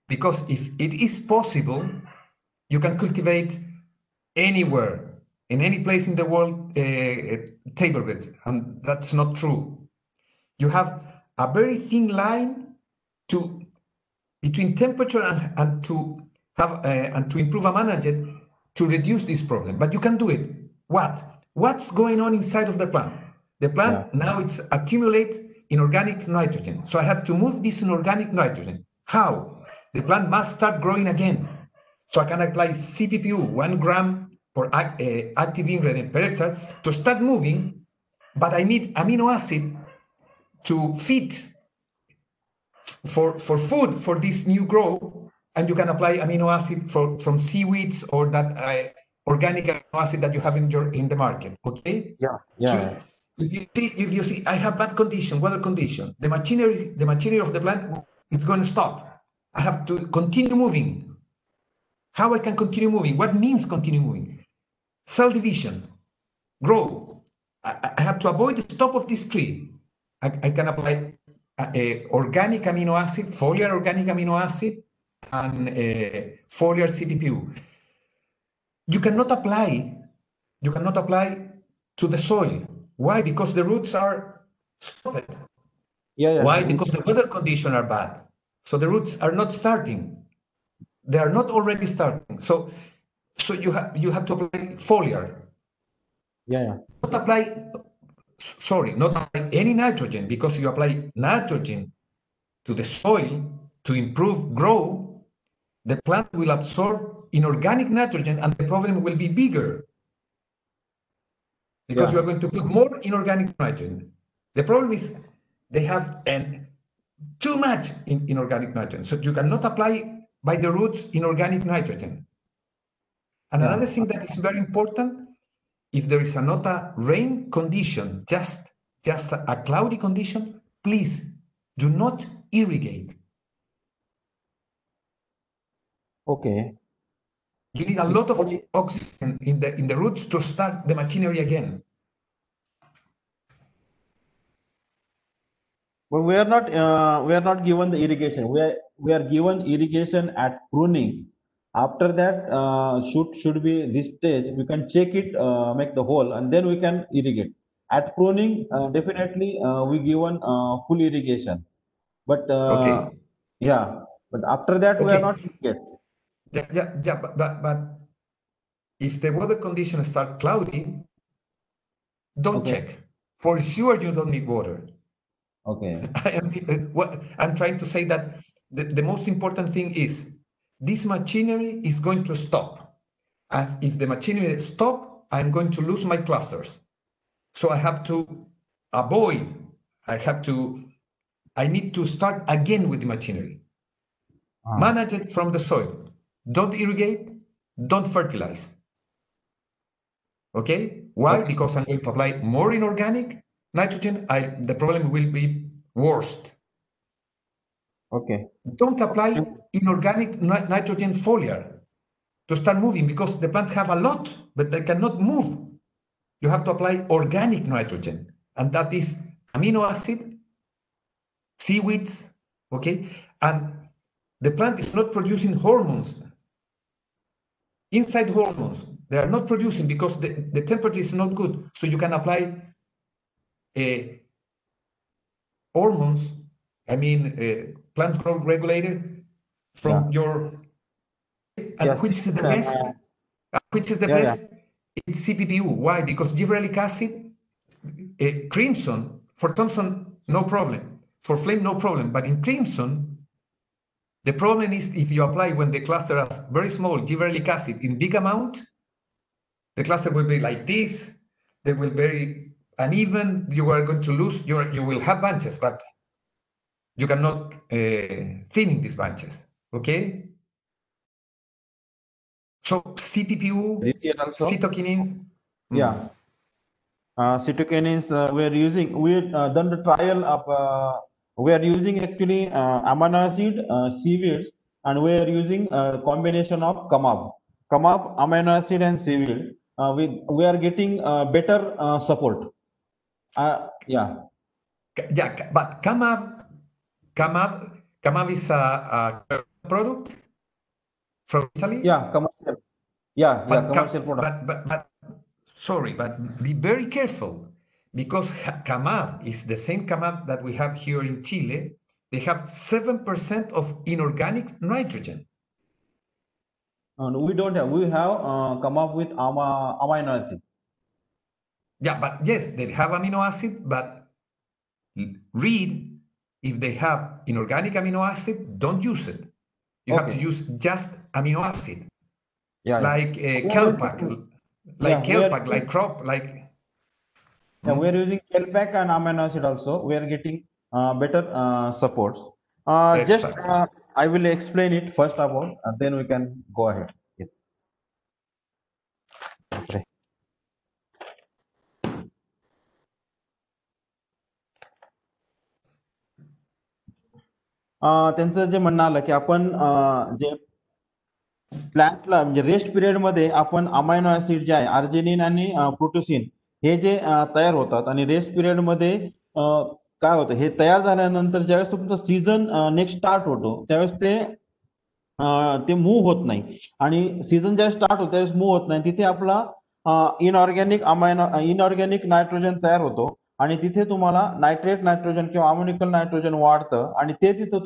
Speaker 2: Because if it is possible, you can cultivate anywhere, in any place in the world, table beds, and that's not true. You have a very thin line between temperature and to improve a manager to reduce this problem. But you can do it. What's going on inside of the plant? The plant now it's accumulate inorganic nitrogen. So I have to move this inorganic nitrogen. How? The plant must start growing again. So I can apply CPPU 1 gram per active ingredient per hectare to start moving, but I need amino acid to feed for food for this new growth, and you can apply amino acid from seaweeds or that organic amino acid that you have in the market. Okay.
Speaker 1: Yeah.
Speaker 2: So if you see I have bad condition, weather condition, the machinery of the plant is going to stop. I have to continue moving. How I can continue moving? What means continue moving? Cell division, grow. I have to avoid the stop of this tree. I can apply organic amino acid, foliar organic amino acid, and foliar CPPU. You cannot apply to the soil. Why? Because the roots are stopped. Why? Because the weather conditions are bad. So the roots are not starting. They are not already starting. So you have to apply foliar. Not apply any nitrogen, because you apply nitrogen to the soil to improve growth, the plant will absorb inorganic nitrogen and the problem will be bigger. Because you are going to put more inorganic nitrogen. The problem is they have too much inorganic nitrogen. So you cannot apply by the roots inorganic nitrogen. And another thing that is very important, if there is not a rain condition, just a cloudy condition, please do not irrigate.
Speaker 1: Okay.
Speaker 2: You need a lot of oxygen in the roots to start the machinery again.
Speaker 1: But we are not given the irrigation. We are given irrigation at pruning. After that, should be this stage. We can check it, make the hole, and then we can irrigate. At pruning, definitely we given full irrigation. But
Speaker 2: Okay.
Speaker 1: yeah, but after that we are
Speaker 2: Okay.
Speaker 1: not irrigate.
Speaker 2: Yeah, but if the weather conditions start cloudy, don't
Speaker 1: Okay.
Speaker 2: check. For sure, you don't need water.
Speaker 1: Okay.
Speaker 2: I'm trying to say that the most important thing is this machinery is going to stop. And if the machinery stop, I'm going to lose my clusters. So I have to avoid, I need to start again with the machinery. Manage it from the soil. Don't irrigate, don't fertilize. Okay? Why?
Speaker 1: Okay.
Speaker 2: Because I'm going to apply more inorganic nitrogen. The problem will be worst.
Speaker 1: Okay.
Speaker 2: Don't apply inorganic nitrogen foliar to start moving because the plant have a lot, but they cannot move. You have to apply organic nitrogen, and that is amino acid, seaweeds, okay? And the plant is not producing hormones. Inside hormones, they are not producing because the temperature is not good. So you can apply hormones, plant growth regulator from your, and which is the best? Which is the best? It's CPPU. Why? Because gibberellic acid, crimson, for Thompson, no problem. For flame, no problem. But in crimson, the problem is if you apply when the cluster has very small gibberellic acid in big amount, the cluster will be like this. They will be very uneven. You are going to lose, you will have bunches, but you cannot thinning these bunches, okay? So CPPU,
Speaker 1: This year also.
Speaker 2: cytokinins.
Speaker 1: Yeah. Cytokinins we are using. We done the trial of. We are using actually amino acid, seaweeds, and we are using a combination of kamab, amino acid, and seaweed. We are getting better support. Yeah.
Speaker 2: Yeah, but Kamab is a product from Italy.
Speaker 1: Yeah, commercial. Yeah,
Speaker 2: But,
Speaker 1: commercial product.
Speaker 2: but sorry, but be very careful because Kamab is the same Kamab that we have here in Chile. They have 7% of inorganic nitrogen.
Speaker 1: We don't have. We have come up with amino acid.
Speaker 2: Yeah, but yes, they have amino acid, but read if they have inorganic amino acid, don't use it. You have to use just amino acid.
Speaker 1: Yeah,
Speaker 2: like Kelpak, like Kelpak, like crop, like.
Speaker 1: Yeah, we are using Kelpak and amino acid also. We are getting better supports. Just I will explain it first about, and then we can go ahead. Yes. Okay. त्यांचं जे म्हणणं आलं की आपण जे प्लांटला म्हणजे rest period मध्ये आपण amino acid जे आहे arginine आणि प्रोटोसिन हे जे तयार होतात आणि रेस्ट पिरियड मध्ये काय होतं हे तयार झाल्यानंतर ज्यावेळेस तुमचं सीझन नेक्स्ट स्टार्ट होतो त्यावेळेस ते मूव्ह होत नाही आणि सीझन ज्यावेळेस स्टार्ट होतो त्यावेळेस मूव्ह होत नाही तिथे आपला इनऑर्गॅनिक नायट्रोजन तयार होतो आणि तिथे तुम्हाला नायट्रेट नायट्रोजन किंवा अमोनिकल नायट्रोजन वाढतं आणि ते तिथं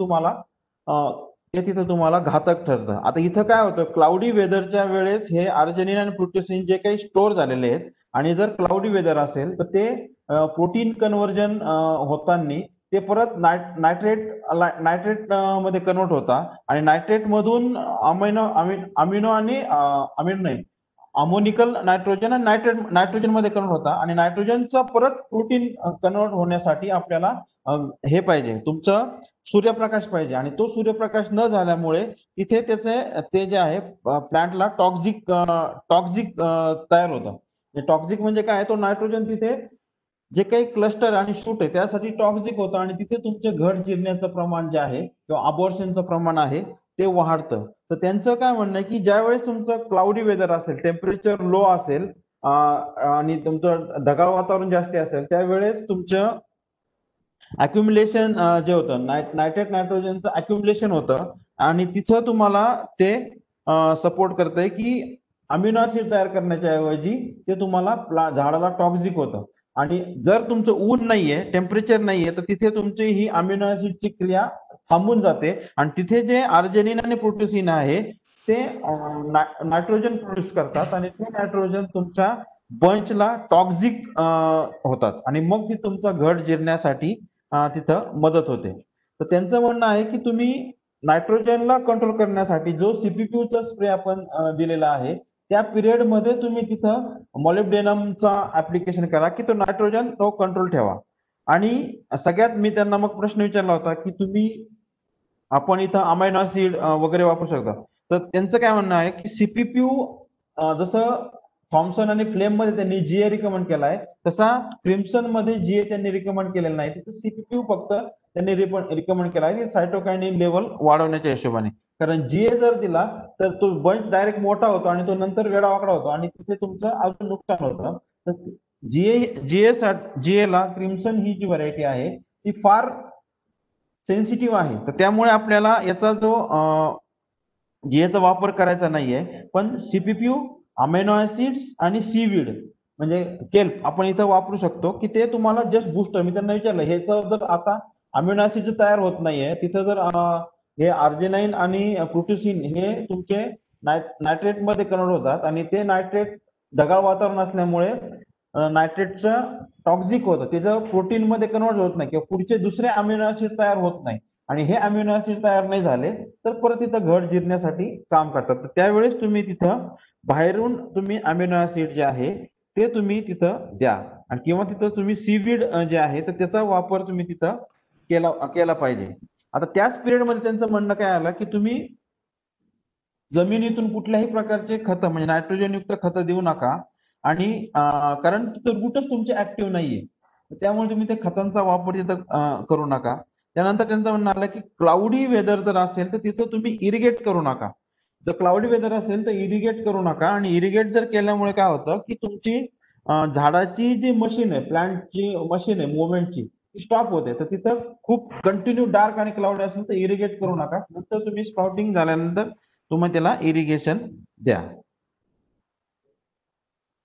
Speaker 1: तुम्हाला घातक ठरतं. आता इथं काय होतं क्लाउडी वेदरच्या वेळेस हे आर्जेनिन आणि प्रोटोसिन जे काही स्टोअर झालेले आहेत आणि जर क्लाउडी वेदर असेल तर ते प्रोटीन कन्व्हर्जन होताना ते परत नायट्रेट मध्ये कन्वर्ट होता आणि नायट्रेट मधून अमिनो आणि अमोनिकल नायट्रोजन आणि नायट्रोजन मध्ये कन्वर्ट होता आणि नायट्रोजनचा परत प्रोटीन कन्वर्ट होण्यासाठी आपल्याला हे पाहिजे तुमचं सूर्यप्रकाश पाहिजे आणि तो सूर्यप्रकाश न झाल्यामुळे तिथे ते जे आहे प्लांटला टॉक्झिक तयार होतं. टॉक्झिक म्हणजे काय तो नायट्रोजन तिथे जे काही क्लस्टर आणि शूट आहे त्यासाठी टॉक्झिक होतं आणि तिथे तुमचे घट जिरण्याचं प्रमाण जे आहे किंवा अबॉर्शनचं प्रमाण आहे ते वाढतं. तर त्यांचं काय म्हणणं आहे की ज्यावेळेस तुमचं क्लाउडी वेदर असेल टेम्परेचर लो असेल आणि तुमचं ढगाळ वातावरण जास्त असेल त्यावेळेस तुमचं अक्युम्युलेशन जे होतं नायट्रेट नायट्रोजनचं अक्युम्युलेशन होतं आणि तिथं तुम्हाला ते सपोर्ट करतंय की अमिनो ऍसिड तयार करण्याच्या ऐवजी ते तुम्हाला झाडाला टॉक्झिक होतं. आणि जर तुमचं ऊन नाहीये, टेम्परेचर नाहीये, तर तिथे तुमची ही अमिनो ऍसिडची क्रिया थांबून जाते आणि तिथे जे आर्जेनिन आणि प्रोटोसिन आहे ते नायट्रोजन प्रोड्यूस करतात आणि ते नायट्रोजन तुमच्या बंचला टॉक्झिक होतात आणि मग ती तुमचा घड जिरण्यासाठी तिथं मदत होते. तर त्यांचं म्हणणं आहे की तुम्ही नायट्रोजनला कंट्रोल करण्यासाठी जो सीपीक्यूचा स्प्रे आपण दिलेला आहे त्या पिरियड मध्ये तुम्ही तिथं मॉलिब्डेनमचा ऍप्लिकेशन करा की तो नायट्रोजन तो कंट्रोल ठेवा. आणि सगळ्यात मी त्यांना मग प्रश्न विचारला होता की आपण इथं अमायनो ऍसिड वगैरे वापरू शकता. तर त्यांचं काय म्हणणं आहे की सीपीप्यू जसं थॉम्सन आणि फ्लेम मध्ये त्यांनी जीए रिकमेंड केलाय तसा क्रिम्सन मध्ये जीए त्यांनी रिकमेंड केलेला नाही. तिथं सीपीप्यू फक्त त्यांनी रिकमेंड केला आहे सायटोकायनिन लेवल वाढवण्याच्या हिशोबाने. कारण जीए जर दिला तर तो बंच डायरेक्ट मोठा होतो आणि तो नंतर वेडावाकडा होतो आणि तिथे तुमचं अजून नुकसान होतं. तर जीए ला क्रिम्सन ही जी व्हरायटी आहे ती फार सेन्सिटिव्ह आहे. तर त्यामुळे आपल्याला याचा जो जीएचा वापर करायचा नाहीये. पण सीपीप्यू, अमिनो ऍसिड्स आणि सीवीड म्हणजे केल्प आपण इथं वापरू शकतो की ते तुम्हाला जस्ट बूस्टर. मी त्यांना विचारलं ह्याचं जर आता अमिनो ऍसिड तयार होत नाहीये तिथं जर हे आर्जेनाइन आणि प्रोटोसिन हे तुमचे नायट्रेट मध्ये कन्वर्ट होतात आणि ते नायट्रेट ढगाळ वातावरण असल्यामुळे नायट्रेटचं टॉक्झिक होतं, त्याचं प्रोटीन मध्ये कन्वर्ट होत नाही किंवा पुढचे दुसरे अमिनो ऍसिड तयार होत नाही आणि हे अमिनो ऍसिड तयार नाही झाले तर परत तिथं घड जिरण्यासाठी काम करतात. तर त्यावेळेस तुम्ही तिथं बाहेरून तुम्ही अमिनो ऍसिड जे आहे ते तुम्ही तिथं द्या आणि किंवा तिथं तुम्ही सीवीड जे आहे तर त्याचा वापर तुम्ही तिथं केला पाहिजे. आता त्याच पिरियडमध्ये त्यांचं म्हणणं काय आलं की तुम्ही जमिनीतून कुठल्याही प्रकारचे खतं म्हणजे नायट्रोजन युक्त खतं देऊ नका आणि कारण तिथं रूटच तुमचे ऍक्टिव्ह नाहीये त्यामुळे तुम्ही त्या खतांचा वापर तिथं करू नका. त्यानंतर त्यांचं म्हणणं आलं की क्लाउडी वेदर जर असेल तर तिथं तुम्ही इरिगेट करू नका. जर क्लाउडी वेदर असेल तर इरिगेट करू नका आणि इरिगेट जर केल्यामुळे काय होतं की तुमची झाडाची जी मशीन आहे प्लांटची मशीन आहे मुवमेंटची स्टॉप होते. तर तिथं खूप कंटिन्यू डार्क आणि क्लाउड असेल तर इरिगेट करू नका. नंतर तुम्ही स्प्राउटिंग झाल्यानंतर तुम्ही त्याला इरिगेशन द्या.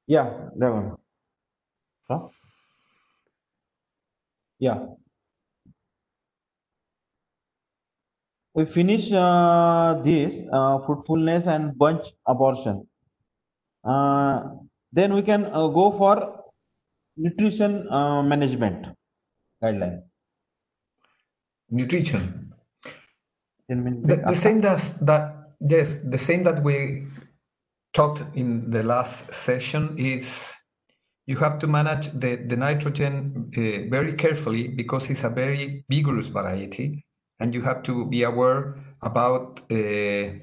Speaker 1: या ड्रॅगन या we finish this fruitfulness and bunch abortion. Then we can go for nutrition management guideline.
Speaker 2: Nutrition.
Speaker 1: 10 minutes
Speaker 2: The same the same that we talked in the last session is you have to manage the nitrogen very carefully because it's a very vigorous variety, and you have to be aware about the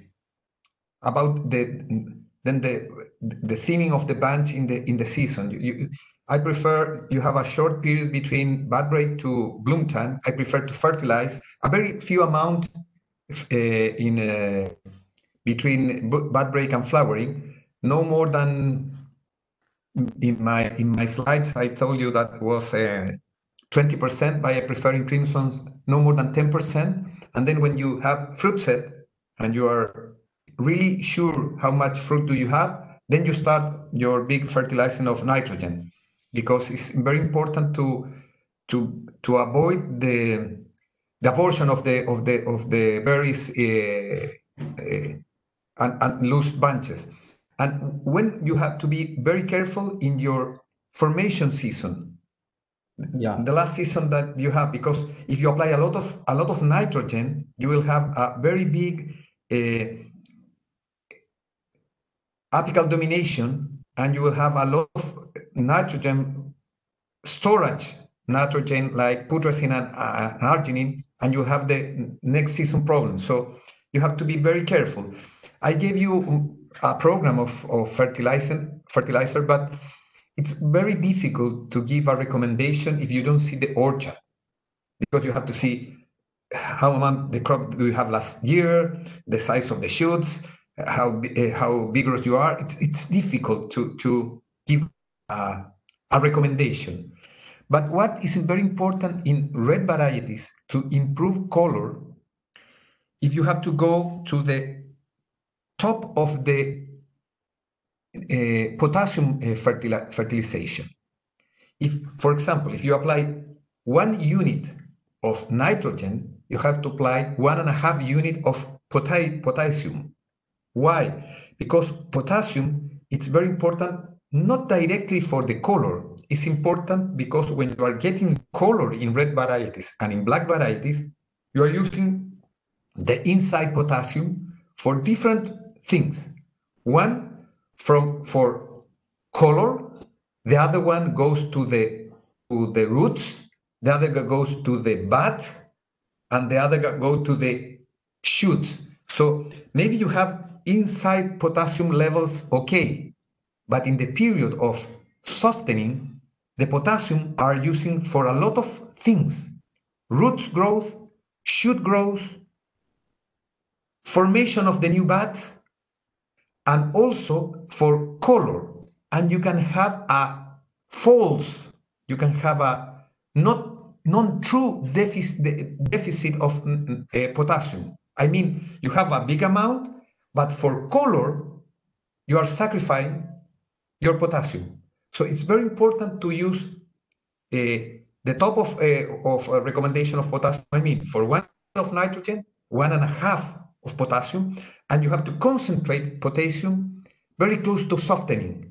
Speaker 2: thinning of the bunch in the season. I prefer you have a short period between bud break to bloom time. I prefer to fertilize a very few amount between bud break and flowering, no more than in my slides I told you that was 20%, but I prefer in crimsons no more than 10%. And then when you have fruit set and you are really sure how much fruit do you have, then you start your big fertilizing of nitrogen, because it's very important to avoid the abortion of the berries and loose bunches. And when you have to be very careful in your formation season, the last season that you have, because if you apply a lot of nitrogen, you will have a very big apical domination, and you will have a lot of nitrogen storage, nitrogen like putrescine and arginine, and you have the next season problem. So you have to be very careful. I gave you a program of fertilizer, but it's very difficult to give a recommendation if you don't see the orchard, because you have to see how much the crop do you have last year, the size of the shoots, how vigorous you are. It's difficult to give a recommendation. But what is very important in red varieties to improve color, if you have to go to the top of the potassium fertilization. If, for example, if you apply 1 unit of nitrogen, you have to apply 1.5 unit of potassium. Why? Because potassium, it's very important, not directly for the color. It's important because when you are getting color in red varieties and in black varieties, you are using the inside potassium for different things. One for color, the other one goes to the roots, the other goes to the buds, and the other go to the shoots. So maybe you have inside potassium levels okay, but in the period of softening, the potassium are using for a lot of things: roots growth, shoot growth, formation of the new buds, and also for color. And you can have a false, you can have a non-true deficit of potassium. I mean, you have a big amount, but for color, you are sacrificing your potassium. So it's very important to use the top of recommendation of potassium. I mean, for 1 of nitrogen, 1.5 of potassium, and you have to concentrate potassium very close to softening.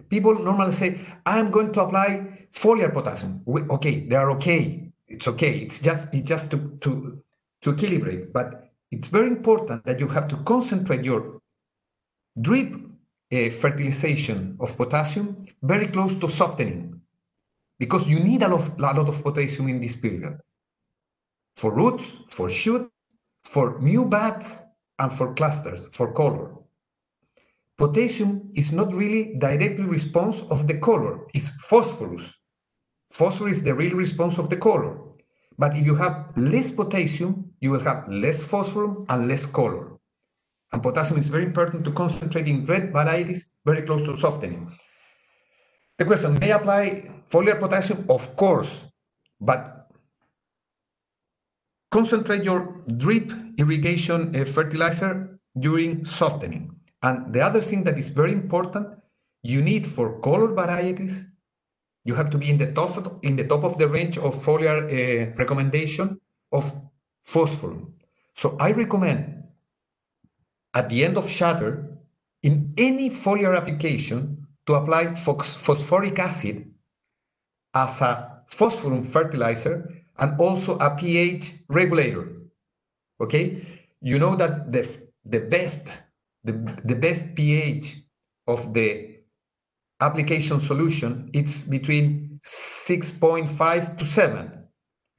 Speaker 2: People normally say, I'm going to apply foliar potassium. Okay, they are okay. It's okay. It's just to equilibrate. But it's very important that you have to concentrate your drip fertilization of potassium very close to softening, because you need a lot of potassium in this period for roots, for shoot, for new buds, and for clusters, for color. Potassium is not really directly response of the color, it's phosphorus. Phosphorus is the real response of the color. But if you have less potassium, you will have less phosphorus and less color. And potassium is very important to concentrate in red varieties very close to softening. The question, may I apply foliar potassium? Of course, but concentrate your drip irrigation fertilizer during softening. And the other thing that is very important, you need for color varieties, you have to be in the top of the range of foliar recommendation of phosphorus. So I recommend at the end of shatter, in any foliar application, to apply phosphoric acid as a phosphorus fertilizer and also a pH regulator. Okay, you know that the best pH of the application solution, it's between 6.5 to 7.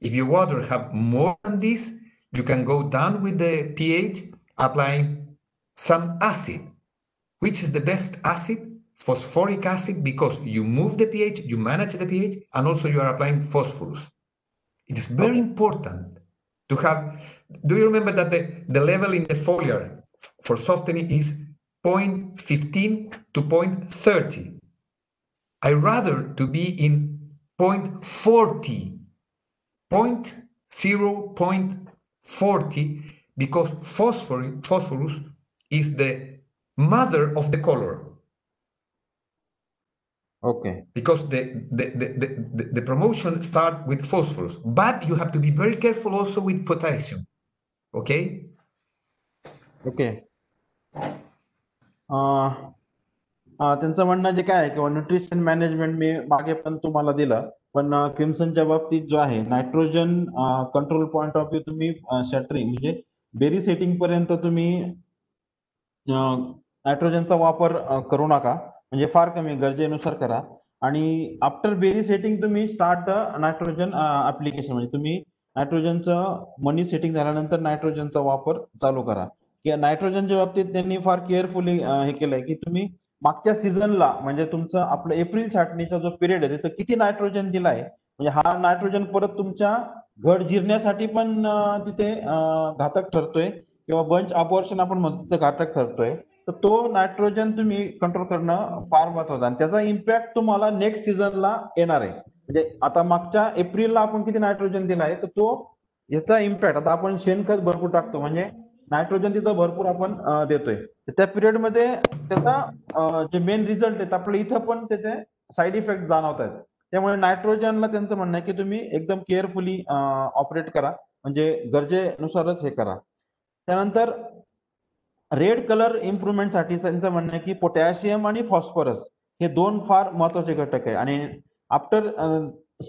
Speaker 2: If your water have more than this, you can go down with the pH, applying some acid. Which is the best acid? Phosphoric acid, because you move the pH, you manage the pH, and also you are applying phosphorus. It is very important to have. Do you remember that the level in the foliar for softening is 0.15 to 0.30? I rather to be in 0.40, 0.40, because phosphorus is the mother of the color.
Speaker 1: Okay.
Speaker 2: Because the promotion start with phosphorus, but you have to be very careful also with potassium. Okay?
Speaker 1: Okay. त्यांचं म्हणणं जे काय आहे किंवा nutrition management मी मागे पण तुम्हाला दिलं, पण क्रिम्सनच्या बाबतीत जो आहे nitrogen control point of view तुम्ही शटरिंग म्हणजे बेरी सेटिंग पर्यंत तुम्ही नायट्रोजनचा वापर करू नका, म्हणजे फार कमी गरजेनुसार करा. आणि आफ्टर बेरी सेटिंग तुम्ही स्टार्ट नायट्रोजन ऍप्लिकेशन, म्हणजे तुम्ही नायट्रोजनचं मनी सेटिंग झाल्यानंतर नायट्रोजनचा वापर चालू करा. की नायट्रोजनच्या बाबतीत त्यांनी फार केअरफुली हे केलंय की तुम्ही मागच्या सीझनला, म्हणजे तुमचं आपलं एप्रिल छाटणीचा जो पिरियड आहे तिथं किती नायट्रोजन दिलाय, म्हणजे हा नायट्रोजन परत तुमच्या घड जिरण्यासाठी पण तिथे घातक ठरतोय, किंवा बंच अबॉर्शन आपण म्हणतो ते घातक ठरतोय. तर तो नायट्रोजन तुम्ही कंट्रोल करणं फार महत्वाचं, आणि त्याचा इम्पॅक्ट तुम्हाला नेक्स्ट सीझनला येणार आहे. म्हणजे आता मागच्या एप्रिलला आपण किती नायट्रोजन दिला आहे तर तो याचा इम्पॅक्ट, आता आपण शेणखत भरपूर टाकतो म्हणजे नायट्रोजन तिथं भरपूर आपण देतोय, तर त्या पिरियडमध्ये त्याचा जे मेन रिझल्ट आहेत आपल्या इथं पण त्याचे साईड इफेक्ट जाणवत आहेत. त्यामुळे नायट्रोजनला त्यांचं म्हणणं आहे की तुम्ही एकदम केअरफुली ऑपरेट करा, म्हणजे गरजेनुसारच हे करा. त्यानंतर रेड कलर इम्प्रुव्हमेंटसाठी त्यांचं म्हणणं आहे की पोटॅशियम आणि फॉस्फरस हे दोन फार महत्वाचे घटक आहे. आणि आफ्टर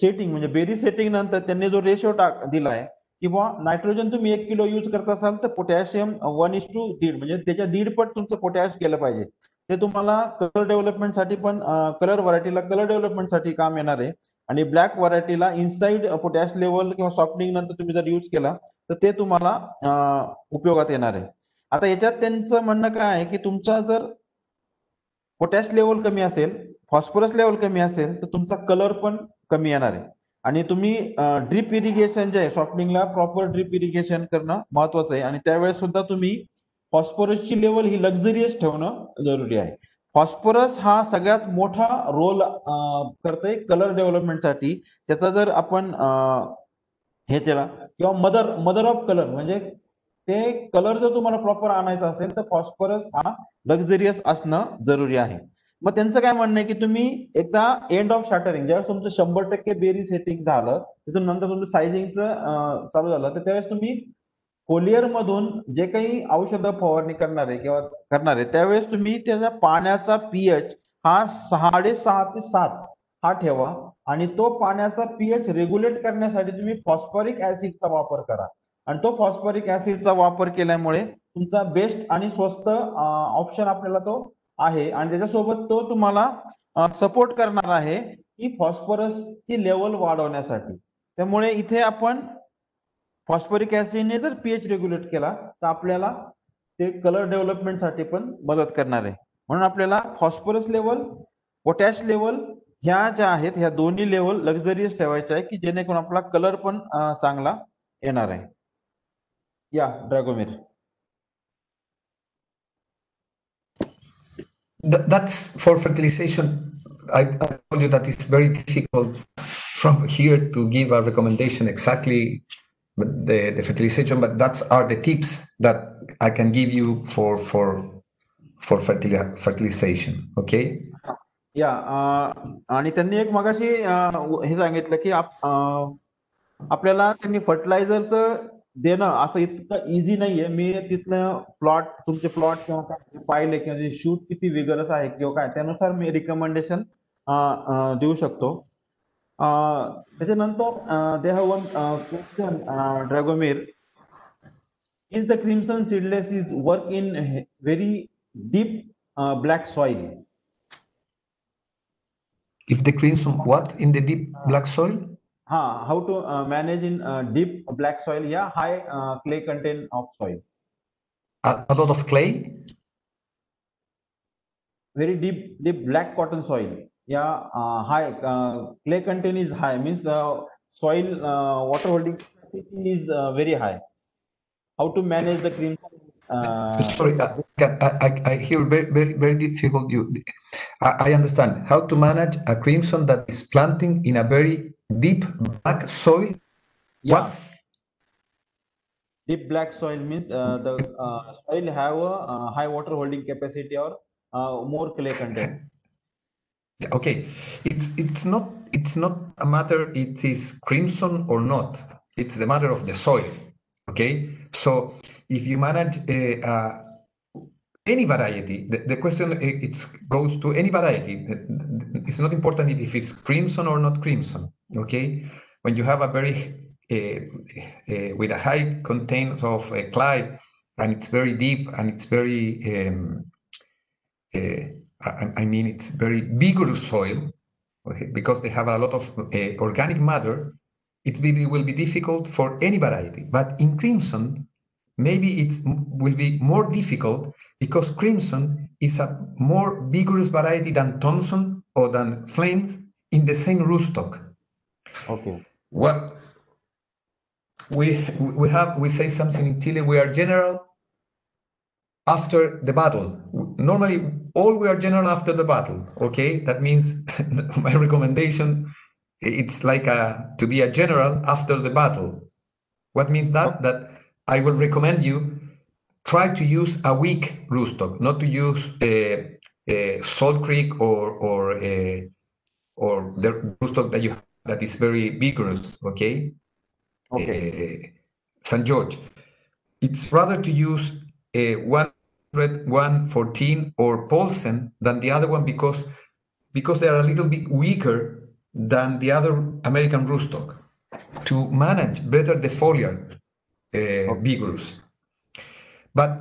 Speaker 1: सेटिंग म्हणजे बेरी सेटिंग नंतर त्यांनी जो रेशो दिलाय किंवा नायट्रोजन तुम्ही 1 किलो यूज करत असाल तर पोटॅशियम 1:1.5 म्हणजे त्याच्या 1.5 पट तुमचं पोटॅश केलं पाहिजे. ते तुम्हाला कलर डेव्हलपमेंटसाठी पण कलर व्हरायटीला कलर डेव्हलपमेंटसाठी काम येणार आहे. आणि ब्लॅक व्हरायटीला इनसाइड पोटॅश लेवल किंवा सॉफ्टनिंग नंतर तुम्ही जर यूज केला तर ते तुम्हाला उपयोगात येणार आहे. आता याच्यात त्यांचं म्हणणं काय आहे की तुमचा जर पोटॅश लेवल कमी असेल, फॉस्फरस लेवल कमी असेल तर तुमचा कलर पण कमी येणार आहे. आणि तुम्ही ड्रीप इरिगेशन जे आहे सॉफ्टनिंगला प्रॉपर ड्रीप इरिगेशन करणं महत्वाचं आहे. आणि त्यावेळेस सुद्धा तुम्ही फॉस्फरसची लेवल ही लक्झरियस ठेवणं जरुरी आहे. फॉस्फरस हा सगळ्यात मोठा रोल करतोय कलर डेव्हलपमेंटसाठी. त्याचा जर आपण हे केला किंवा मदर ऑफ कलर म्हणजे ते कलर जर तुम्हाला प्रॉपर आणायचा असेल तर फॉस्फरस हा लक्झरियस असणं जरुरी आहे. मग त्यांचं काय म्हणणं आहे की तुम्ही एकदा एंड ऑफ शॅटरिंग ज्यावेळेस तुमचं 100% बेरी सेटिंग झालं, तिथून नंतर तुमचं सायझिंगचं चालू झालं, तर त्यावेळेस तुम्ही फोलियर मधून जे काही औषधं फवारणी करणार आहे किंवा करणार आहे त्यावेळेस तुम्ही त्याच्या पाण्याचा पीएच हा 6.5 ते 7 हा ठेवा. आणि तो पाण्याचा पीएच रेग्युलेट करण्यासाठी तुम्ही फॉस्फरिक ऍसिडचा वापर करा. आणि तो फॉस्फरिक ऍसिडचा वापर केल्यामुळे तुमचा बेस्ट आणि स्वस्त ऑप्शन आपल्याला तो आहे. आणि त्याच्यासोबत तो तुम्हाला सपोर्ट करणार आहे की फॉस्फरसची लेवल वाढवण्यासाठी. त्यामुळे इथे आपण फॉस्फरिक ऍसिडने जर पीएच रेग्युलेट केला तर आपल्याला ते कलर डेव्हलपमेंटसाठी पण मदत करणार आहे. म्हणून आपल्याला फॉस्फरस लेवल, पोटॅश लेवल ह्या ज्या आहेत ह्या दोन्ही लेवल लक्झरियस ठेवायच्या आहे की जेणेकरून आपला कलर पण चांगला येणार आहे. या ड्रॅगोमीर.
Speaker 2: That's for fertilization. I told you that it's very difficult from here to give a recommendation exactly the fertilization, but that's are the tips that I can give you for fertilization. Okay.
Speaker 1: या आणि त्यांनी एक मगाशी हे सांगितलं की आपल्याला त्यांनी फर्टिलायझरचं देणं असं इतकं इझी नाहीये. मी तिथनं प्लॉट तुमचे प्लॉट किंवा काय पाहिले किंवा शूट किती विगरस आहे किंवा काय त्यानुसार मी रिकमेंडेशन देऊ शकतो. त्याच्यानंतर they have one question Dragomir. Is the crimson seedless is work in very deep black soil?
Speaker 2: If the crimson what in the deep black soil?
Speaker 1: How to manage in deep black soil? Yeah, high clay content of soil.
Speaker 2: A lot of clay?
Speaker 1: Very deep black cotton soil. Yeah, high clay content is high, means the soil water holding capacity is very high. How to manage the crimson?
Speaker 2: Sorry, I hear very difficult. I understand how to manage a crimson that is planting in a very deep black soil.
Speaker 1: Yeah.
Speaker 2: What?
Speaker 1: Deep black soil means the soil have a high water holding capacity or more clay content.
Speaker 2: Okay, it's not a matter it is crimson or not. It's the matter of the soil. Okay, so if you manage any variety, the question it goes to any variety. It's not important if it's crimson or not crimson. Okay, when you have a very with a high content of clay and it's very deep and it's very I mean it's very vigorous soil, okay, because they have a lot of organic matter. It will be difficult for any variety, but in crimson maybe it will be more difficult because crimson is a more vigorous variety than Thompson or than Flames in the same rootstock.
Speaker 1: Okay.
Speaker 2: Well, we say something in Chile. We are general after the battle. Normally, all we are general after the battle. Okay, that means my recommendation it's like to be a general after the battle. What means that? That I will recommend you try to use a weak rootstock, not to use Salt Creek or the rootstock that you have that is very vigorous. Okay. St. George. It's rather to use 114 or Paulsen than the other one because they are a little bit weaker than the other American rootstock to manage better the foliar vigorous. But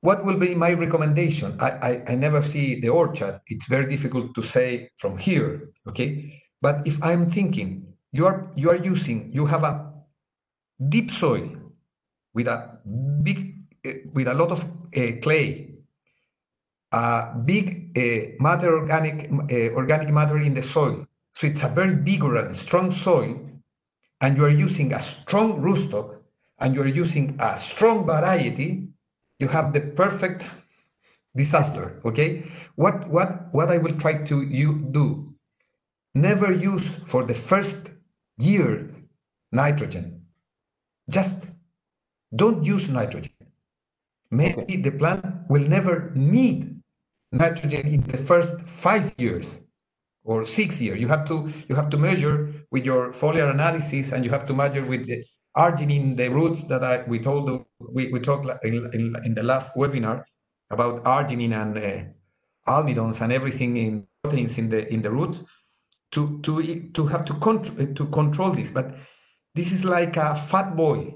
Speaker 2: what will be my recommendation? I never see the orchard. It's very difficult to say from here, okay? But if I'm thinking you have a deep soil with a with a lot of clay, a big organic matter in the soil. So it's a very vigorous and strong soil, and you are using a strong rootstock, and you are using a strong variety. You have the perfect disaster. Okay, what I will try to do? Never use for the first year nitrogen. Just don't use nitrogen. Maybe the plant will never need nitrogen in the first 5 years or 6 years. You have to measure with your foliar analysis, and you have to measure with the arginine, the roots that we talked in the last webinar about arginine and almidons and everything in proteins in the roots to have to control this. But this is like a fat boy.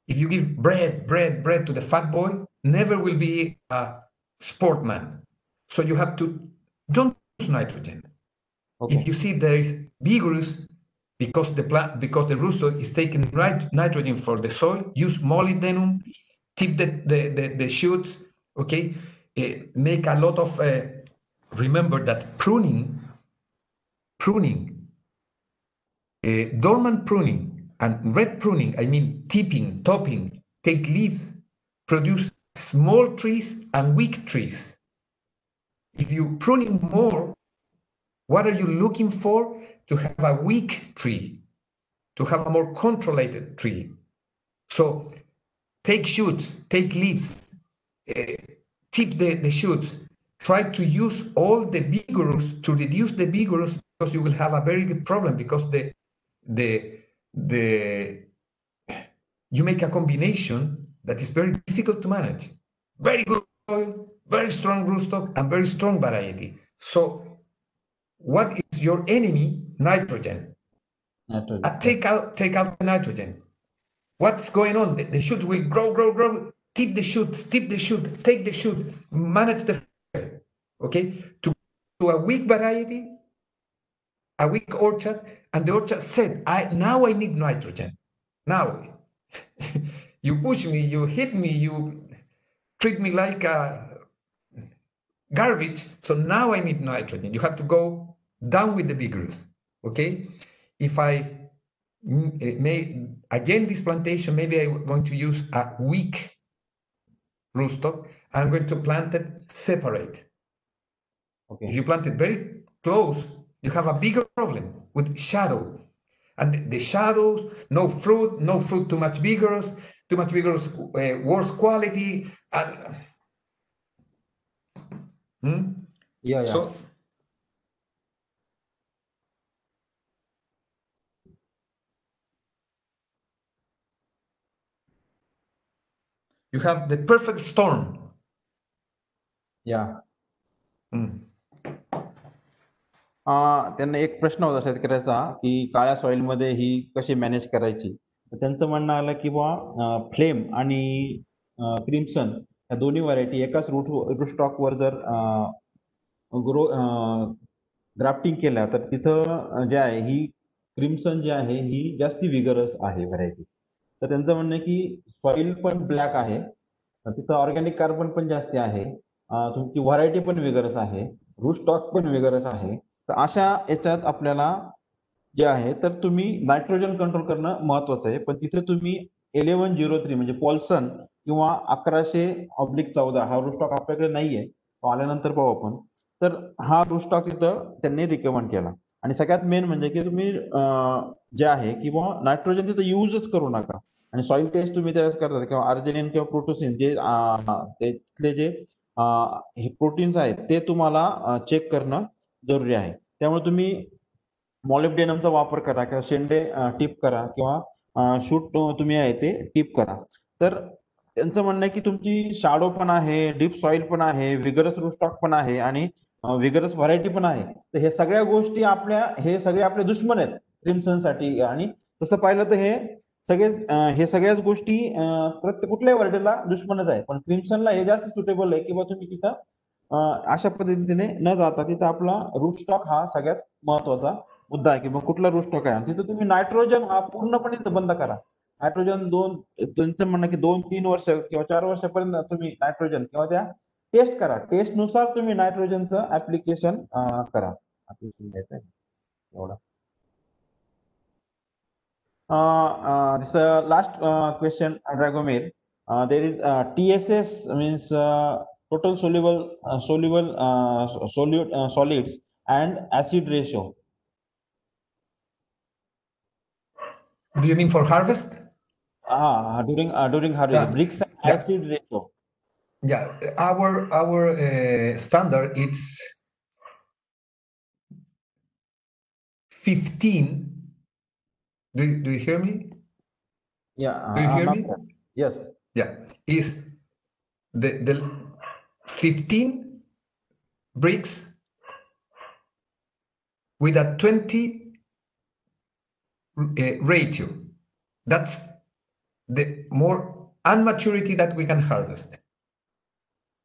Speaker 2: If you give bread to the fat boy, never will be a sportman. So you have to don't use nitrogen. If you see there is vigorous because the rootstock is taking nitrogen for the soil, use molybdenum, tip the shoots. Okay, make a lot of. Remember that pruning, dormant pruning. And red pruning, I mean tipping, topping, take leaves, produce small trees and weak trees. If you pruning more, what are you looking for? To have a weak tree, to have a more controlled tree. So take shoots, take leaves, tip the shoots. Try to use all the vigorous to reduce the vigorous, because you will have a very good problem, because you make a combination that is very difficult to manage. Very good soil, very strong rootstock, and very strong variety. So what is your enemy? Nitrogen. Take out the nitrogen. What's going on? The shoots will grow. Tip the shoot, take the shoot, manage the fire. Okay? To a weak variety, a weak orchard, and the orchard said, now I need nitrogen. Now, you push me, you hit me, you treat me like garbage, so now I need nitrogen. You have to go down with the vigorous, okay? If I may, again, this plantation, maybe I'm going to use a weak rootstock. I'm going to plant it separate. Okay. If you plant it very close, you have a bigger problem with shadow. And the shadows, no fruit, too much vigorous, worse quality. And,
Speaker 1: Yeah.
Speaker 2: So, you have the perfect storm.
Speaker 1: Yeah. त्यांना एक प्रश्न होता शेतकऱ्याचा की काळ्या soil मध्ये ही कशी manage करायची. तर त्यांचं म्हणणं आलं की बुवा फ्लेम आणि क्रिम्सन या दोन्ही व्हरायटी एकाच रूट स्टॉक वर जर ग्राफ्टिंग केल्या तर तिथं जे आहे ही क्रिम्सन जी आहे ही जास्ती विगरस आहे व्हरायटी. तर त्यांचं म्हणणं आहे की सॉइल पण ब्लॅक आहे, तिथं ऑर्गॅनिक कार्बन पण जास्त आहे, तुमची व्हरायटी पण विगरस आहे, रूट स्टॉक पण विगरस आहे. तर अशा याच्यात आपल्याला जे आहे तर तुम्ही नायट्रोजन कंट्रोल करणं महत्वाचं आहे. पण तिथे तुम्ही 1103 म्हणजे पॉल्सन किंवा 1100/14 हा रूट स्टॉक आपल्याकडे नाहीये, आल्यानंतर पाहू आपण. तर हा रूट स्टॉक तिथं त्यांनी रिकमेंड केला. आणि सगळ्यात मेन म्हणजे की तुम्ही जे आहे किंवा नायट्रोजन तिथं युजच करू नका. आणि सॉइल टेस्ट तुम्ही त्यावेळेस करता किंवा अर्जेनिन किंवा प्रोटोसिन जे तिथले जे हे प्रोटीन्स आहेत ते तुम्हाला चेक करणं जरुरी आहे. त्यामुळे तुम्ही मॉलिब्डेनमचा वापर करा किंवा शेंडे टिप करा किंवा शूट तुम्ही आहे ते टिप करा. तर त्यांचं म्हणणं आहे की तुमची शाडो पण आहे, डीप सॉइल पण आहे, विगरस रूट स्टॉक पण आहे आणि विगरस व्हरायटी पण आहे. तर हे सगळ्या गोष्टी हे सगळे आपले दुश्मन आहेत क्रिम्सनसाठी. आणि तसं पाहिलं तर हे सगळ्याच गोष्टी प्रत्येक कुठल्याही व्हरायटीला दुश्मनच आहे. पण क्रिम्सनला हे जास्त सुटेबल आहे किंवा तुम्ही तिथं अशा पद्धतीने न जाता तिथं आपला रूट स्टॉक हा सगळ्यात महत्वाचा मुद्दा आहे की मग कुठला रूट स्टॉक आहे. तिथं तुम्ही नायट्रोजन हा पूर्णपणे बंद करा. नायट्रोजन त्यांचं म्हणणं की 2-3 वर्ष किंवा 4 वर्षापर्यंत तुम्ही नायट्रोजन किंवा त्या टेस्ट करा. टेस्टनुसार तुम्ही नायट्रोजनचं ऍप्लिकेशन करा. application द्यायचं आहे. एवढा. This last question, Dragomir. There is TSS means total solids and acid ratio.
Speaker 2: Do you mean for harvest?
Speaker 1: During harvest,
Speaker 2: Yeah.
Speaker 1: bricks and
Speaker 2: Yeah.
Speaker 1: acid ratio.
Speaker 2: Yeah, our standard it's 15. Do you hear me?
Speaker 1: Yeah.
Speaker 2: Do you hear me?
Speaker 1: Yes.
Speaker 2: Yeah, is the 15 bricks with a 20 ratio. That's the more unmaturity that we can harvest.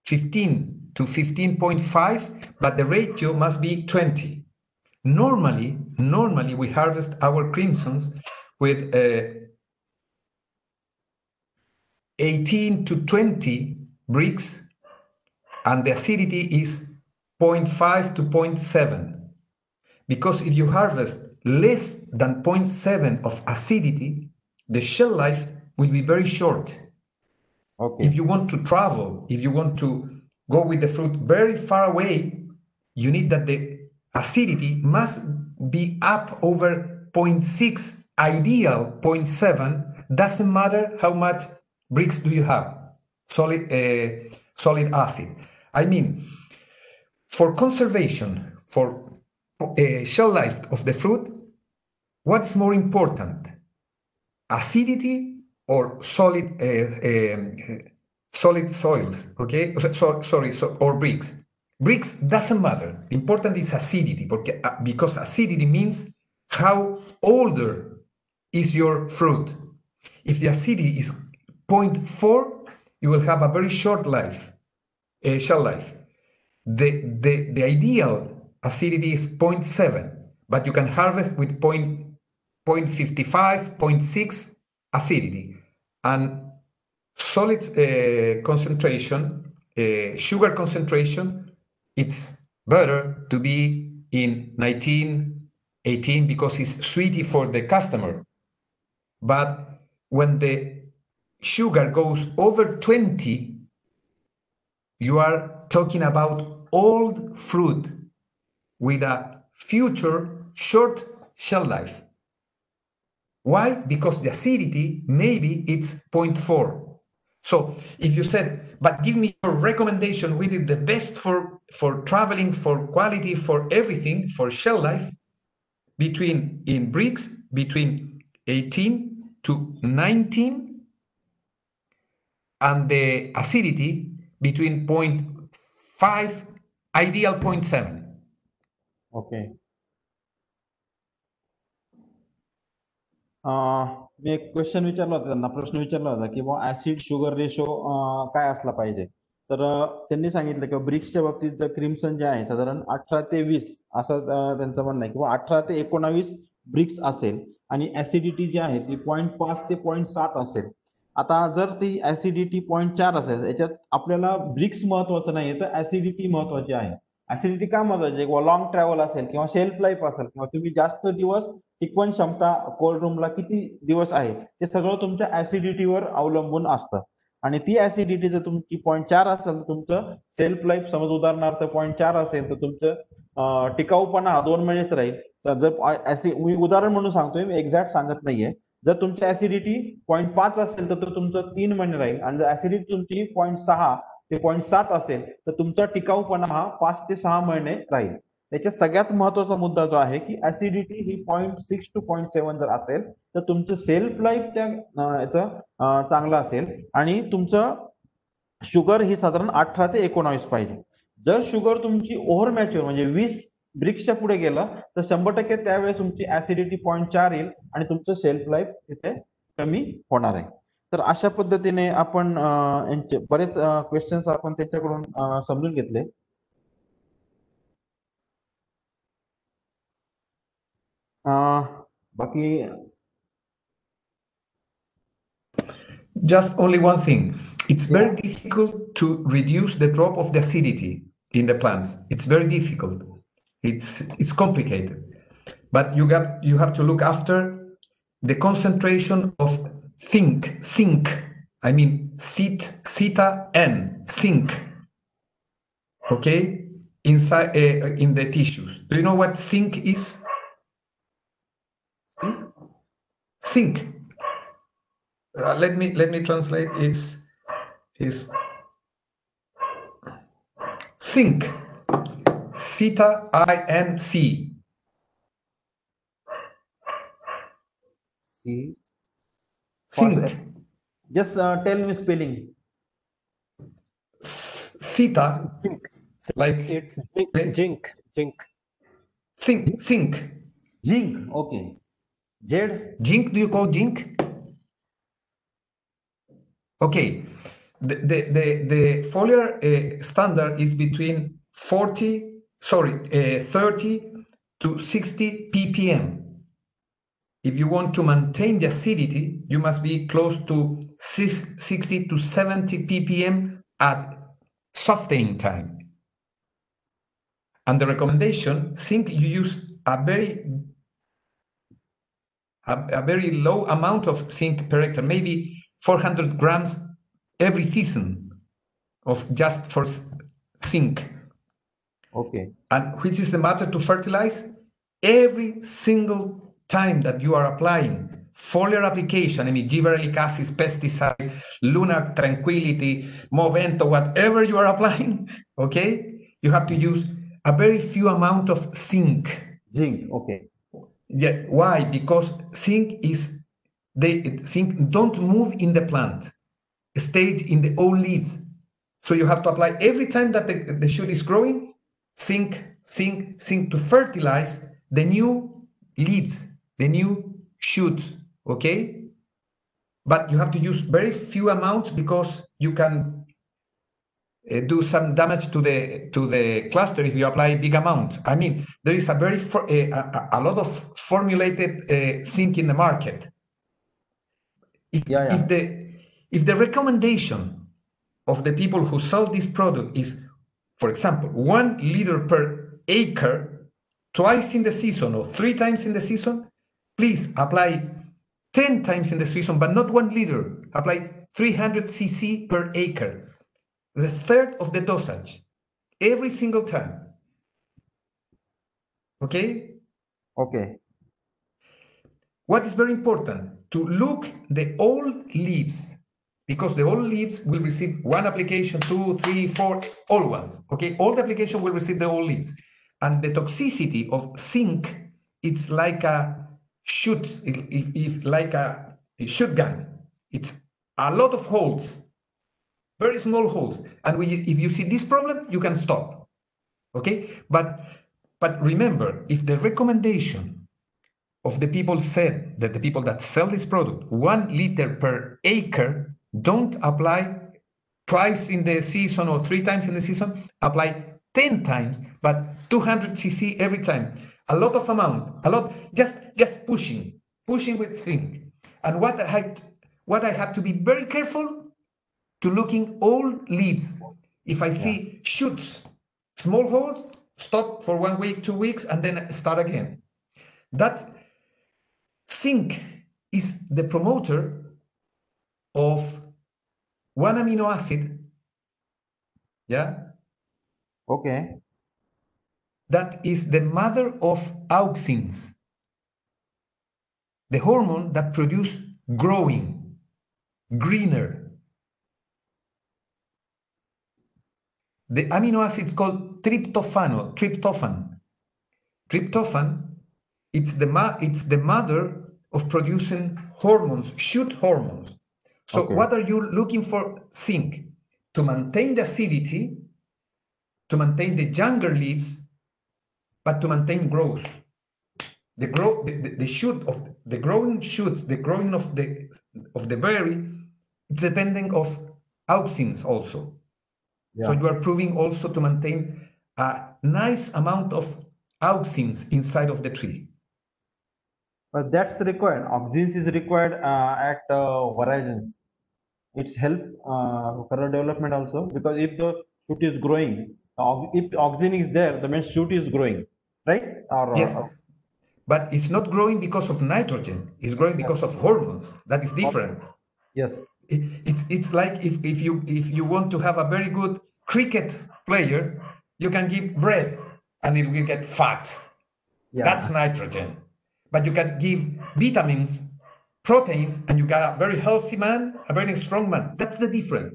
Speaker 2: 15 to 15.5, but the ratio must be 20. Normally we harvest our crimsons with 18 to 20 bricks, and the acidity is 0.5 to 0.7. Because if you harvest less than 0.7 of acidity, the shell life will be very short.
Speaker 1: Okay.
Speaker 2: If you want to travel, if you want to go with the fruit very far away, you need that the acidity must be up over 0.6, ideal 0.7. Doesn't matter how much bricks do you have, solid acid. I mean, for conservation, for shell life of the fruit, what's more important, acidity or solid soils? Okay, or bricks. Bricks doesn't matter. Important is acidity, because acidity means how older is your fruit. If the acidity is 0.4, you will have a very short life, shell life. The ideal acidity is 0.7, but you can harvest with 0.55, 0.6 acidity. And solid concentration, sugar concentration, it's better to be in 19, 18 because it's sweetie for the customer. But when the sugar goes over 20, you are talking about old fruit with a future short shell life. Why? Because the acidity, maybe it's 0.4. So if you said, but give me your recommendation, we did the best for traveling, for quality, for everything, for shell life, in bricks, between 18 to 19, and the acidity between 0.5, ideal 0.7.
Speaker 1: Okay. मी एक question विचारला होता त्यांना, प्रश्न विचारला होता की बुवा acid sugar ratio काय असला पाहिजे. तर त्यांनी सांगितलं की ब्रिक्सच्या बाबतीत क्रिम्सन जे आहे साधारण 18 ते 20 असं त्यांचं म्हणणं आहे किंवा 18 ते 19 ब्रिक्स असेल आणि ऍसिडिटी जी आहे ती 0.5 ते 0.7 असेल. आता जर ती ऍसिडिटी 0.4 असेल, याच्यात आपल्याला ब्रिक्स महत्वाचं नाही तर ऍसिडिटी महत्वाची आहे. ऍसिडिटी का महत्वाची? किंवा लॉंग ट्रॅव्हल असेल किंवा शेल्फ लाईफ असेल किंवा तुम्ही जास्त दिवस टिकवण क्षमता कोल्ड रूमला किती दिवस आहे ते सगळं तुमच्या ऍसिडिटीवर अवलंबून असतं. आणि ती ऍसिडिटी जर तुमची 0.4 असेल तर तुमचं सेल्फ लाईफ, समज उदाहरणार्थ 0.4 असेल तर तुमचं टिकाऊपणा 2 महिनेच राहील. तर जर मी उदाहरण म्हणून सांगतोय, मी एक्झॅक्ट सांगत नाहीये. जर तुमची ऍसिडिटी 0.5 असेल तर तुमचं 3 महिने राहील, आणि जर ऍसिडिटी तुमची 0.6 ते 0.7 असेल तर तुमचा टिकाऊपणा हा 5 ते 6 महिने राहील. त्याच्यात सगळ्यात महत्वाचा मुद्दा जो आहे की ऍसिडिटी ही 0.6 to 0.7 जर असेल तर तुमचं सेल्फ लाईफ त्या याचं चांगलं असेल, आणि तुमचं शुगर ही साधारण 18 ते 19 पाहिजे. जर शुगर तुमची ओव्हर मॅच्युअर म्हणजे 20 ब्रिक्सच्या पुढे गेला तर 100% त्यावेळेस तुमची ऍसिडिटी 0.4 येईल आणि तुमचं सेल्फ लाईफ तिथे कमी होणार आहे. तर अशा पद्धतीने आपण यांचे बरेच क्वेश्चन्स आपण त्यांच्याकडून समजून घेतले. बाकी
Speaker 2: Just only one thing. It's very difficult to reduce the drop of the acidity in the plants. It's very difficult. It's complicated. But you have to look after the concentration of zinc. I mean zeta N, zinc. Okay, inside in the tissues. Do you know what zinc is? Zinc. Let me translate. Is zinc. Zeta INC.
Speaker 1: C.
Speaker 2: Zinc.
Speaker 1: Just tell me spelling.
Speaker 2: Zeta. Like
Speaker 3: It's zinc.
Speaker 2: Zinc.
Speaker 1: Zinc. Okay. Jade.
Speaker 2: Zinc. Do you call zinc? Okay. The foliar standard is between 30 to 60 ppm. If you want to maintain the acidity, you must be close to 60 to 70 ppm at softening time. And the recommendation, zinc, you use a very low amount of zinc per hectare, maybe 400 grams every season of just for zinc.
Speaker 1: Okay.
Speaker 2: And which is the matter to fertilize? Every single time that you are applying foliar application, I mean gibberellic acid, pesticide, lunar tranquility, movento, whatever you are applying, okay, you have to use a very few amount of zinc.
Speaker 1: Zinc. Okay.
Speaker 2: Yeah. Why? Because zinc don't move in the plant, stage in the old leaves. So you have to apply every time that the shoot is growing, zinc to fertilize the new leaves, the new shoots, okay? But you have to use very few amounts because you can do some damage to the cluster if you apply a big amount. I mean, there is a lot of formulated zinc in the market. If the recommendation of the people who sell this product is, for example, 1 liter per acre twice in the season or 3 times in the season, please apply 10 times in the season, but not 1 liter. Apply 300 cc per acre, the third of the dosage, every single time. Okay?
Speaker 1: Okay.
Speaker 2: What is very important? To look the old leaves, because the old leaves will receive 1 application, 2, 3, 4, all ones. Okay, all the application will receive the old leaves. And the toxicity of zinc, it's like a shoot, if like a shotgun. It's a lot of holes, very small holes. And if you see this problem, you can stop. Okay, but remember, if the recommendation of the people said that the people that sell this product, 1 liter per acre, don't apply twice in the season or 3 times in the season, apply 10 times, but 200 cc every time. A lot of amount, a lot, just pushing with zinc. And what I had to be very careful to looking all leaves. If I see shoots, small holes, stop for 1 week, 2 weeks, and then start again. That zinc is the promoter of 1 amino acid, yeah?
Speaker 1: Okay.
Speaker 2: that is the mother of auxins, the hormone that produce growing, greener. The amino acid is called tryptophan. Tryptophan, it's the mother of producing hormones, shoot hormones. So
Speaker 1: Okay.
Speaker 2: what are you looking for? Zinc to maintain the acidity, to maintain the younger leaves, but to maintain growth. The shoot of the growing shoots, the growing of the berry, it's depending of auxins also. So
Speaker 1: Yeah.
Speaker 2: you are proving also to maintain a nice amount of auxins inside of the tree.
Speaker 1: But that's required. Auxins is required at horizons. It's help career development also, because if the shoot is growing, if auxin is there, the means shoot is growing, right?
Speaker 2: Yes, but it's not growing because of nitrogen. It's growing because of hormones. That is different.
Speaker 1: Yes.
Speaker 2: It's like if you want to have a very good cricket player, you can give bread and it will get fat.
Speaker 1: Yeah.
Speaker 2: That's nitrogen. But you can give vitamins, proteins, and you got a very healthy man, a very strong man. That's the difference.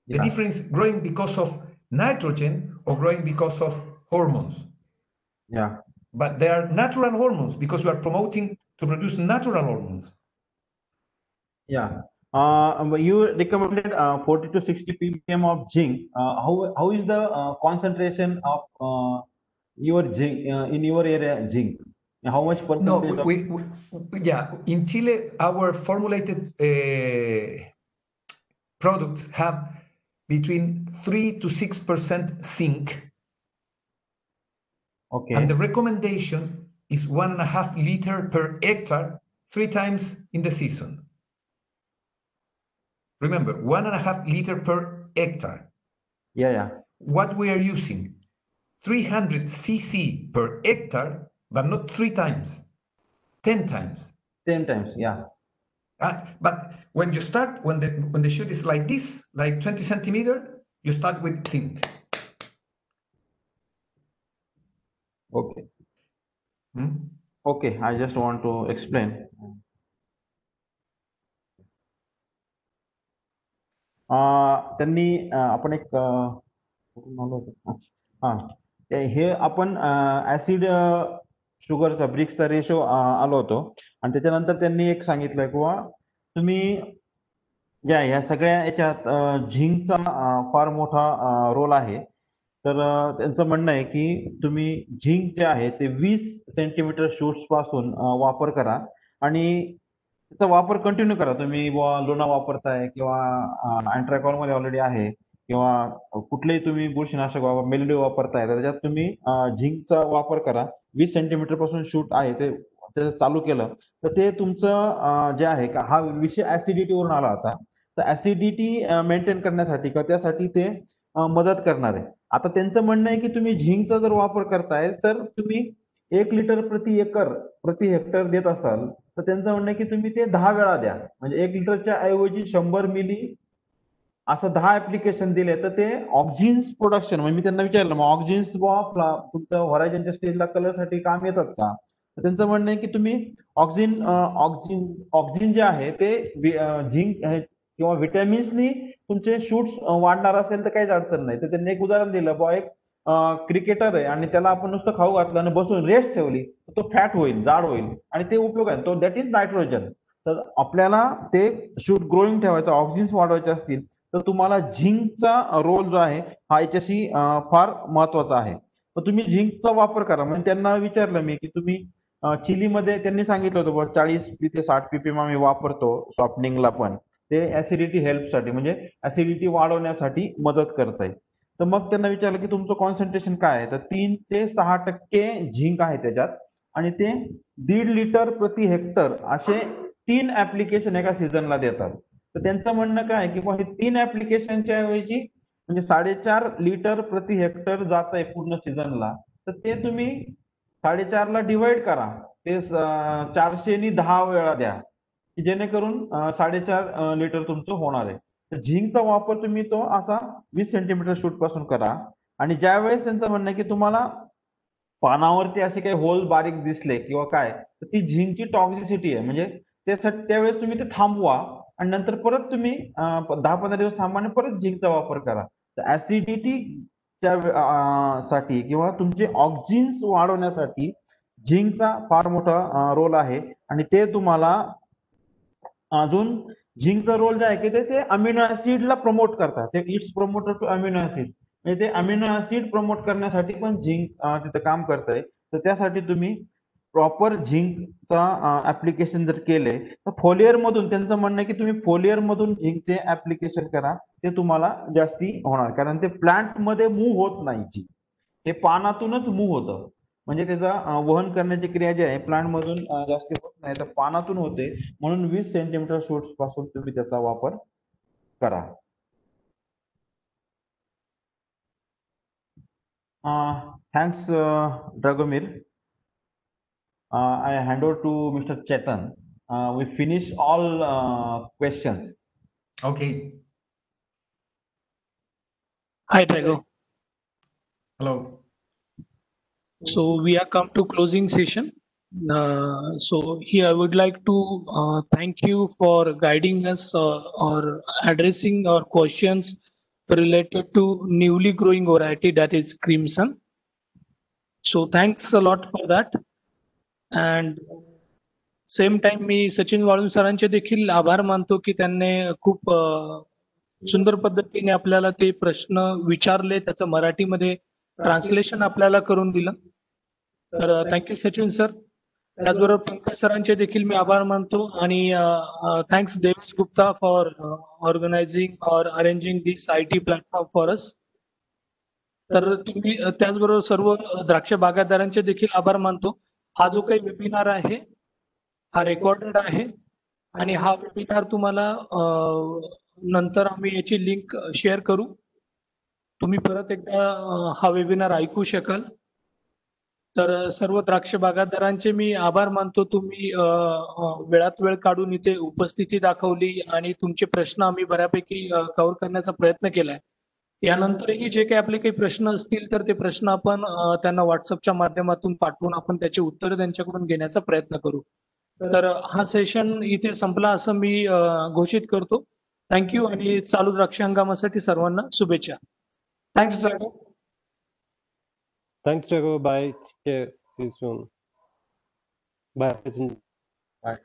Speaker 2: The
Speaker 1: Yeah.
Speaker 2: difference is growing because of nitrogen or growing because of hormones.
Speaker 1: Yeah.
Speaker 2: But they are natural hormones because you are promoting to produce natural hormones.
Speaker 1: Yeah. But you recommended 40 to 60 ppm of zinc. How is the concentration of your zinc in your area zinc? How much
Speaker 2: No,
Speaker 1: percentage of?
Speaker 2: yeah, in Chile, our formulated products have between 3 to 6% zinc,
Speaker 1: Okay.
Speaker 2: and the recommendation is 1.5 liter per hectare 3 times in the season. Remember, 1.5 liter per hectare.
Speaker 1: Yeah, yeah.
Speaker 2: What we are using, 300 cc per hectare, but not 3 times, 10 times.
Speaker 1: 10 times. Yeah.
Speaker 2: But when you start, when the shoot is like this, like 20 centimeter, you start with zinc.
Speaker 1: Okay.
Speaker 2: Hmm?
Speaker 1: Okay. I just want to explain. त्यांनी आपण एक कुठून आलो होतो? हा हे आपण acid शुगरचा ब्रिक्सचा ratio आलो होतो, आणि त्याच्यानंतर त्यांनी एक सांगितलं किंवा तुम्ही ह्या सगळ्या याच्यात झिंकचा फार मोठा रोल आहे. तर त्यांचं म्हणणं आहे की तुम्ही झिंक जे आहे ते 20 सेंटीमीटर शूट्स पासून वापर करा, आणि त्याचा वापर कंटिन्यू करा. तुम्ही लुना वापरताय किंवा अँट्रॅकॉल मध्ये ऑलरेडी आहे, किंवा कुठलेही तुम्ही बुरशीनाशक मेलिडो वापरताय, तर त्याच्यात तुम्ही झिंकचा वापर करा. 20 सेंटीमीटर पासून शूट आहे ते चालू केलं तर ते तुमचं जे आहे का, हा विषय ऍसिडिटीवरून आला होता, तर ऍसिडिटी मेंटेन करण्यासाठी किंवा त्यासाठी ते मदत करणार आहे. आता त्यांचं म्हणणं आहे की तुम्ही झिंकचा जर वापर करताय तर तुम्ही 1 लिटर प्रति हेक्टर देत असाल, तर त्यांचं म्हणणं आहे की तुम्ही ते 10 वेळा द्या. म्हणजे 1 लिटरच्या ऐवजी 100 मिली असं 10 ऍप्लिकेशन दिले तर ते ऑक्झिन्स प्रोडक्शन. म्हणजे मी त्यांना विचारलं, मग ऑक्झिन्स तुमचं होरायझनच्या स्टेजला कलरसाठी काम येतात का? तर त्यांचं म्हणणं आहे की तुम्ही ऑक्झिन जे आहे ते झिंक किंवा व्हिटॅमिन्सनी तुमचे शूट्स वाढणार असेल तर काहीच अडचण नाही. तर त्यांनी एक उदाहरण दिलं, एक क्रिकेटर आहे आणि त्याला आपण नुसतं खाऊ घातलं आणि बसून रेस्ट ठेवली तर तो फॅट होईल, जाड होईल, आणि ते उपयोग आहे तो, दॅट इज नायट्रोजन. तर आपल्याला ते शूट ग्रोईंग ठेवायचं, ऑक्झिन्स वाढवायचे असतील तर तुम्हाला झिंकचा रोल जो आहे हा याच्याशी फार महत्वाचा आहे. तर तुम्ही झिंकचा वापर करा. म्हणजे त्यांना विचारलं मी की तुम्ही चिलीमध्ये त्यांनी सांगितलं होतं 40 ते 60 ppm आम्ही वापरतो सॉफ्टनिंगला, पण ते ऍसिडिटी हेल्पसाठी म्हणजे ऍसिडिटी वाढवण्यासाठी मदत करत आहे. तर मग त्यांना विचारलं की तुमचं कॉन्सन्ट्रेशन काय आहे, तर 3 ते 6% झिंक आहे त्याच्यात, आणि ते 1.5 लिटर प्रति हेक्टर असे 3 ऍप्लिकेशन एका सीझनला देतात. तर त्यांचं म्हणणं काय की हे 3 ऍप्लिकेशनच्या ऐवजी म्हणजे 4.5 लिटर प्रति हेक्टर जात आहे पूर्ण सीझनला, तर ते तुम्ही 4.5 ला डिवाइड करा, ते 400 नी 10 वेळा द्या, की जेणेकरून 4.5 लिटर तुमचं होणार आहे. तर झिंकचा वापर तुम्ही तो असा 20 सेंटीमीटर शूट पासून करा. आणि ज्या वेळेस त्यांचं म्हणणं आहे की तुम्हाला पानावरती असे काही होल बारीक दिसले किंवा काय, तर ती झिंकची टॉक्झिसिटी आहे. म्हणजे त्यासाठी त्यावेळेस तुम्ही ते थांबवा आणि नंतर परत तुम्ही 10-15 दिवस थांबा आणि परत झिंकचा वापर करा. तर ऍसिडिटी साठी किंवा तुमचे ऑक्झिन्स वाढवण्यासाठी झिंकचा फार मोठा रोल आहे. आणि ते तुम्हाला अजून झिंकचा रोल जे आहे की ते अमिनो ऍसिडला प्रमोट करतात. ते it's promoter to amino acid, म्हणजे ते अमिनो ऍसिड प्रमोट करण्यासाठी पण झिंक तिथं काम करतंय. तर त्यासाठी तुम्ही प्रॉपर झिंकचा ऍप्लिकेशन जर केले तर फोलियर मधून, त्यांचं म्हणणं आहे की तुम्ही फोलियर मधून झिंकचे ऍप्लिकेशन करा, ते तुम्हाला जास्ती होणार. कारण ते प्लांट मध्ये मूव्ह होत नाही झिंक, हे पानातूनच मूव्ह होतं. म्हणजे त्याचा वहन करण्याची क्रिया जी आहे प्लांट मधून जास्ती होत नाही, तर पानातून होते. म्हणून 20 सेंटीमीटर शूट्स पासून तुम्ही त्याचा वापर करा. Thanks ड्रॅगोमीर. I hand over to Mr. Chetan. We finish all questions.
Speaker 2: Okay.
Speaker 5: Hi, Drago.
Speaker 2: Hello.
Speaker 5: So we are come to closing session. So here I would like to thank you for guiding us or addressing our questions related to newly growing variety, that is Crimson. So thanks a lot for that. And same time मी सचिन वाळुंज सरांचे देखील आभार मानतो की त्यांनी खूप सुंदर पद्धतीने आपल्याला ते प्रश्न विचारले, त्याचं मराठीमध्ये ट्रान्सलेशन आपल्याला करून दिलं. तर थँक्यू सचिन सर. त्याचबरोबर पंकज सरांचे देखील मी आभार मानतो. आणि thanks Devesh Gupta for organising और arranging this IT platform for us. तर तुम्ही त्याचबरोबर सर्व द्राक्ष बागायतदारांचे देखील आभार मानतो. हा जो काही वेबिनार आहे हा रेकॉर्डेड आहे आणि हा वेबिनार तुम्हाला नंतर आम्ही याची लिंक शेअर करू. तुम्ही परत एकदा हा वेबिनार ऐकू शकाल. तर सर्व द्राक्ष बागायतदारांचे मी आभार मानतो. तुम्ही वेळात वेळ काढून इथे उपस्थिती दाखवली आणि तुमचे प्रश्न आम्ही बऱ्यापैकी कव्हर करण्याचा प्रयत्न केलाय. यानंतरही जे काही आपले काही प्रश्न असतील तर ते प्रश्न आपण त्यांना व्हॉट्सअपच्या माध्यमातून पाठवून आपण त्याचे उत्तर त्यांच्याकडून घेण्याचा प्रयत्न करू. तर हा सेशन इथे संपला असं मी घोषित करतो. थँक्यू आणि चालू द्राक्ष हंगामासाठी सर्वांना शुभेच्छा. Thanks Drago.
Speaker 3: Thanks, Drago. Bye. Yeah, see you soon. Bye, Sachin.
Speaker 1: Bye.